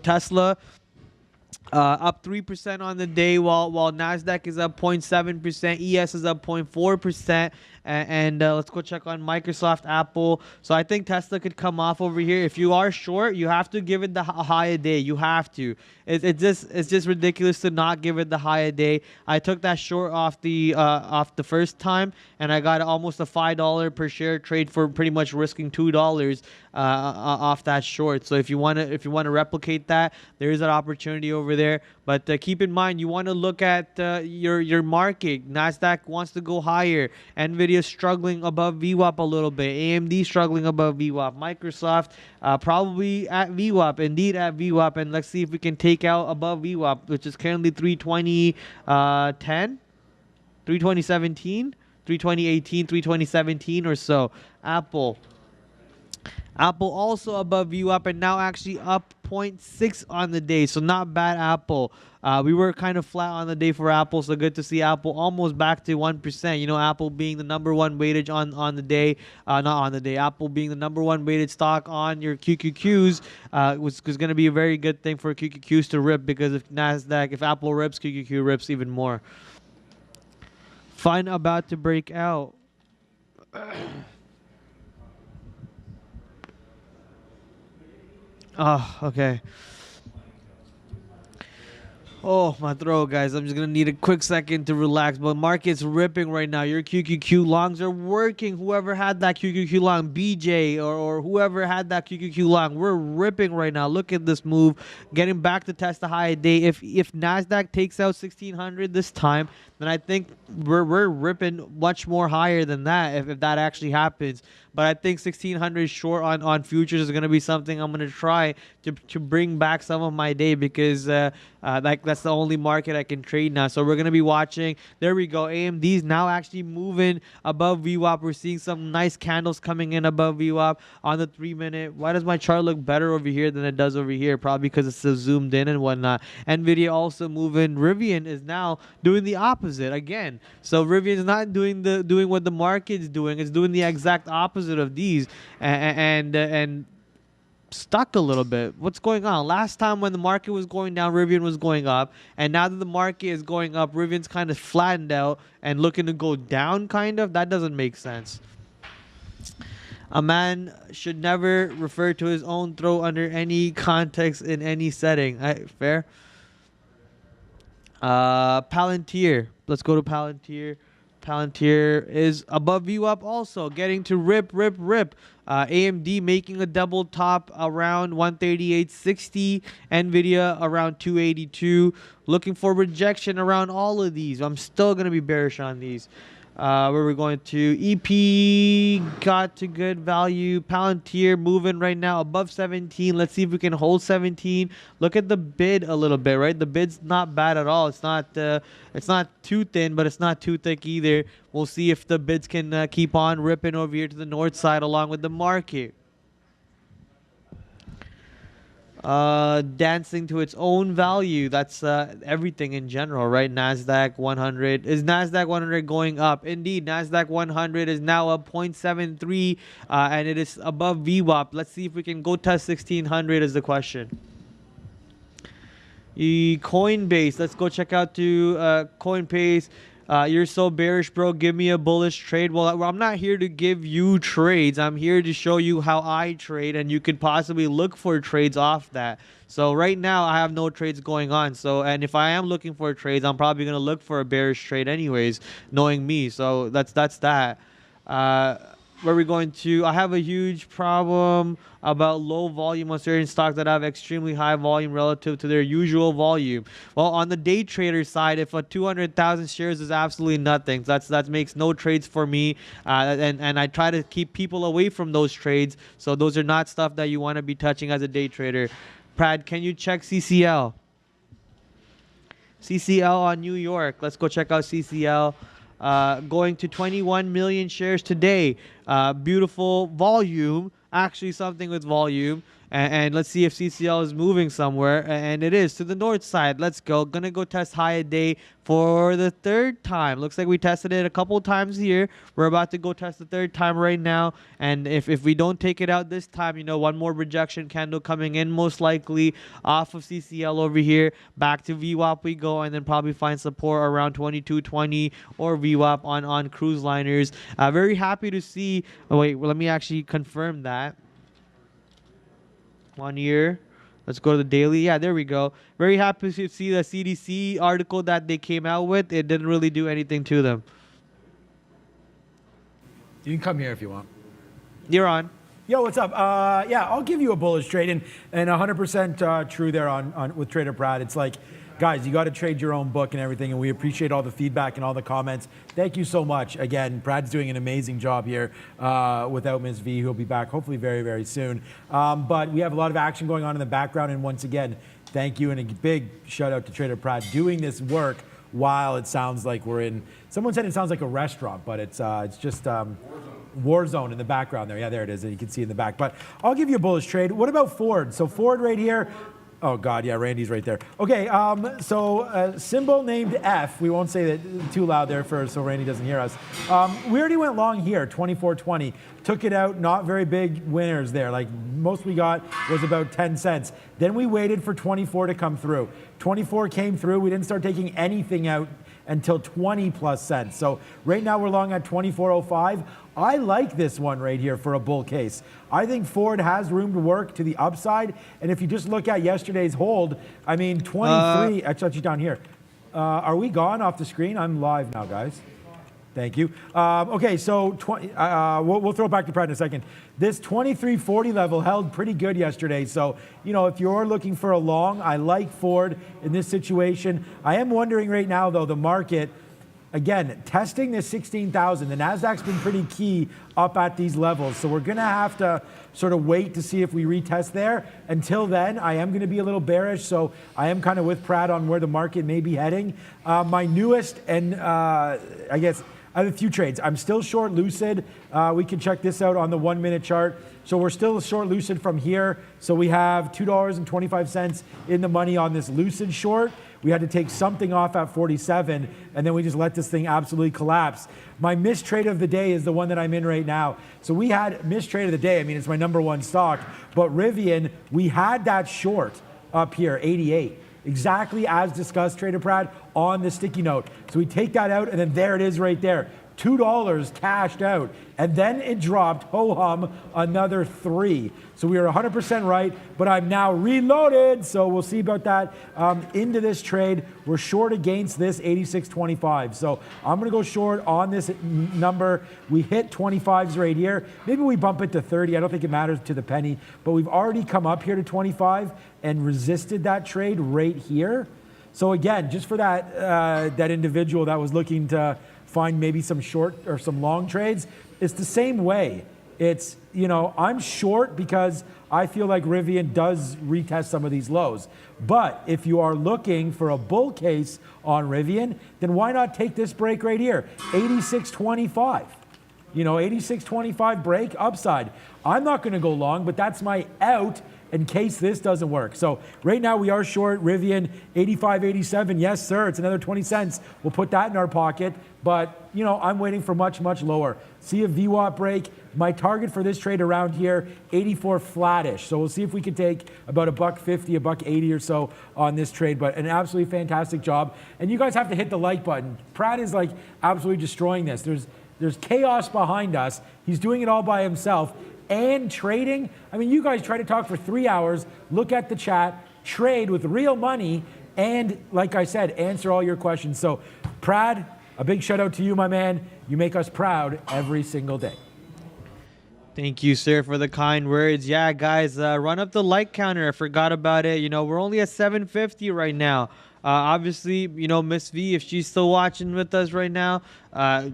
Tesla up 3% on the day, while Nasdaq is up 0.7%, ES is up 0.4%, and let's go check on Microsoft, Apple. So I think Tesla could come off over here. If you are short, you have to give it the high a day. You have to. It's just ridiculous to not give it the high a day. I took that short off the first time, and I got almost a $5 per share trade for pretty much risking $2 off that short. So if you want to replicate that, there is an opportunity over there. But keep in mind, you want to look at your market. Nasdaq wants to go higher. NVIDIA struggling above VWAP a little bit. AMD struggling above VWAP. Microsoft probably at VWAP, indeed at VWAP. And let's see if we can take out above VWAP, which is currently 320.10, 320.17, 320.18, 320.17 or so. Apple also above VWAP and now actually up 0.6 on the day. So not bad, Apple. We were kind of flat on the day for Apple, so good to see Apple almost back to 1%. You know, Apple being the number one weightage on the day, not on the day. Apple being the number one weighted stock on your QQQs was going to be a very good thing for QQQs to rip, because if Apple rips, QQQ rips even more. Fine about to break out. Oh, okay. Oh, my throat, guys. I'm just going to need a quick second to relax. But market's ripping right now. Your QQQ longs are working. Whoever had that QQQ long, BJ or whoever had that QQQ long, we're ripping right now. Look at this move. Getting back to test the high a day. If NASDAQ takes out 1600 this time, then I think we're ripping much more higher than that if that actually happens. But I think 1600 short on futures is going to be something I'm going to try to bring back some of my day, because that's the only market I can trade now. So we're going to be watching. There we go. AMD's now actually moving above VWAP. We're seeing some nice candles coming in above VWAP on the 3-minute. Why does my chart look better over here than it does over here? Probably because it's so zoomed in and whatnot. NVIDIA also moving. Rivian is now doing the opposite again. So Rivian is not doing what the market's doing. It's doing the exact opposite of these, and stuck a little bit. What's going on? Last time when the market was going down, Rivian was going up, and now that the market is going up, Rivian's kind of flattened out and looking to go down, kind of. That doesn't make sense. A man should never refer to his own throat under any context in any setting. Fair. Palantir. Let's go to Palantir. Palantir is above VWAP also, getting to rip. AMD making a double top around 138.60. NVIDIA around 282. Looking for rejection around all of these. I'm still going to be bearish on these. Where we're going to EP got to good value. Palantir moving right now above 17. Let's see if we can hold 17. Look at the bid a little bit, right? The bid's not bad at all. It's not too thin, but it's not too thick either. We'll see if the bids can keep on ripping over here to the north side along with the market. dancing to its own value. That's everything in general, right? Nasdaq 100 is Nasdaq 100 going up? Indeed, Nasdaq 100 is now up 0.73, and it is above VWAP. Let's see if we can go test 1600 is the question. Coinbase. Let's go check out to Coinbase. You're so bearish, bro. Give me a bullish trade. Well, I'm not here to give you trades. I'm here to show you how I trade, and you could possibly look for trades off that. So right now, I have no trades going on. And if I am looking for trades, I'm probably gonna look for a bearish trade anyways, knowing me. So that's that. Where are we going to? I have a huge problem about low volume on certain stocks that have extremely high volume relative to their usual volume. Well, on the day trader side, if a 200,000 shares is absolutely nothing, that makes no trades for me, and I try to keep people away from those trades. So those are not stuff that you want to be touching as a day trader. Prad, can you check CCL? CCL on New York. Let's go check out CCL. Going to 21 million shares today. Beautiful volume, actually something with volume. And let's see if CCL is moving somewhere. And it is to the north side. Let's go. Gonna go test high a day for the third time. Looks like we tested it a couple times here. We're about to go test the third time right now. And if we don't take it out this time, you know, one more rejection candle coming in most likely off of CCL over here. Back to VWAP we go, and then probably find support around 2220 or VWAP on cruise liners. Very happy to see. Oh, wait, well, let me actually confirm that. 1 year. Let's go to the daily. Yeah, there we go. Very happy to see the CDC article that they came out with. It didn't really do anything to them.
You can come here if you want.
You're on.
Yo, what's up? Yeah, I'll give you a bullish trade, and 100% true there on with Trader Prad. It's like, guys, you got to trade your own book and everything, and we appreciate all the feedback and all the comments. Thank you so much. Again, Brad's doing an amazing job here without Ms. V, who'll be back hopefully very, very soon. But we have a lot of action going on in the background, and once again, thank you, and a big shout out to Trader Prad doing this work while it sounds like we're in, someone said it sounds like a restaurant, but it's just war zone in the background there. Yeah, there it is, and you can see in the back. But I'll give you a bullish trade. What about Ford? So Ford right here. Oh, God, yeah, Randy's right there. Okay, symbol named F. We won't say that too loud there so Randy doesn't hear us. We already went long here, 24.20. Took it out, not very big winners there. Like, most we got was about 10 cents. Then we waited for 24 to come through. 24 came through. We didn't start taking anything out until 20 plus cents. So right now we're long at 24.05. I like this one right here for a bull case. I think Ford has room to work to the upside. And if you just look at yesterday's hold, I mean, 23, actually down here. Are we gone off the screen? I'm live now, guys. Thank you. Okay, so we'll throw it back to Prad in a second. This 23.40 level held pretty good yesterday. So, you know, if you're looking for a long, I like Ford in this situation. I am wondering right now, though, the market, again, testing this 16,000. The Nasdaq's been pretty key up at these levels. So we're going to have to sort of wait to see if we retest there. Until then, I am going to be a little bearish. So I am kind of with Prad on where the market may be heading. My newest and I guess I have a few trades. I'm still short Lucid. We can check this out on the 1 minute chart. So we're still short Lucid from here. So we have $2.25 in the money on this Lucid short. We had to take something off at 47, and then we just let this thing absolutely collapse. My missed trade of the day is the one that I'm in right now. So we had missed trade of the day. I mean, it's my #1 stock. But Rivian, we had that short up here, 88. Exactly as discussed, Trader Prad, on the sticky note. So we take that out, and then there it is right there. $2 cashed out. And then it dropped, ho-hum, another 3. So we are 100% right, but I'm now reloaded. So we'll see about that into this trade. We're short against this 86.25. So I'm going to go short on this number. We hit 25s right here. Maybe we bump it to 30. I don't think it matters to the penny, but we've already come up here to 25 and resisted that trade right here. So again, just for that individual that was looking to find maybe some short or some long trades, it's the same way. It's, you know, I'm short because I feel like Rivian does retest some of these lows. But if you are looking for a bull case on Rivian, then why not take this break right here, 86.25. You know, 86.25 break upside. I'm not going to go long, but that's my out. in case this doesn't work. So right now we are short Rivian 85.87. Yes, sir. It's another 20 cents. We'll put that in our pocket. But, you know, I'm waiting for much, much lower. See a VWAP break. My target for this trade around here, 84 flattish. So we'll see if we can take about $1.50, $1.80 or so on this trade. But an absolutely fantastic job. And you guys have to hit the like button. Prad is like absolutely destroying this. There's chaos behind us. He's doing it all by himself. And trading. I mean, you guys try to talk for 3 hours, look at the chat, trade with real money, and like I said, answer all your questions. So, Prad, a big shout out to you, my man. You make us proud every single day.
Thank you, sir, for the kind words. Yeah, guys, run up the like counter. I forgot about it. You know, we're only at 750 right now. Obviously, you know, Miss V, if she's still watching with us right now,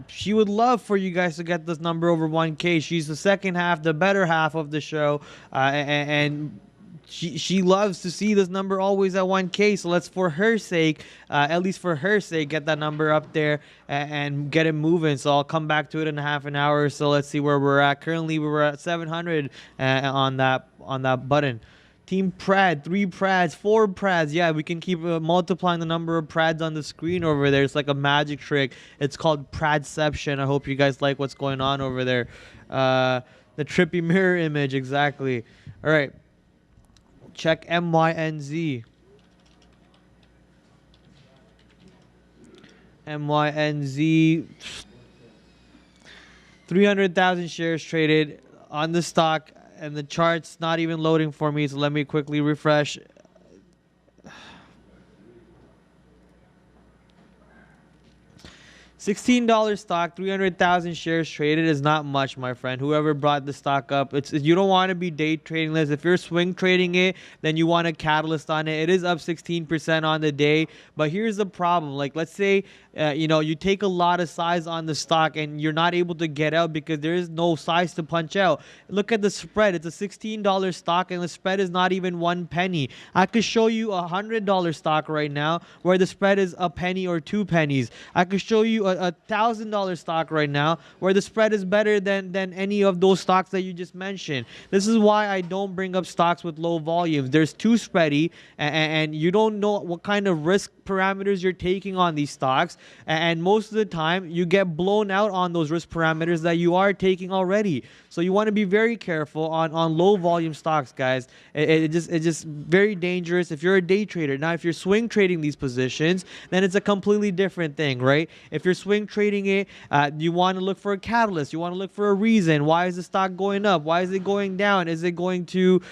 she would love for you guys to get this number over 1K. She's the second half, the better half of the show, and she loves to see this number always at 1K. So let's, for her sake, at least for her sake, get that number up there and get it moving. So I'll come back to it in a half an hour. So let's see where we're at. Currently, we're at 700 on that button. Team Prad, 3 Prads, 4 Prads. Yeah, we can keep multiplying the number of Prads on the screen over there. It's like a magic trick. It's called Pradception. I hope you guys like what's going on over there. The trippy mirror image, exactly. All right. Check MYNZ. MYNZ. 300,000 shares traded on the stock. And the chart's not even loading for me, so let me quickly refresh. $16 stock, 300,000 shares traded is not much, my friend. Whoever brought the stock up, you don't want to be day trading this. If you're swing trading it, then you want a catalyst on it. It is up 16% on the day, but here's the problem. Like, let's say you know, you take a lot of size on the stock and you're not able to get out because there is no size to punch out. Look at the spread. It's a $16 stock and the spread is not even 1 penny. I could show you a $100 stock right now where the spread is a penny or 2 pennies. I could show you a $1,000 stock right now where the spread is better than any of those stocks that you just mentioned. This is why I don't bring up stocks with low volumes. There's too spready and you don't know what kind of risk parameters you're taking on these stocks. And most of the time, you get blown out on those risk parameters that you are taking already. So you want to be very careful on low volume stocks, guys. It's just very dangerous if you're a day trader. Now, if you're swing trading these positions, then it's a completely different thing, right? If you're swing trading it, you want to look for a catalyst. You want to look for a reason. Why is the stock going up? Why is it going down? Is it going to,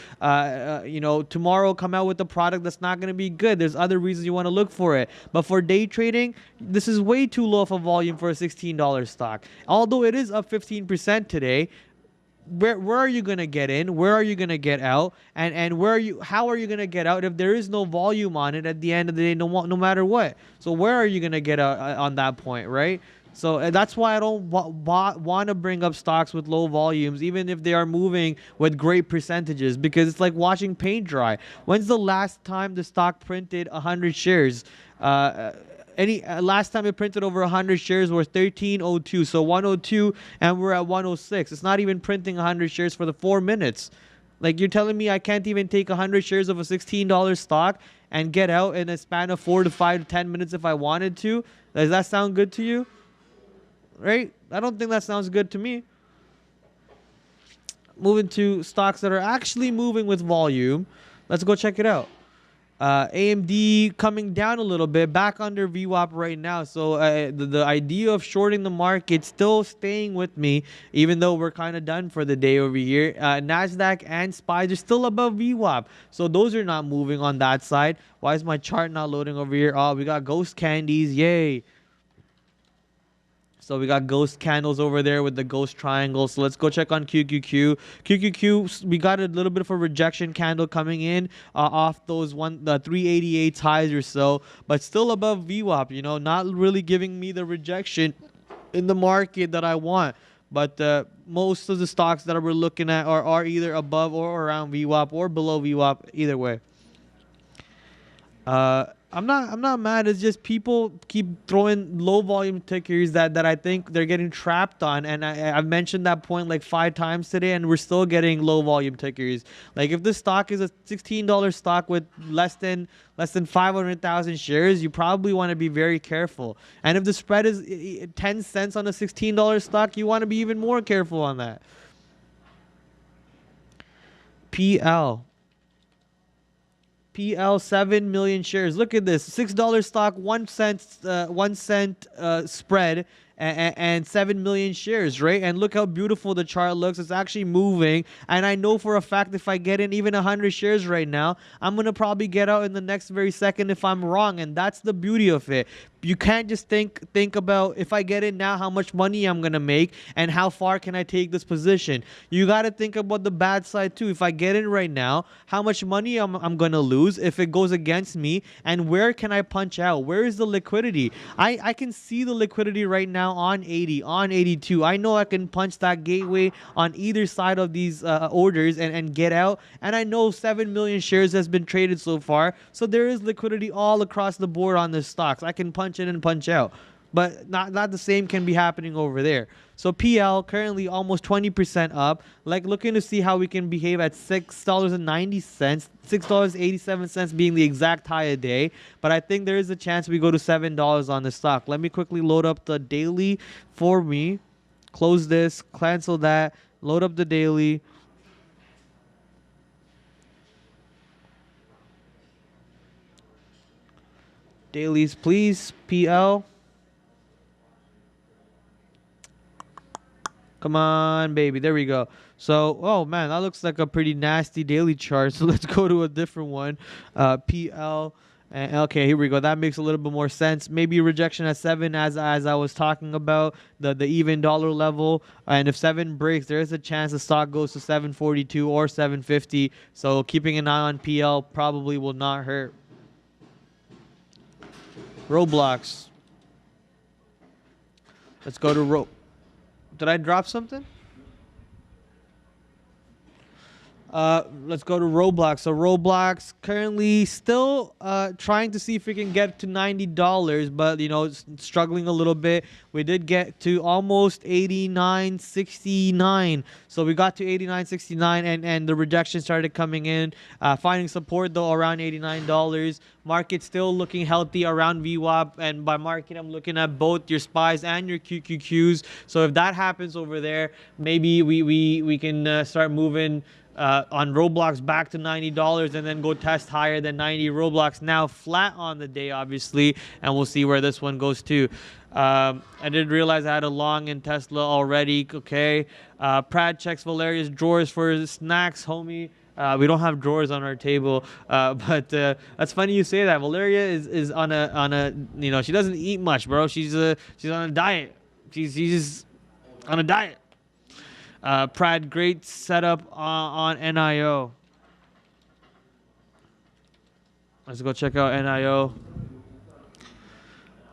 you know, tomorrow come out with a product that's not going to be good? There's other reasons you want to look for it. But for day trading, this is way too low of a volume for a $16 stock. Although it is up 15% today, where are you going to get in? Where are you going to get out? And how are you going to get out if there is no volume on it at the end of the day, no matter what? So where are you going to get out on that point, right? So that's why I don't want to bring up stocks with low volumes, even if they are moving with great percentages, because it's like watching paint dry. When's the last time the stock printed 100 shares? Last time it printed over 100 shares was 1302, so 102, and we're at 106. It's not even printing 100 shares for the 4 minutes. Like, you're telling me I can't even take 100 shares of a $16 stock and get out in a span of 4 to 5 to 10 minutes if I wanted to? Does that sound good to you? Right? I don't think that sounds good to me. Moving to stocks that are actually moving with volume. Let's go check it out. AMD coming down a little bit, back under VWAP right now. So the idea of shorting the market still staying with me, even though we're kind of done for the day over here. NASDAQ and SPY are still above VWAP. So those are not moving on that side. Why is my chart not loading over here? Oh, we got ghost candies. Yay. So we got ghost candles over there with the ghost triangle. So let's go check on QQQ. QQQ, we got a little bit of a rejection candle coming in off those 388 highs or so, but still above VWAP, you know, not really giving me the rejection in the market that I want. But most of the stocks that we're looking at are either above or around VWAP or below VWAP, either way. I'm not mad. It's just people keep throwing low volume tickers that I think they're getting trapped on, and I've mentioned that point like 5 times today, and we're still getting low volume tickers. Like if this stock is a $16 stock with less than 500,000 shares, you probably want to be very careful. And if the spread is 10 cents on a $16 stock, you want to be even more careful on that. PL. PL 7 million shares. Look at this: $6 stock, 1 cent, 1 cent spread, and 7 million shares, right? And look how beautiful the chart looks. It's actually moving, and I know for a fact if I get in even 100 shares right now, I'm gonna probably get out in the next very second if I'm wrong, and that's the beauty of it. You can't just think about if I get in now how much money I'm gonna make and how far can I take this position. You got to think about the bad side too. If I get in right now, how much money I'm gonna lose if it goes against me, and where can I punch out? Where is the liquidity? I can see the liquidity right now on 80, on 82. I know I can punch that gateway on either side of these orders and get out, and I know 7 million shares has been traded so far, so there is liquidity all across the board on the stocks. I can punch in and punch out, but not the same can be happening over there. So PL currently almost 20% up. Like looking to see how we can behave at $6.90, $6.87 being the exact high a day. But I think there is a chance we go to $7 on the stock. Let me quickly load up the daily for me. Close this, cancel that, load up the daily. Dailies, please. PL. Come on, baby. There we go. So, oh man, that looks like a pretty nasty daily chart. So let's go to a different one. PL. And okay, here we go. That makes a little bit more sense. Maybe rejection at 7, as I was talking about the even dollar level. And if 7 breaks, there is a chance the stock goes to 742 or 750. So keeping an eye on PL probably will not hurt. Roblox. Let's go to Did I drop something? Let's go to Roblox. So Roblox currently still trying to see if we can get to $90, but you know, struggling a little bit. We did get to almost 89.69. So we got to 89.69 and the rejection started coming in, finding support though around $89. Market still looking healthy around VWAP, and by market I'm looking at both your SPYs and your QQQs. So if that happens over there, maybe we can start moving on Roblox back to $90 and then go test higher than 90. Roblox now flat on the day, obviously, and we'll see where this one goes to. I did realize I had a long in Tesla already. Okay, Prad checks Valeria's drawers for snacks, homie. We don't have drawers on our table, but that's funny you say that. Valeriia is on a you know, she doesn't eat much, bro. She's on a diet. She's just on a diet. Prad, great setup on NIO. Let's go check out NIO.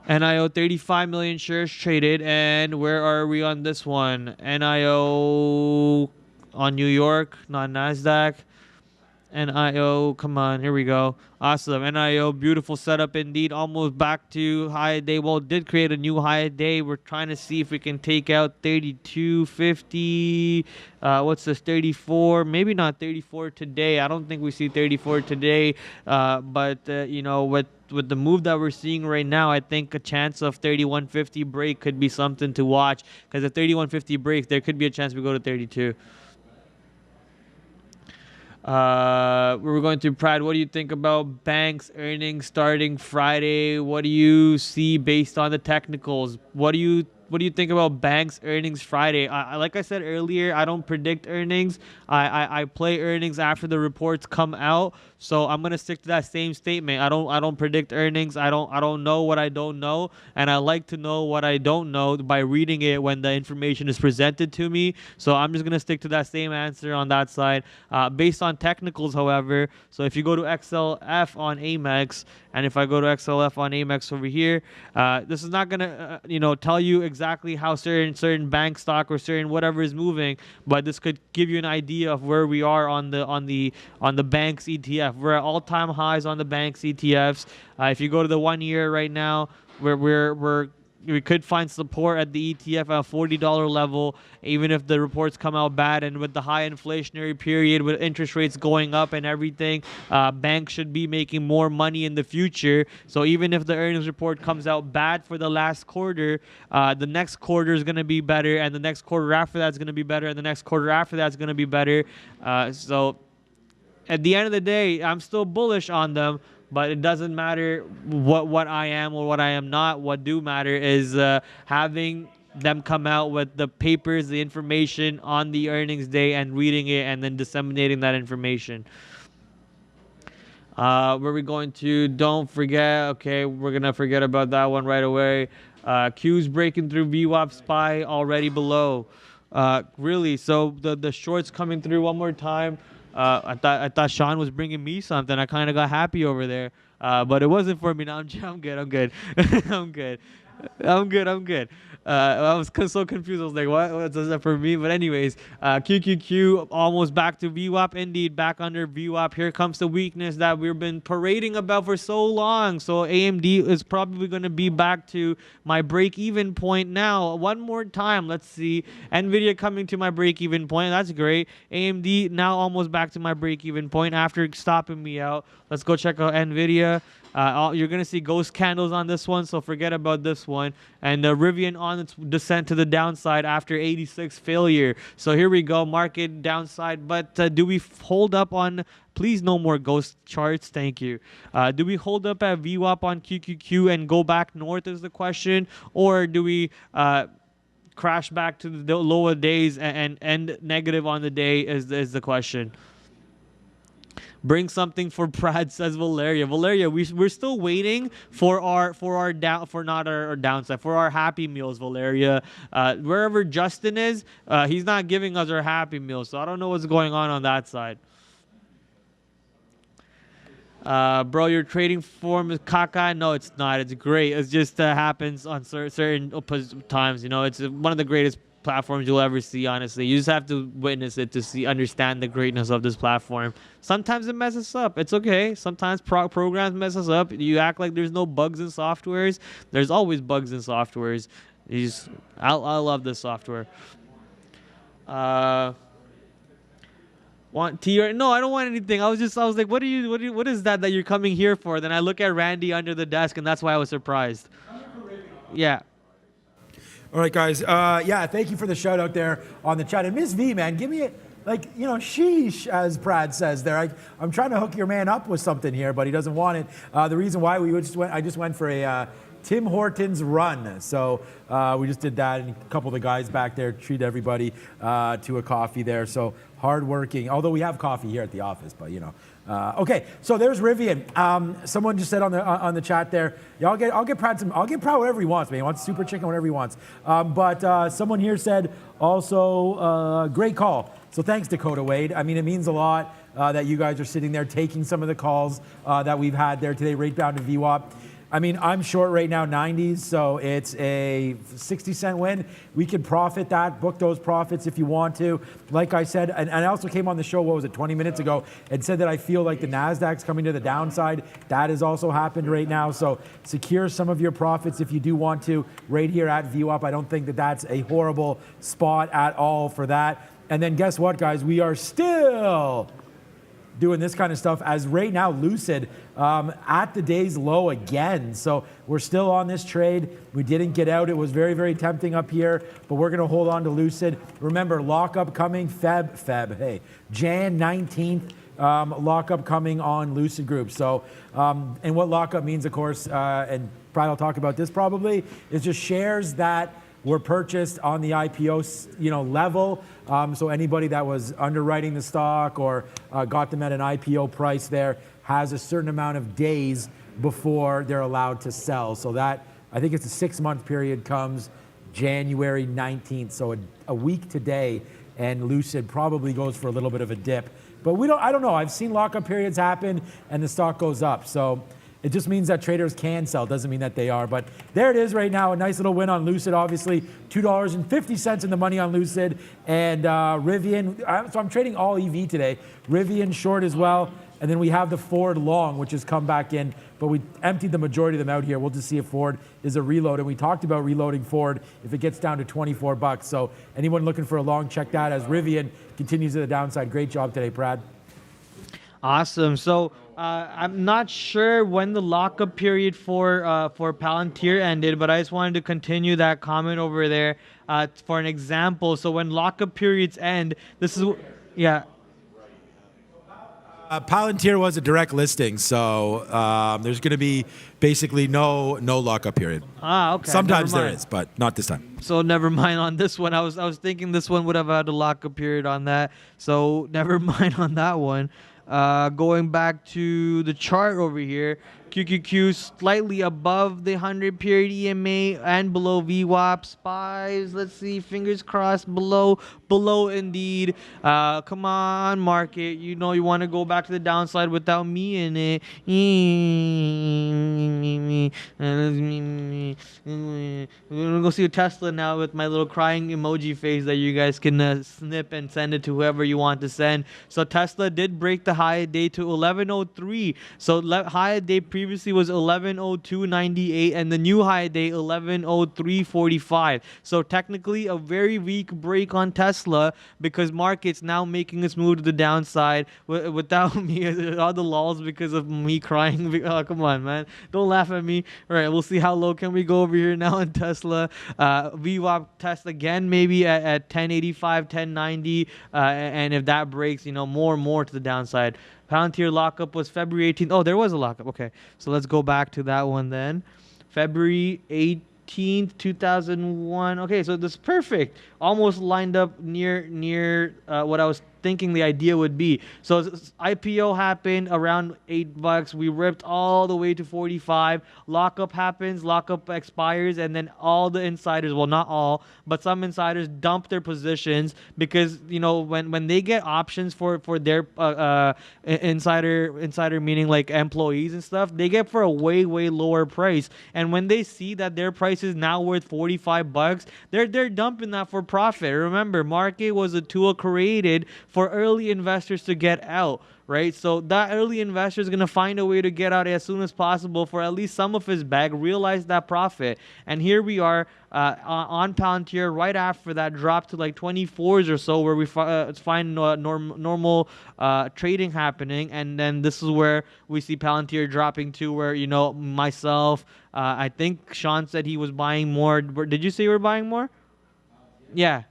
NIO, 35 million shares traded, and where are we on this one? NIO on New York, not NASDAQ. NIO, come on, here we go. Awesome. NIO, beautiful setup indeed. Almost back to high day. Well, did create a new high day. We're trying to see if we can take out 32.50. What's this? 34. Maybe not 34 today. I don't think we see 34 today. But you know, with the move that we're seeing right now, I think a chance of 31.50 break could be something to watch. Because if 31.50 breaks, there could be a chance we go to 32. We were going through Prad. What do you think about banks earnings starting Friday? What do you see based on the technicals? What do you think about banks earnings Friday? Like I said earlier, I don't predict earnings. I play earnings after the reports come out. So I'm gonna stick to that same statement. I don't predict earnings. I don't know what I don't know, and I like to know what I don't know by reading it when the information is presented to me. So I'm just gonna stick to that same answer on that side. Based on technicals, however, so if you go to XLF on Amex, and if I go to XLF on Amex over here, this is not gonna tell you exactly exactly how certain bank stock or certain whatever is moving, but this could give you an idea of where we are on the banks ETF. We're at all-time highs on the banks ETFs. If you go to the 1 year right now, we could find support at the ETF at $40 level, even if the reports come out bad. And with the high inflationary period, with interest rates going up and everything, banks should be making more money in the future. So even if the earnings report comes out bad for the last quarter, the next quarter is going to be better, and the next quarter after that is going to be better, and the next quarter after that is going to be better. So at the end of the day, I'm still bullish on them. But it doesn't matter what I am or what I am not. What do matter is having them come out with the papers, the information on the earnings day, and reading it and then disseminating that information. Where we going to? Don't forget. Okay, we're gonna forget about that one right away. Q's breaking through VWAP SPY already below. Really? So the shorts coming through one more time. I thought Sean was bringing me something. I kind of got happy over there, but it wasn't for me. Now I'm good. I'm good. I'm good. I'm good. I was so confused. I was like, what is that for me? But anyways, QQQ almost back to VWAP. Indeed, back under VWAP. Here comes the weakness that we've been parading about for so long. So AMD is probably going to be back to my break-even point now. One more time. Let's see. NVIDIA coming to my break-even point. That's great. AMD now almost back to my break-even point after stopping me out. Let's go check out NVIDIA. You're going to see ghost candles on this one, so forget about this one. And Rivian on its descent to the downside after 86 failure. So here we go, market downside. But do we hold up on, please no more ghost charts, thank you. Do we hold up at VWAP on QQQ and go back north is the question? Or do we crash back to the lower days and end negative on the day is the question. Bring something for Prad, says Valeriia. Valeriia, we're still waiting for our downside, for our Happy Meals, Valeriia. Wherever Justin is, he's not giving us our Happy Meals, so I don't know what's going on that side. Bro, your trading form is caca. No, it's not. It's great. It just happens on certain times. You know, it's one of the greatest platforms you'll ever see, honestly. You just have to witness it to understand the greatness of this platform. Sometimes it messes up. It's okay. Sometimes programs mess us up. You act like there's no bugs in softwares. There's always bugs in softwares. I love this software. Want tea or no? I don't want anything. I was like, what is that you're coming here for? Then I look at Randy under the desk, and that's why I was surprised. Yeah.
All right, guys. Yeah, thank you for the shout out there on the chat. And Ms. V, man, give me it. Like, you know, sheesh, as Prad says there. I'm trying to hook your man up with something here, but he doesn't want it. The reason why I just went for a Tim Hortons run. So we just did that, and a couple of the guys back there treat everybody to a coffee there. So hardworking, although we have coffee here at the office, but you know. Okay, so there's Rivian. Someone just said on the chat there, yeah, I'll get Prad whatever he wants, man. He wants super chicken, whatever he wants. But someone here said also, great call. So thanks, Dakota Wade. I mean, it means a lot that you guys are sitting there taking some of the calls that we've had there today, right down to VWAP. I mean, I'm short right now, 90s, so it's a 60-cent win. We could profit that, book those profits if you want to. Like I said, and I also came on the show, 20 minutes ago, and said that I feel like the NASDAQ's coming to the downside. That has also happened right now, so secure some of your profits if you do want to, right here at VWAP. I don't think that that's a horrible spot at all for that. And then guess what, guys? We are still doing this kind of stuff as right now Lucid at the day's low again. So we're still on this trade. We didn't get out. It was very, very tempting up here, but we're going to hold on to Lucid. Remember, lockup coming Jan 19th, lockup coming on Lucid Group. So, and what lockup means, of course, and Brad will talk about this probably, is just shares that were purchased on the IPO, level. So anybody that was underwriting the stock or got them at an IPO price there has a certain amount of days before they're allowed to sell. So that, I think it's a 6-month period, comes January 19th. So a week today, and Lucid probably goes for a little bit of a dip. But I don't know. I've seen lockup periods happen and the stock goes up. So It just means that traders can sell. Doesn't mean that they are. But there it is right now. A nice little win on Lucid, obviously. $2.50 in the money on Lucid. And Rivian. So I'm trading all EV today. Rivian short as well. And then we have the Ford long, which has come back in. But we emptied the majority of them out here. We'll just see if Ford is a reload. And we talked about reloading Ford if it gets down to 24 bucks. So anyone looking for a long, check that as Rivian continues to the downside. Great job today, Prad.
Awesome. So I'm not sure when the lockup period for Palantir ended, but I just wanted to continue that comment over there for an example. So when lockup periods end, this is, yeah.
Palantir was a direct listing, so there's going to be basically no lockup period.
Okay.
Sometimes there is, but not this time.
So never mind on this one. I was thinking this one would have had a lockup period on that. So never mind on that one. Going back to the chart over here, QQQ slightly above the 100 period EMA and below VWAP. SPYs, let's see, fingers crossed, below indeed. Come on, market. You know you want to go back to the downside without me in it. We're gonna go see a Tesla now with my little crying emoji face that you guys can snip and send it to whoever you want to send. So Tesla did break the high day to 1103. So high day previously was 1102.98 and the new high day 1103.45. So technically a very weak break on Tesla because market's now making this move to the downside without me. All the lulls because of me crying. Oh, come on, man. Don't laugh at me. All right, we'll see how low can we go over here now in Tesla. VWAP test again maybe at 1085, 1090. And if that breaks, you know, more to the downside. Palantir lockup was February 18th. Oh, there was a lockup. Okay, so let's go back to that one then. February 18th, 2001. Okay, so this is perfect. Almost lined up near what I was thinking the idea would be. So IPO happened around $8. We ripped all the way to 45. Lockup happens, lockup expires, and then all the insiders, well, not all, but some insiders dump their positions because, you know, when they get options for their insider meaning like employees and stuff, they get for a way lower price. And when they see that their price is now worth $45, they're dumping that for profit. Remember, market was a tool created for early investors to get out, right? So that early investor is going to find a way to get out as soon as possible for at least some of his bag, realize that profit. And here we are on Palantir right after that drop to like 24s or so where we find normal trading happening. And then this is where we see Palantir dropping to where, you know, myself, I think Sean said he was buying more. Did you say you were buying more? Yeah.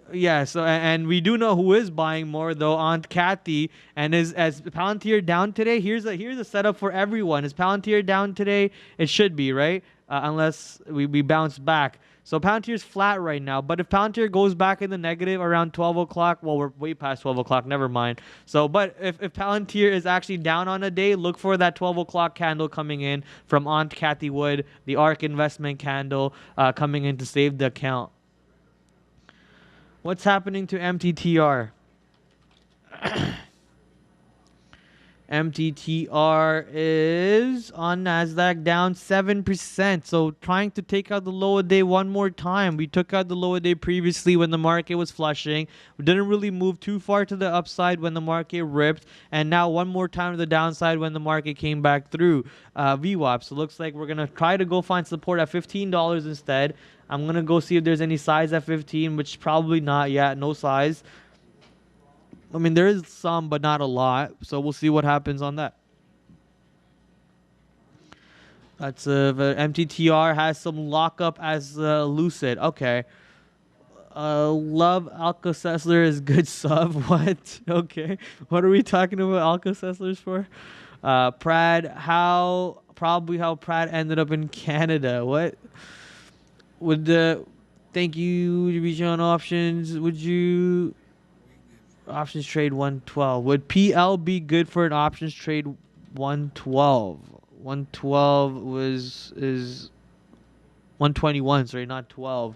Yeah, so and we do know who is buying more though, Aunt Kathy. And as Palantir down today, here's a setup for everyone. Is Palantir down today? It should be, right? Unless we bounce back. So Palantir's flat right now, but if Palantir goes back in the negative around 12 o'clock, well, we're way past 12 o'clock, never mind. So, but if Palantir is actually down on a day, look for that 12 o'clock candle coming in from Aunt Kathy Wood, the ARK investment candle coming in to save the account. What's happening to MTTR? MTTR is on NASDAQ down 7%. So trying to take out the lower day one more time. We took out the lower day previously when the market was flushing. We didn't really move too far to the upside when the market ripped. And now one more time to the downside when the market came back through VWAP. So it looks like we're going to try to go find support at $15 instead. I'm going to go see if there's any size at 15, which probably not yet. No size. I mean, there is some, but not a lot. So we'll see what happens on that. That's MTTR has some lockup as Lucid. Okay. Love Alka-Seltzer is good sub. What? Okay. What are we talking about Alka-Seltzers for? Prad. Probably how Prad ended up in Canada. What? Thank you to be shown options. Would you options trade 112? Would PL be good for an options trade 112? 112 is 121, sorry, not 12.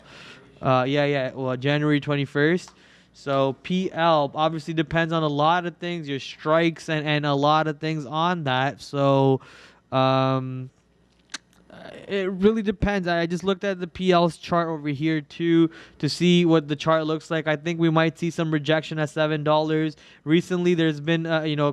Yeah. Well, January 21st. So PL obviously depends on a lot of things, your strikes and a lot of things on that. So it really depends. I just looked at the PL's chart over here too to see what the chart looks like. I think we might see some rejection at $7. Recently, there's been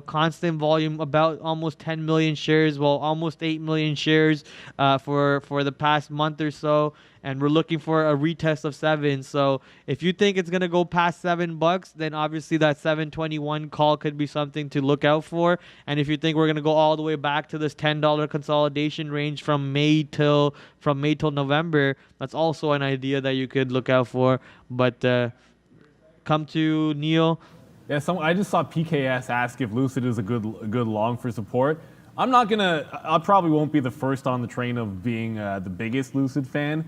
constant volume, about almost 10 million shares, well, almost 8 million shares for the past month or so. And we're looking for a retest of 7. So if you think it's gonna go past $7, then obviously that 721 call could be something to look out for. And if you think we're gonna go all the way back to this $10 consolidation range from May till November, that's also an idea that you could look out for. But come to Neil.
Yeah, I just saw PKS ask if Lucid is a good long for support. I probably won't be the first on the train of being the biggest Lucid fan.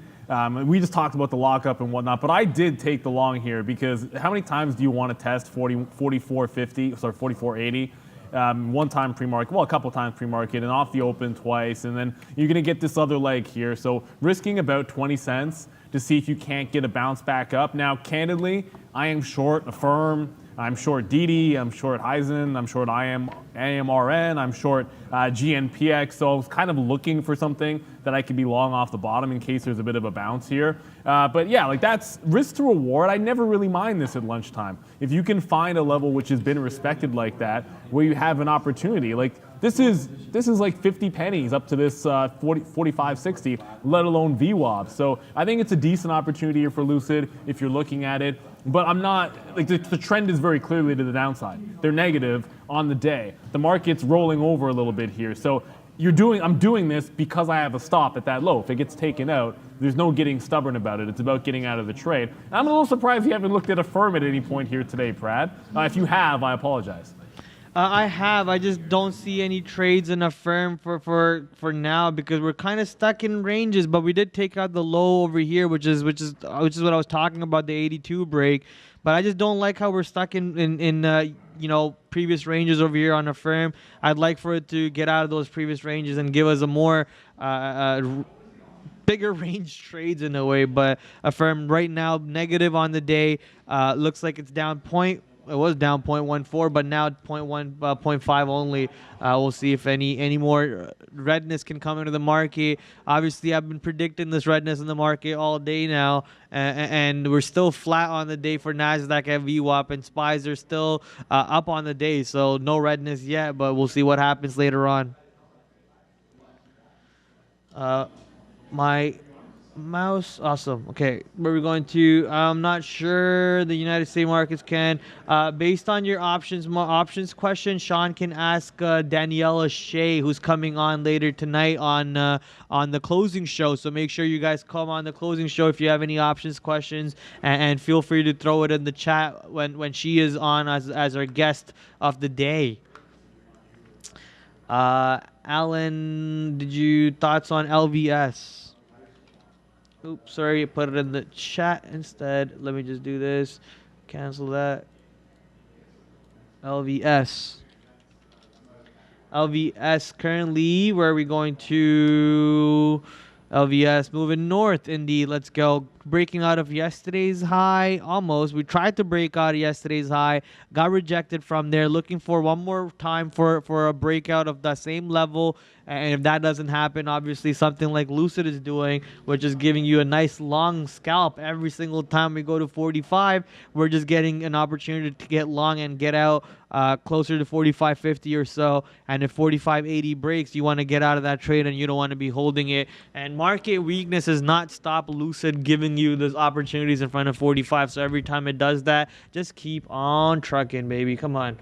We just talked about the lockup and whatnot, but I did take the long here because how many times do you want to test 4480? One time pre-market, well, a couple times pre-market, and off the open twice, and then you're going to get this other leg here. So risking about 20 cents to see if you can't get a bounce back up. Now, candidly, I am short Affirm. I'm short DD, I'm short Heisen, I'm short AMRN, I'm short GNPX. So I was kind of looking for something that I could be long off the bottom in case there's a bit of a bounce here. But yeah, like that's risk to reward. I never really mind this at lunchtime. If you can find a level which has been respected like that, where you have an opportunity, like this is like 50 pennies up to this 45.60, let alone VWAP. So I think it's a decent opportunity here for Lucid if you're looking at it. But I'm not, like the trend is very clearly to the downside. They're negative on the day. The market's rolling over a little bit here. So I'm doing this because I have a stop at that low. If it gets taken out, there's no getting stubborn about it. It's about getting out of the trade. And I'm a little surprised you haven't looked at Affirm at any point here today, Prad. If you have, I apologize.
I have. I just don't see any trades in Affirm for now because we're kind of stuck in ranges. But we did take out the low over here, which is what I was talking about, the 82 break. But I just don't like how we're stuck in previous ranges over here on Affirm. I'd like for it to get out of those previous ranges and give us a more bigger range trades in a way. But Affirm right now negative on the day. Looks like it's down It was down 0.14, but now 0.5 only. We'll see if any more redness can come into the market. Obviously, I've been predicting this redness in the market all day now, and we're still flat on the day for NASDAQ and VWAP, and SPYs are still up on the day, so no redness yet, but we'll see what happens later on. My mouse, awesome. Okay, where we're going to, I'm not sure the United States markets can. Based on your options question, Sean can ask Daniela Shea, who's coming on later tonight on the closing show. So make sure you guys come on the closing show if you have any options questions, and feel free to throw it in the chat when she is on as our guest of the day. Alan, thoughts on LVS? Oops, sorry, put it in the chat instead. Let me just do this. Cancel that. LVS. LVS currently, where are we going to? LVS moving north, indeed. Let's go. Breaking out of yesterday's high, almost. We tried to break out of yesterday's high, got rejected from there. Looking for one more time for a breakout of the same level. And if that doesn't happen, obviously something like Lucid is doing, which is giving you a nice long scalp every single time we go to 45. We're just getting an opportunity to get long and get out closer to 45.50 or so. And if 45.80 breaks, you want to get out of that trade and you don't want to be holding it. And market weakness has not stopped Lucid giving you those opportunities in front of 45. So every time it does that, just keep on trucking, baby. Come on.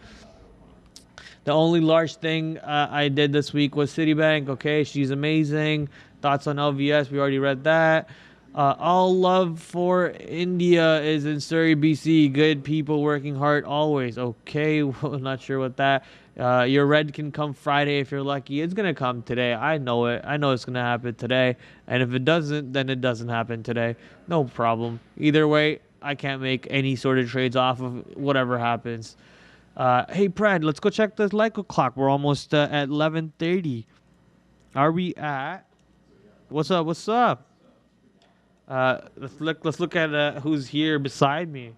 The only large thing I did this week was Citibank. Okay, she's amazing. Thoughts on LVS? We already read that. All love for India is in Surrey, BC. Good people working hard always. Okay, well, not sure what that. Your red can come Friday if you're lucky. It's going to come today. I know it. I know it's going to happen today. And if it doesn't, then it doesn't happen today. No problem. Either way, I can't make any sort of trades off of whatever happens. Hey, Prad, let's go check the Leica clock. We're almost at 11:30. Are we at? What's up? What's up? Let's look at who's here beside me.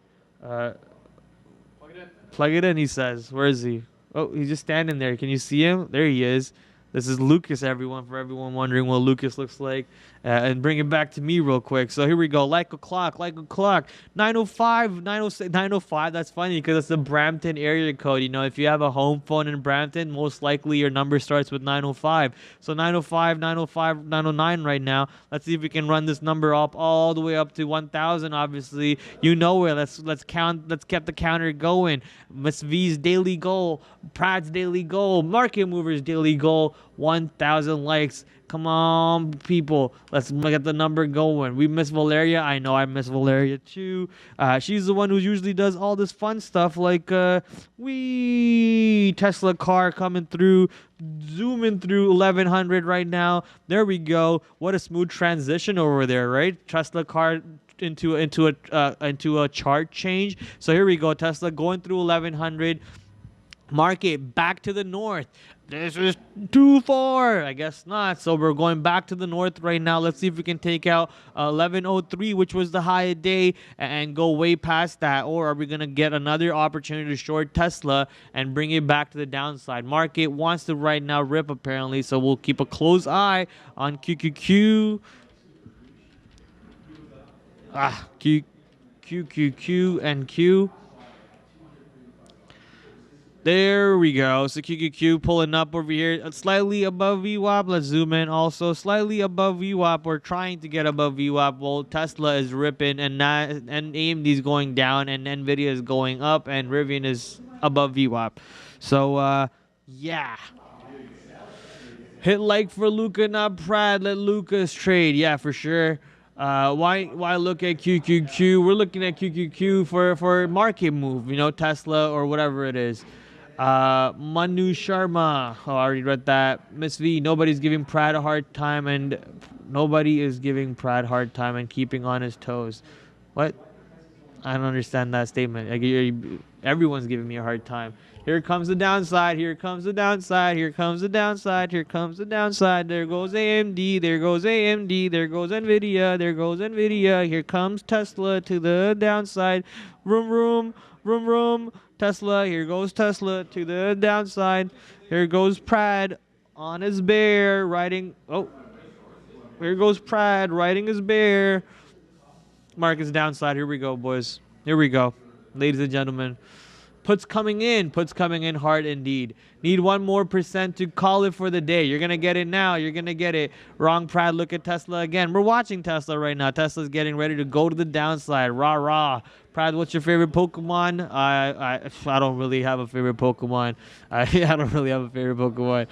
Plug it in, he says. Where is he? Oh, he's just standing there. Can you see him? There he is. This is Lucas, everyone, for everyone wondering what Lucas looks like. And bring it back to me real quick. So here we go. Like a clock. 905, 906, 905. That's funny because it's the Brampton area code. You know, if you have a home phone in Brampton, most likely your number starts with 905. So 905, 905, 909 right now. Let's see if we can run this number up all the way up to 1,000, obviously. You know it. Let's count. Let's get the counter going. Miss V's daily goal. Prad's daily goal. Market Movers daily goal. 1,000 likes. Come on, people. Let's get the number going. We miss Valeriia. I know I miss Valeriia too. She's the one who usually does all this fun stuff like Tesla car coming through, zooming through 1100 right now. There we go. What a smooth transition over there, right? Tesla car into a chart change. So here we go. Tesla going through 1100. Market back to the north. This is too far. I guess not. So we're going back to the north right now. Let's see if we can take out 1103, which was the high of day, and go way past that. Or are we going to get another opportunity to short Tesla and bring it back to the downside? Market wants to right now rip, apparently. So we'll keep a close eye on QQQ. QQQ and Q. There we go. So QQQ pulling up over here, slightly above VWAP. Let's zoom in. Also slightly above VWAP. We're trying to get above VWAP. Well, Tesla is ripping, and AMD is going down, and Nvidia is going up, and Rivian is above VWAP. So yeah. Hit like for Luca, not Prad. Let Lucas trade. Yeah, for sure. Why look at QQQ? We're looking at QQQ for market move. You know, Tesla or whatever it is. Manu Sharma. Oh, I already read that. Miss V. Nobody's giving Prad a hard time, and nobody is giving Prad hard time and keeping on his toes. What? I don't understand that statement. Like, everyone's giving me a hard time. Here comes the downside. Here comes the downside. Here comes the downside. Here comes the downside. There goes AMD. There goes AMD. There goes Nvidia. There goes Nvidia. Here comes Tesla to the downside. Vroom. Tesla. Here goes Tesla to the downside. Here goes Prad on his bear riding. Oh, here goes Prad riding his bear. Market's downside. Here we go, boys. Here we go, ladies and gentlemen. Puts coming in hard indeed. Need 1% more to call it for the day. You're gonna get it now. You're gonna get it. Wrong, Prad. Look at Tesla again. We're watching Tesla right now. Tesla's getting ready to go to the downside. Rah. Prad, what's your favorite Pokemon? I don't really have a favorite Pokemon. I don't really have a favorite Pokemon.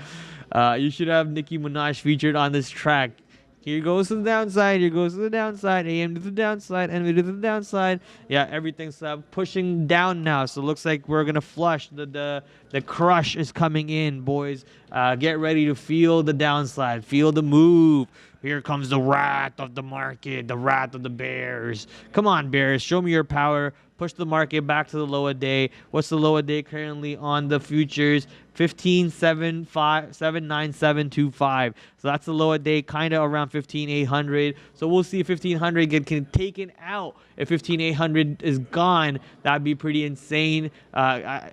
You should have Nicki Minaj featured on this track. Here goes to the downside. Here goes to the downside. AM to the downside. NVIDIA to the downside. Yeah, everything's pushing down now. So it looks like we're gonna flush. The crush is coming in, boys. Get ready to feel the downside. Feel the move. Here comes the wrath of the market. The wrath of the bears. Come on, bears. Show me your power. Push the market back to the lower day. What's the lower day currently on the futures? 15,797.25. So that's the lower day, kind of around 15,800. So we'll see if 1,500 get taken out. If 15,800 is gone, that'd be pretty insane. I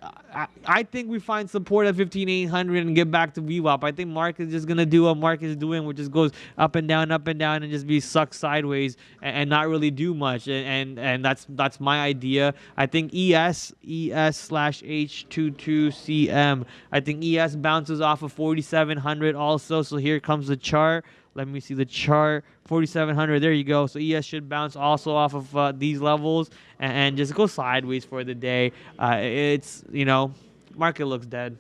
think we find support at 15,800 and get back to VWAP. I think market is just gonna do what market is doing, which just goes up and down, and just be sucked sideways and not really do much. And that's my idea. I think ES/H22CM. I think ES bounces off of 4,700 also. So here comes the chart. Let me see the chart. 4,700. There you go. So ES should bounce also off of these levels and just go sideways for the day. It's, market looks dead.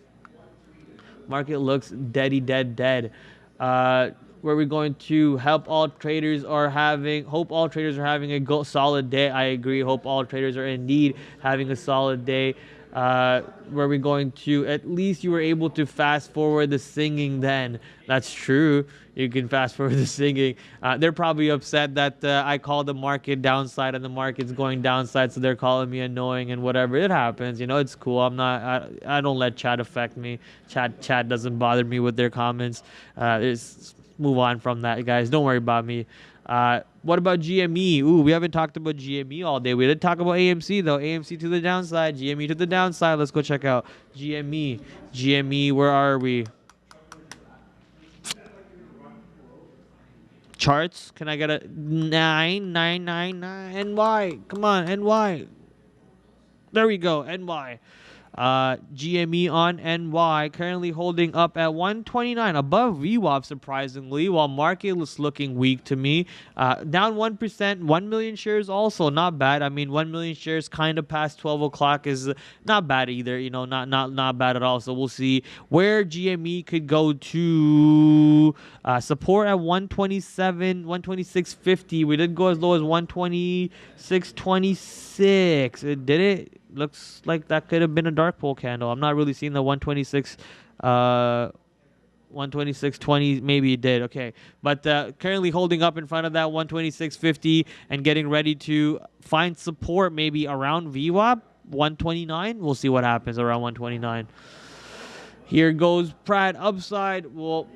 Market looks dead. Where we're going to hope all traders are having a solid day. I agree. Hope all traders are indeed having a solid day. Where we're going to, at least you were able to fast forward the singing then. That's true. You can fast forward the singing. They're probably upset that I called the market downside and the market's going downside, so they're calling me annoying and whatever. It happens. It's cool. I don't let chat affect me. Chat doesn't bother me with their comments. Just move on from that, guys. Don't worry about me. What about GME? Ooh, we haven't talked about GME all day. We did talk about AMC though. AMC to the downside, GME to the downside. Let's go check out GME. GME, where are we? Charts. Can I get a 9999 NY? Come on, NY. There we go, NY. GME on NY currently holding up at 129, above VWAP surprisingly, while market is looking weak to me. Down 1%, 1 million shares also not bad. I mean, 1 million shares kind of past 12 o'clock is not bad either. You know, not bad at all. So we'll see where GME could go to. Support at 127, 126.50. We did go as low as 126.26. It did it. Looks like that could have been a dark pole candle. I'm not really seeing the 126, 126.20. Maybe it did. Okay, but currently holding up in front of that 126.50 and getting ready to find support maybe around VWAP 129. We'll see what happens around 129. Here goes Prad upside. Well,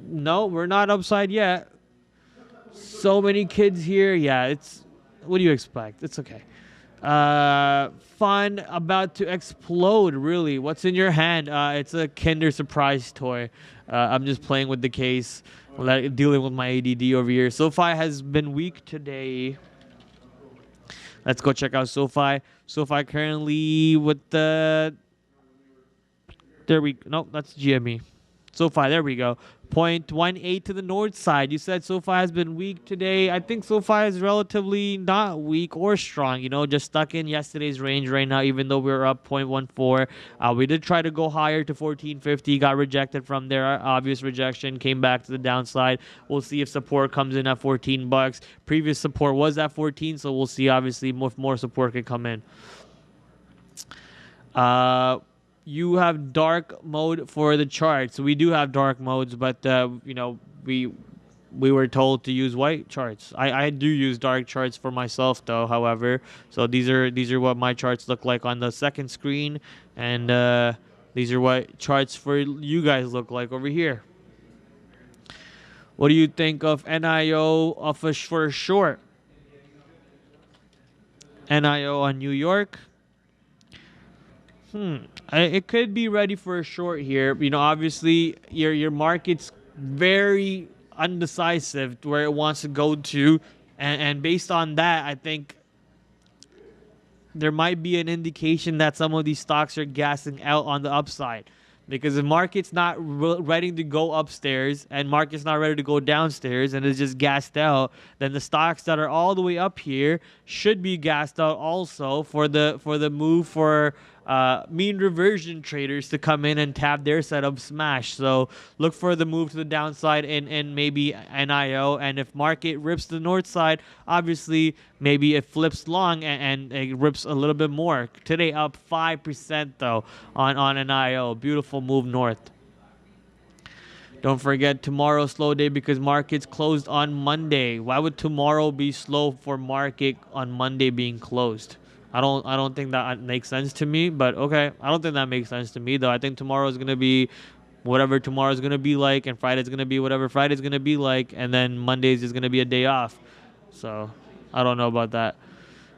no, we're not upside yet. So many kids here. Yeah, it's. What do you expect? It's okay. Fun, about to explode, really. What's in your hand? It's a Kinder Surprise toy. I'm just playing with the case, dealing with my ADD over here. SoFi has been weak today. Let's go check out SoFi. SoFi currently with the... Nope, that's GME. SoFi, there we go. 0.18 to the north side. You said SoFi has been weak today. I think SoFi is relatively not weak or strong, you know, just stuck in yesterday's range right now, even though we're up 0.14. We did try to go higher to 14.50, got rejected from there. Obvious rejection, came back to the downside. We'll see if support comes in at 14 bucks. Previous support was at 14, so we'll see, obviously, if more support can come in. You have dark mode for the charts. We do have dark modes, but you know, we were told to use white charts. I do use dark charts for myself though, however. So these are what my charts look like on the second screen, and these are what charts for you guys look like over here. What do you think of NIO for a short? NIO on New York. It could be ready for a short here. You know, obviously your market's very undecisive where it wants to go to, and based on that, I think there might be an indication that some of these stocks are gassing out on the upside. Because if market's not ready to go upstairs and market's not ready to go downstairs and it's just gassed out, then the stocks that are all the way up here should be gassed out also for the move for mean reversion traders to come in and tap their setup smash. So look for the move to the downside in maybe NIO, and if market rips the north side, obviously maybe it flips long and it rips a little bit more. Today up 5% though on NIO. Beautiful move north. Don't forget tomorrow slow day because markets closed on Monday. Why would tomorrow be slow for market on Monday being closed? I don't think that makes sense to me, but okay. I don't think that makes sense to me though. I think tomorrow is gonna be whatever tomorrow's gonna be like, and Friday's gonna be whatever Friday's gonna be like, and then Monday's is gonna be a day off. So I don't know about that.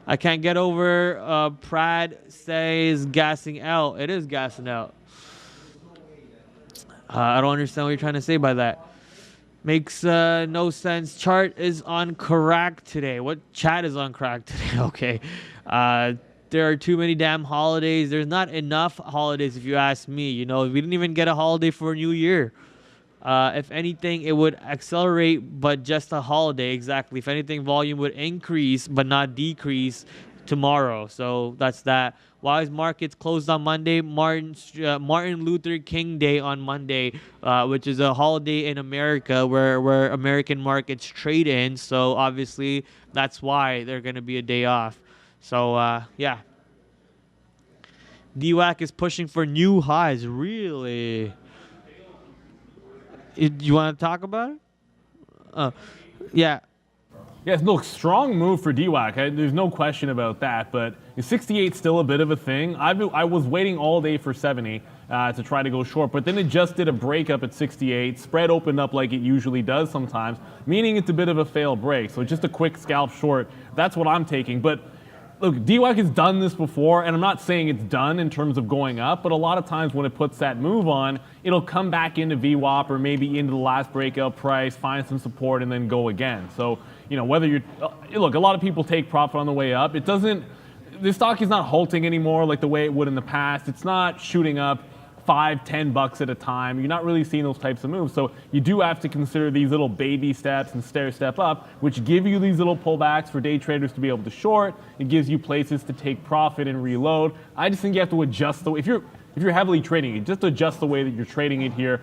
I can't get over Prad says gassing out. It is gassing out. I don't understand what you're trying to say by that. Makes no sense. Chart is on crack today. What chat is on crack today? Okay. There are too many damn holidays. There's not enough holidays if you ask me. You know, we didn't even get a holiday for a new year. If anything, it would accelerate, but just a holiday. Exactly. If anything, volume would increase, but not decrease tomorrow. So that's that. Why is markets closed on Monday? Martin Luther King Day on Monday, which is a holiday in America where American markets trade in. So obviously that's why they're going to be a day off. So yeah. DWAC is pushing for new highs. Really? You want to talk about it? Yeah.
Yes, look, strong move for DWAC. There's no question about that, but is 68 still a bit of a thing? I was waiting all day for 70. to try to go short. But then it just did a breakup at 68. Spread opened up like it usually does sometimes, meaning it's a bit of a failed break. So just a quick scalp short. That's what I'm taking. But look, DWAC has done this before, and I'm not saying it's done in terms of going up, but a lot of times when it puts that move on, it'll come back into VWAP or maybe into the last breakout price, find some support, and then go again. So, whether you're, look, a lot of people take profit on the way up. It doesn't, the stock is not halting anymore like the way it would in the past. It's not shooting up $5-10 at a time. You're not really seeing those types of moves. So you do have to consider these little baby steps and stair step up, which give you these little pullbacks for day traders to be able to short. It gives you places to take profit and reload. I just think you have to adjust if you're heavily trading it, just adjust the way that you're trading it here.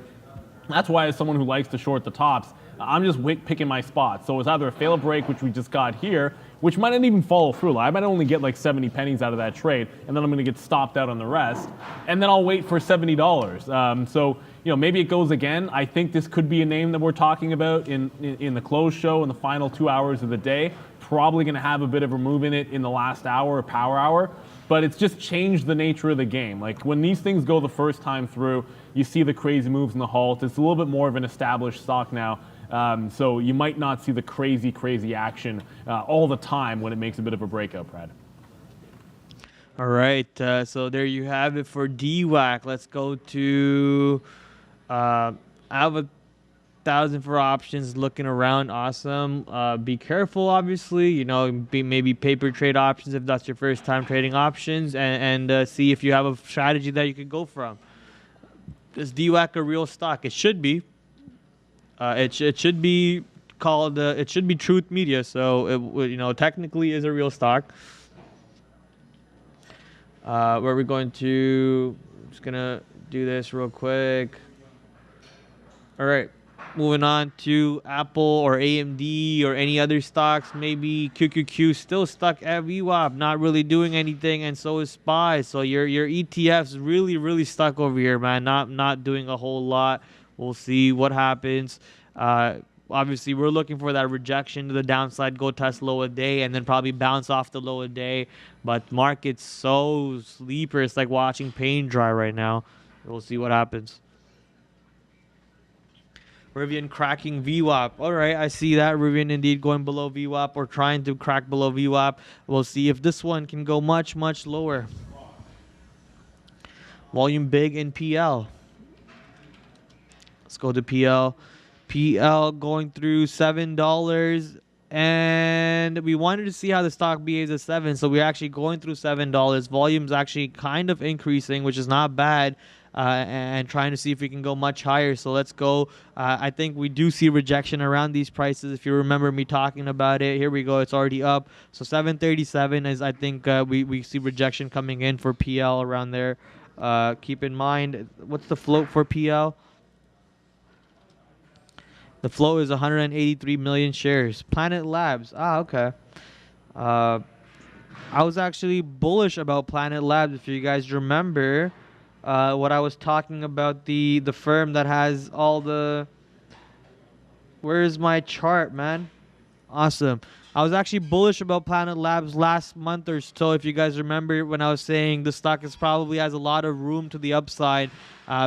That's why, as someone who likes to short the tops, I'm just picking my spots. So it's either a fail break, which we just got here, which might not even follow through. I might only get like 70 pennies out of that trade, and then I'm going to get stopped out on the rest, and then I'll wait for $70. So maybe it goes again. I think this could be a name that we're talking about in the close show in the final 2 hours of the day. Probably going to have a bit of a move in it in the last hour or power hour, but it's just changed the nature of the game. Like when these things go the first time through, you see the crazy moves in the halt. It's a little bit more of an established stock now. So you might not see the crazy action all the time when it makes a bit of a breakout, Brad.
All right, so there you have it for DWAC. Let's go to, I have 1,000 for options, looking around, awesome. Be careful, obviously, maybe paper trade options if that's your first time trading options, and see if you have a strategy that you could go from. Is DWAC a real stock? It should be. It should be called, it should be Truth Media, so it technically is a real stock. Where we're going to, I'm just gonna do this real quick. All right, moving on to Apple or AMD or any other stocks. Maybe QQQ still stuck at VWAP, not really doing anything, and so is SPY. So your ETF's really stuck over here, man. Not doing a whole lot. We'll see what happens. Obviously, we're looking for that rejection to the downside, go test low a day, and then probably bounce off the low a day. But market's so sleeper. It's like watching paint dry right now. We'll see what happens. Rivian cracking VWAP. All right, I see that. Rivian indeed going below VWAP or trying to crack below VWAP. We'll see if this one can go much lower. Volume big in PL. Let's go to PL. PL going through $7, and we wanted to see how the stock behaves at 7, so we're actually going through $7. Volume's actually kind of increasing, which is not bad, and trying to see if we can go much higher. So let's go. I think we do see rejection around these prices. If you remember me talking about it, here we go. It's already up. So 737 is, I think, we see rejection coming in for PL around there. Keep in mind, what's the float for PL? The flow is 183 million shares. Planet Labs. Okay. I was actually bullish about Planet Labs. If you guys remember what I was talking about, the firm that has all the... Where's my chart, man? Awesome. I was actually bullish about Planet Labs last month or so. If you guys remember when I was saying the stock probably has a lot of room to the upside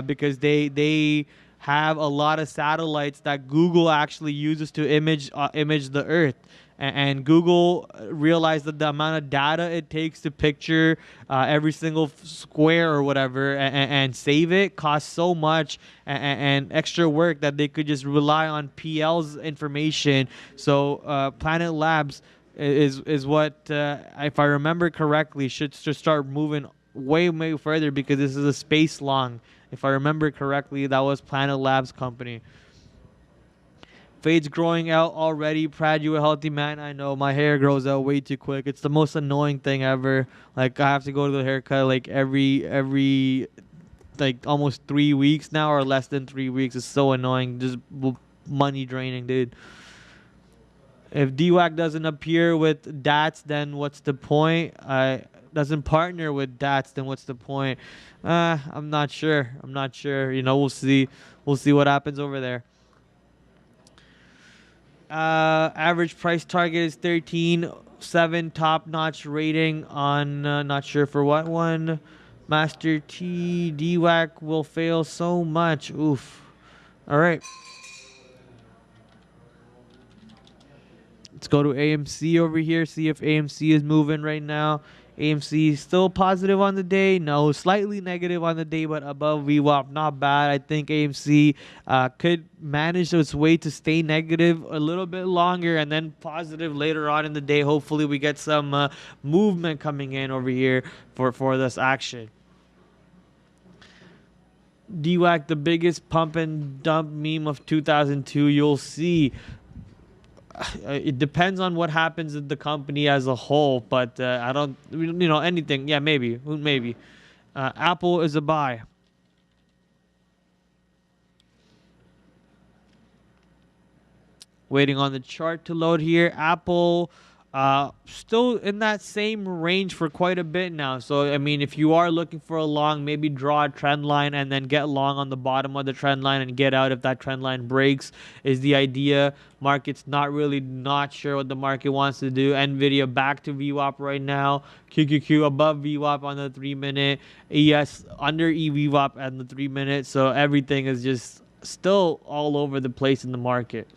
because they have a lot of satellites that Google actually uses to image the Earth. And Google realized that the amount of data it takes to picture every single square or whatever and save it costs so much and extra work that they could just rely on PL's information. So Planet Labs is what, if I remember correctly, should start moving way further because this is a space long. If I remember correctly, that was Planet Labs company. Fade's growing out already. Prad, you a healthy man? I know my hair grows out way too quick. It's the most annoying thing ever. Like I have to go to the haircut like every like almost 3 weeks now or less than 3 weeks. It's so annoying. Just money draining, dude. If DWAC doesn't appear with DATS, then what's the point? Doesn't partner with DATS, then what's the point? I'm not sure. We'll see. We'll see what happens over there. Average price target is 13.7. Top-notch rating on not sure for what one. Master T, DWAC will fail so much. Oof. All right. Let's go to AMC over here, see if AMC is moving right now. AMC is still positive on the day. No, slightly negative on the day, but above VWAP. Not bad. I think AMC could manage its way to stay negative a little bit longer and then positive later on in the day. Hopefully we get some movement coming in over here for this action. DWAC, the biggest pump and dump meme of 2002. You'll see. It depends on what happens with the company as a whole, but I don't, anything. Yeah, maybe. Apple is a buy. Waiting on the chart to load here. Apple still in that same range for quite a bit now. So, I mean, if you are looking for a long, maybe draw a trend line and then get long on the bottom of the trend line and get out if that trend line breaks is the idea. Market's not sure what the market wants to do. NVIDIA back to VWAP right now. QQQ above VWAP on the 3-minute. ES under EVWAP on the 3-minute. So everything is just still all over the place in the market.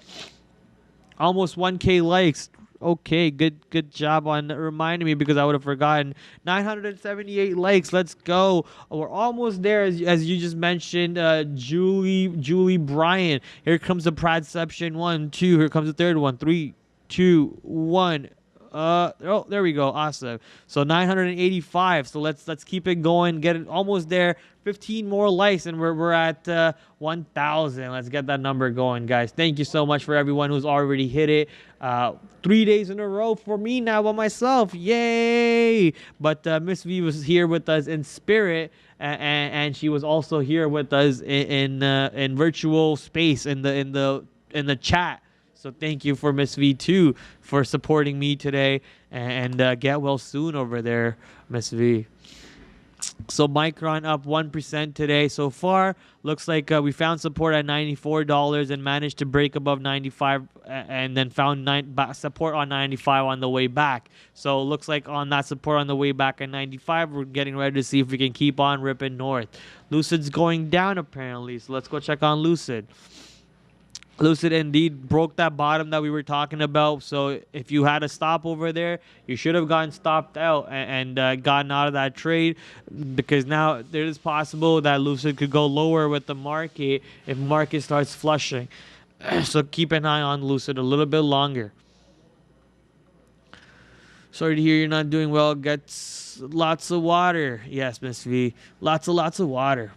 Almost 1K likes. Okay, good job on reminding me because I would have forgotten. 978 likes. Let's go. We're almost there, as you just mentioned. Julie Bryan. Here comes the Pradception. 1, 2. Here comes the third one. 3, 2, 1. Oh, there we go. Awesome. So 985. So let's keep it going. Get it almost there. 15 more likes and we're at 1,000. Let's get that number going, guys. Thank you so much for everyone who's already hit it. 3 days in a row for me now by myself. Yay! But Miss V was here with us in spirit, and she was also here with us in virtual space in the chat. So thank you for Miss V too for supporting me today, and get well soon over there, Miss V. So Micron up 1% today so far. Looks like we found support at $94 and managed to break above 95 and then found support on 95 on the way back. So looks like on that support on the way back at 95, we're getting ready to see if we can keep on ripping north. Lucid's going down apparently, so let's go check on Lucid. Lucid indeed broke that bottom that we were talking about. So if you had a stop over there, you should have gotten stopped out and gotten out of that trade, because now it is possible that Lucid could go lower with the market if market starts flushing. So keep an eye on Lucid a little bit longer. Sorry to hear you're not doing well. Get lots of water. Yes, Miss V. Lots of water.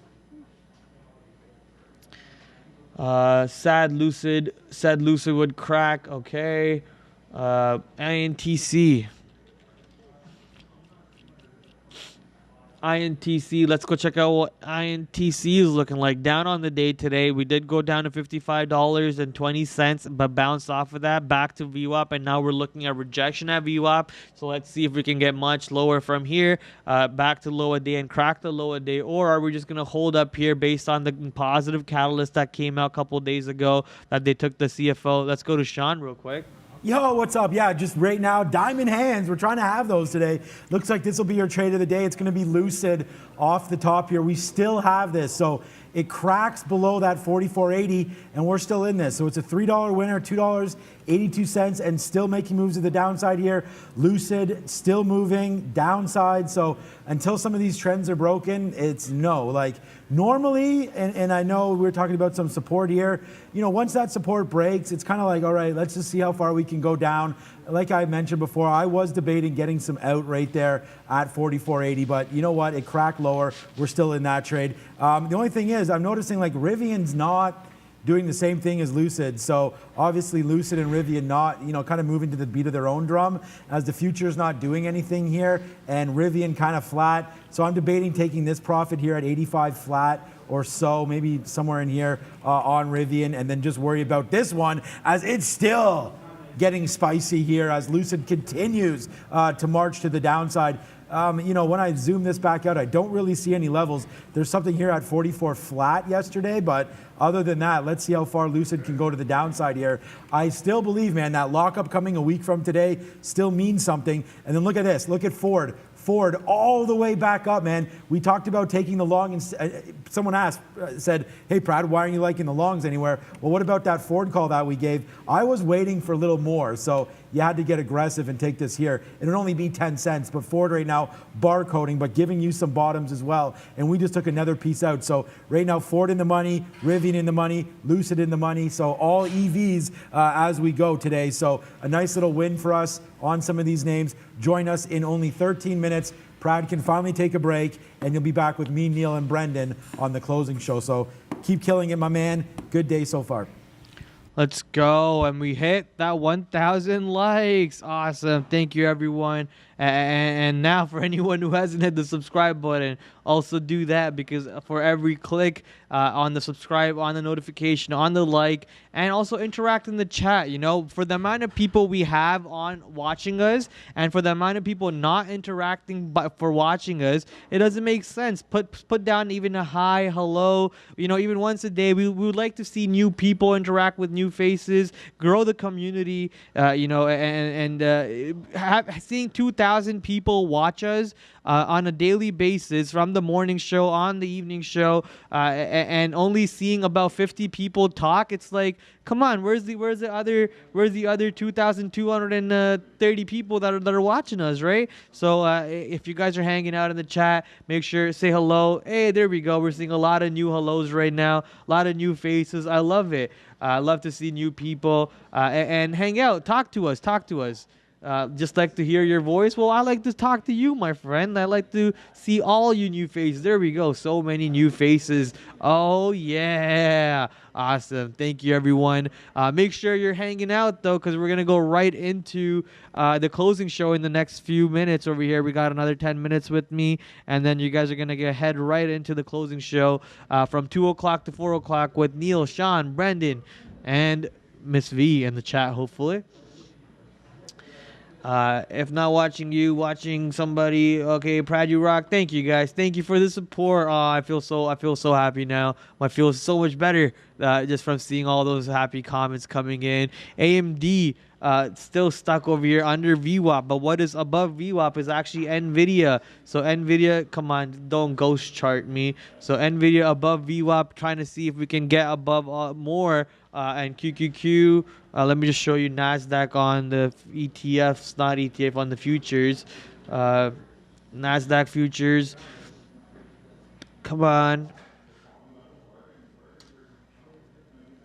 Sad Lucid would crack. Okay. INTC, let's go check out what INTC is looking like. Down on the day today. We did go down to $55.20, but bounced off of that back to VWAP, and now we're looking at rejection at VWAP. So let's see if we can get much lower from here, back to low a day and crack the low a day, or are we just going to hold up here based on the positive catalyst that came out a couple days ago that they took the CFO. Let's go to Sean real quick.
Yo, what's up? Yeah, just right now, diamond hands. We're trying to have those today. Looks like this will be your trade of the day. It's going to be Lucid off the top here. We still have this. So it cracks below that 44.80, and we're still in this. So it's a $3 winner, $2.82, and still making moves to the downside here. Lucid still moving downside. So until some of these trends are broken, it's no. Like normally, and I know we were talking about some support here, once that support breaks, it's kind of like, all right, let's just see how far we can go down. Like I mentioned before, I was debating getting some out right there at 44.80, but you know what? It cracked lower. We're still in that trade. The only thing is, I'm noticing like Rivian's not doing the same thing as Lucid. So obviously Lucid and Rivian not, kind of moving to the beat of their own drum, as the future's not doing anything here, and Rivian kind of flat. So I'm debating taking this profit here at 85 flat or so, maybe somewhere in here on Rivian, and then just worry about this one as it's still getting spicy here as Lucid continues to march to the downside. When I zoom this back out, I don't really see any levels. There's something here at 44 flat yesterday, but other than that, let's see how far Lucid can go to the downside here. I still believe, man, that lockup coming a week from today still means something. And then look at this. Look at Ford. Ford all the way back up, man. We talked about taking the long, and someone said, hey, Prad, why aren't you liking the longs anywhere? Well, what about that Ford call that we gave? I was waiting for a little more, so you had to get aggressive and take this here. It would only be 10 cents, but Ford right now, barcoding, but giving you some bottoms as well, and we just took another piece out. So right now, Ford in the money, Rivian in the money, Lucid in the money, so all EVs as we go today. So a nice little win for us on some of these names. Join us in only 13 minutes. Prad can finally take a break, and you'll be back with me, Neil, and Brendan on the closing show. So keep killing it, my man. Good day so far.
Let's go. And we hit that 1,000 likes. Awesome. Thank you, everyone. And now for anyone who hasn't hit the subscribe button, also do that, because for every click on the subscribe, on the notification, on the like, and also interact in the chat, you know, for the amount of people we have on watching us and for the amount of people not interacting but for watching us, it doesn't make sense. Put down even a hi, hello, you know, even once a day. We would like to see new people interact with new faces, grow the community, you know, and seeing 2,000 people watch us on a daily basis, from the morning show, on the evening show, and only seeing about 50 people talk. It's like, come on, where's the other 2,230 people that are watching us, right? So if you guys are hanging out in the chat, make sure say hello. Hey, there we go. We're seeing a lot of new hellos right now, a lot of new faces. I love it. I love to see new people and hang out, talk to us. Just like to hear your voice. Well, I like to talk to you, my friend. I like to see all you new faces. There we go. So many new faces. Oh, yeah. Awesome. Thank you, everyone. Make sure you're hanging out, though, because we're going to go right into the closing show in the next few minutes over here. We got another 10 minutes with me, and then you guys are going to head right into the closing show from 2 o'clock to 4 o'clock with Neil, Sean, Brendan, and Miss V in the chat, hopefully. If not watching you, watching somebody. Okay, Prad, you rock. Thank you, guys. Thank you for the support. I feel so happy now. I feel so much better just from seeing all those happy comments coming in. AMD still stuck over here under VWAP, but what is above VWAP is actually NVIDIA. So NVIDIA, come on, don't ghost chart me. So NVIDIA above VWAP, trying to see if we can get above more. And QQQ, let me just show you NASDAQ on the ETFs, not ETF, on the futures. NASDAQ futures. Come on.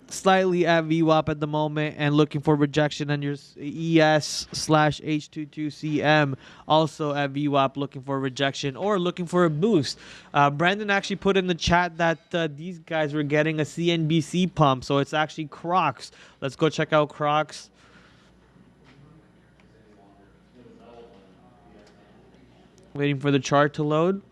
Slightly at VWAP at the moment and looking for rejection on your ES/H22CM. Also at VWAP, looking for rejection or looking for a boost. Brandon actually put in the chat that these guys were getting a CNBC pump, so it's actually Crocs. Let's go check out Crocs. Waiting for the chart to load.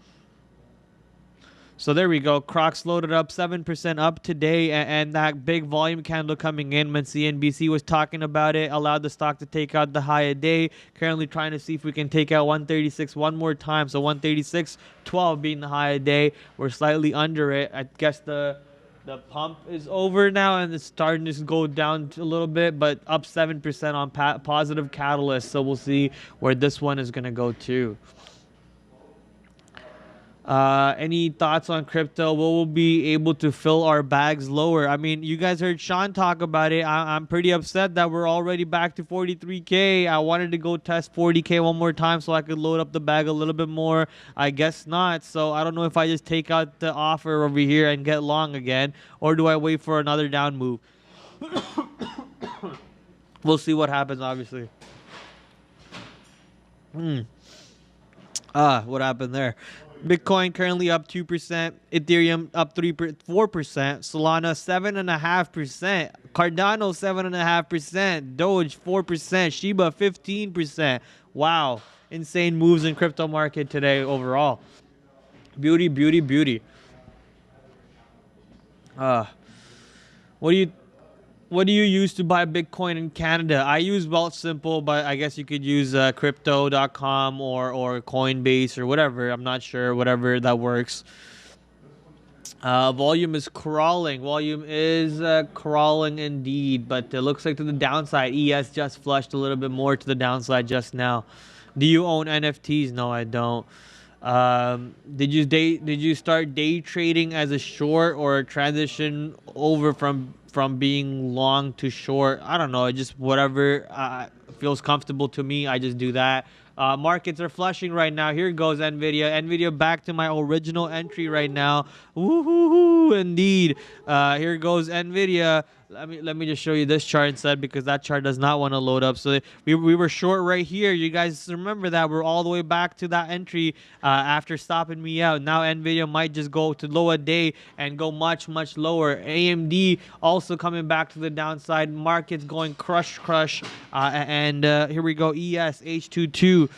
So there we go. Crocs loaded up 7% up today, and that big volume candle coming in when CNBC was talking about it allowed the stock to take out the high a day. Currently trying to see if we can take out 136 one more time. So 136.12 being the high a day. We're slightly under it. I guess the pump is over now and it's starting to go down a little bit, but up 7% on positive catalyst. So we'll see where this one is going to go to. Any thoughts on crypto? Will we be able to fill our bags lower? I mean, you guys heard Sean talk about it. I'm pretty upset that we're already back to 43K. I wanted to go test 40K one more time so I could load up the bag a little bit more. I guess not. So I don't know if I just take out the offer over here and get long again, or do I wait for another down move? We'll see what happens, obviously. What happened there? Bitcoin currently up 2%, Ethereum up 4%, Solana 7.5%, Cardano 7.5%, Doge 4%, Shiba 15%. Wow, insane moves in crypto market today overall. Beauty, beauty, beauty. What do you use to buy Bitcoin in Canada? I use Wealthsimple, but I guess you could use crypto.com or Coinbase or whatever. I'm not sure, whatever that works. Volume is crawling. Volume is crawling indeed, but it looks like to the downside. ES just flushed a little bit more to the downside just now. Do you own NFTs? No, I don't. Did you start day trading as a short or transition over from being long to short? I don't know. Just whatever feels comfortable to me. I just do that. Markets are flushing right now. Here goes Nvidia. Nvidia back to my original entry right now. Woohoo! Indeed. Here goes Nvidia. Let me just show you this chart instead, because that chart does not want to load up. So we were short right here. You guys remember that we're all the way back to that entry after stopping me out. Now Nvidia might just go to lower day and go much lower. AMD also coming back to the downside. Markets going crush. And here we go. ES H22.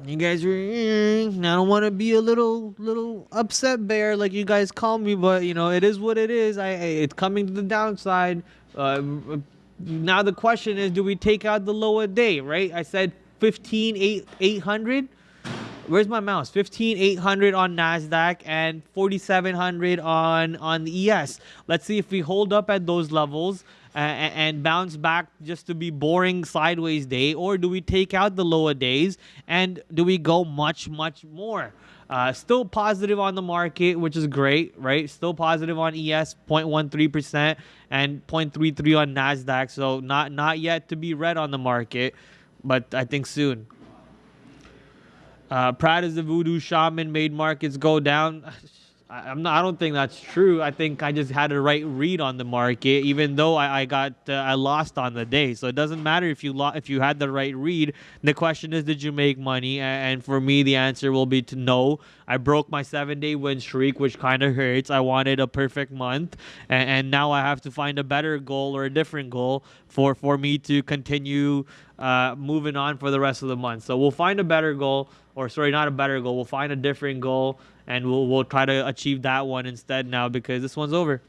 You guys were, I don't want to be a little upset bear like you guys call me, but you know, it is what it is. It's coming to the downside. Now the question is, do we take out the lower day, right? I said 15,800. Where's my mouse? 15,800 on NASDAQ and 4,700 on the ES. Let's see if we hold up at those levels and bounce back just to be boring sideways day, or do we take out the lower days and do we go much more? Still positive on the market, which is great, right? Still positive on ES, 0.13% and 0.33 on NASDAQ. So not yet to be red on the market, but I think soon. Prad is the voodoo shaman, made markets go down. I don't think that's true. I think I just had a right read on the market, even though I lost on the day. So it doesn't matter if you had the right read. The question is, did you make money? And for me, the answer will be to no. I broke my 7-day win streak, which kind of hurts. I wanted a perfect month, and now I have to find a better goal or a different goal for me to continue moving on for the rest of the month. So we'll find a better goal, or sorry, not a better goal. We'll find a different goal, and we'll try to achieve that one instead now, because this one's over.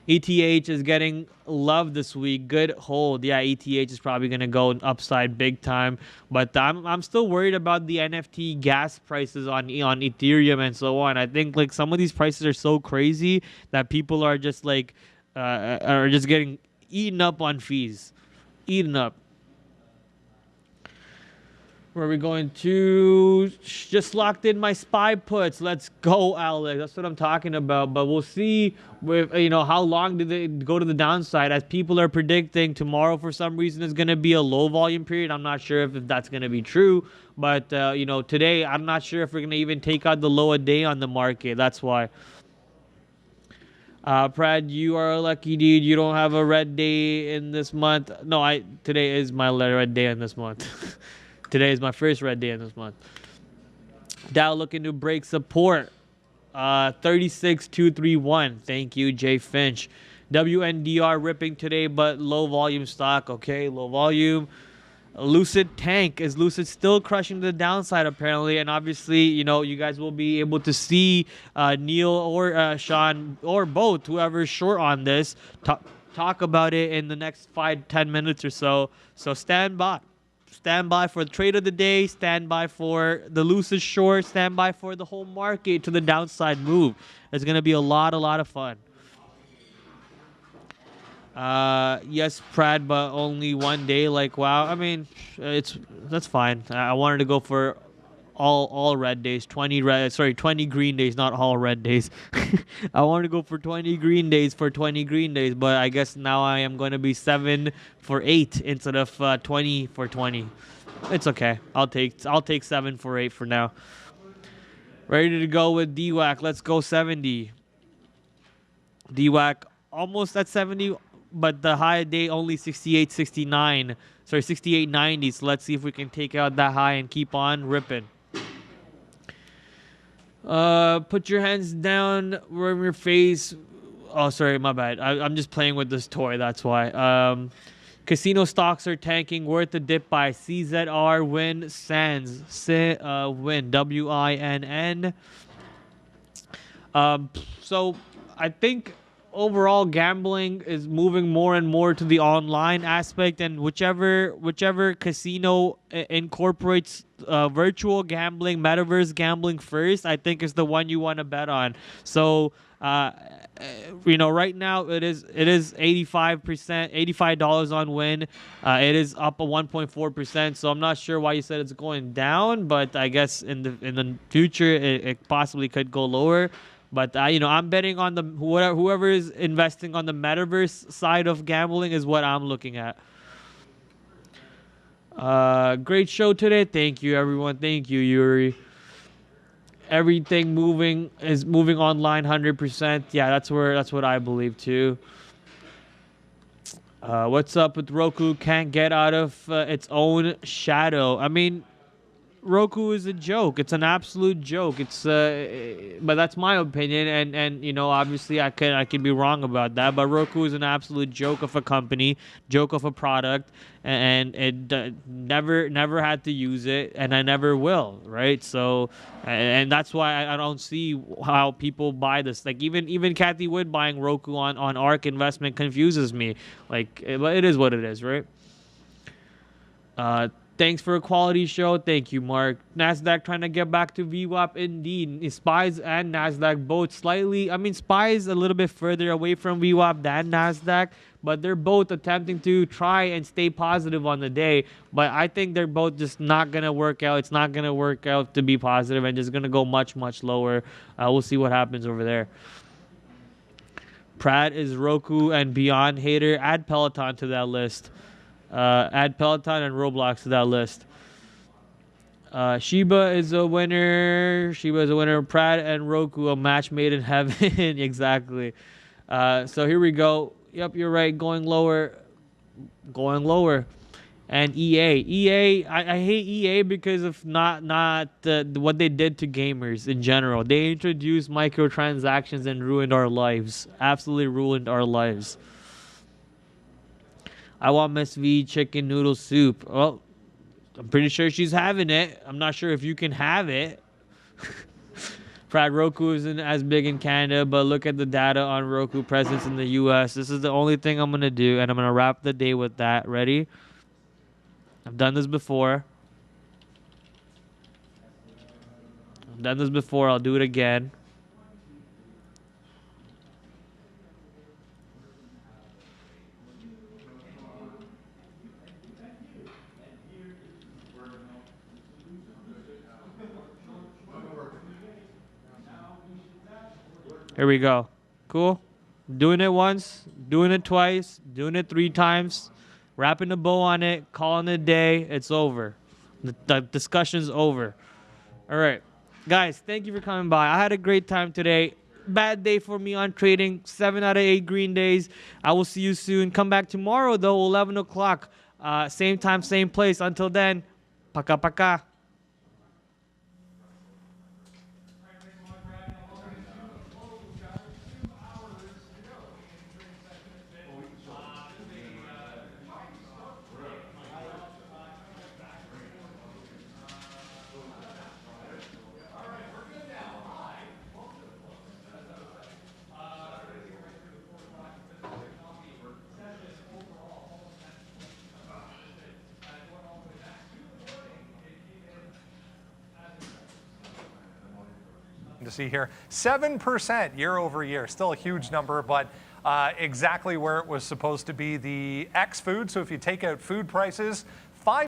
ETH is getting love this week. Good hold. Yeah, ETH is probably going to go upside big time. But I'm still worried about the NFT gas prices on Ethereum and so on. I think like some of these prices are so crazy that people are just like are just getting eaten up on fees. Eaten up. Where are we going to? Just locked in my SPY puts. Let's go, Alex. That's what I'm talking about. But we'll see with how long do they go to the downside, as people are predicting tomorrow for some reason is going to be a low volume period. I'm not sure if that's going to be true. But today I'm not sure if we're going to even take out the lower day on the market. That's why. Prad, you are a lucky dude. You don't have a red day in this month. No, today is my red day in this month. Today is my first red day in this month. Dow looking to break support. 36,231. Thank you, Jay Finch. WNDR ripping today, but low volume stock. Okay, low volume. Lucid tank. Is Lucid still crushing the downside apparently? And obviously, you guys will be able to see Neil or Sean or both, whoever's short on this, talk about it in the next 5-10 minutes or so. So stand by. Stand by for the trade of the day. Stand by for the Lucid short. Stand by for the whole market to the downside move. It's going to be a lot of fun. Yes, Prad, but only one day. Like, wow. I mean, that's fine. I wanted to go for all red days. 20 green days, not all red days. I wanted to go for 20 green days for 20 green days, but I guess now I am going to be 7 for 8 instead of 20 for 20. It's okay. I'll take 7 for 8 for now. Ready to go with DWAC. Let's go 70. DWAC almost at 70, but the high day only 68.69. Sorry, 68.90. So let's see if we can take out that high and keep on ripping. Put your hands down from your face. Oh, sorry, my bad. I'm just playing with this toy. That's why. Casino stocks are tanking. Worth a dip by CZR Win Sands. Win. WINN. So I think overall gambling is moving more and more to the online aspect, and whichever casino incorporates virtual gambling, metaverse gambling first, I think is the one you want to bet on. So you know, right now it is 85% on win. It is up a 1.4%. So I'm not sure why you said it's going down, but I guess in the future it possibly could go lower. But you know, I'm betting on the whoever is investing on the metaverse side of gambling is what I'm looking at. Great show today. Thank you, everyone. Thank you, Yuri. Everything is moving online 100%. Yeah, that's what I believe too. What's up with Roku? Can't get out of its own shadow. I mean, Roku is a joke. It's an absolute joke. It's but that's my opinion, and you know, obviously I can be wrong about that. But Roku is an absolute joke of a company, joke of a product, and it never had to use it, and I never will, right? So, and that's why I don't see how people buy this. Like even Kathy Wood buying Roku on ARK Investment confuses me. Like, but it is what it is, right? Thanks for a quality show. Thank you, Mark. NASDAQ trying to get back to VWAP. Indeed. SPYs and NASDAQ both slightly. I mean, SPYs a little bit further away from VWAP than NASDAQ, but they're both attempting to try and stay positive on the day. But I think they're both just not going to work out. It's not going to work out to be positive and just going to go much, much lower. We'll see what happens over there. Prad is Roku and Beyond hater. Add Peloton to that list. Add Peloton and Roblox to that list. Shiba is a winner. Prad and Roku, a match made in heaven. Exactly. So here we go. Yep, you're right. Going lower. And EA, I hate EA because of not what they did to gamers in general. They introduced microtransactions and ruined our lives. Absolutely ruined our lives. I want Miss V chicken noodle soup. Well, I'm pretty sure she's having it. I'm not sure if you can have it. Prad, Roku isn't as big in Canada, but look at the data on Roku presence in the US. This is the only thing I'm going to do, and I'm going to wrap the day with that. Ready? I've done this before. I'll do it again. Here we go. Cool. Doing it once, doing it twice, doing it 3 times, wrapping a bow on it, calling it a day. It's over. The discussion's over. All right. Guys, thank you for coming by. I had a great time today. Bad day for me on trading. 7 out of 8 green days. I will see you soon. Come back tomorrow, though, 11 o'clock. Same time, same place. Until then, paka paka.
To see here, 7% year over year, still a huge number, but exactly where it was supposed to be. The ex-food, so if you take out food prices,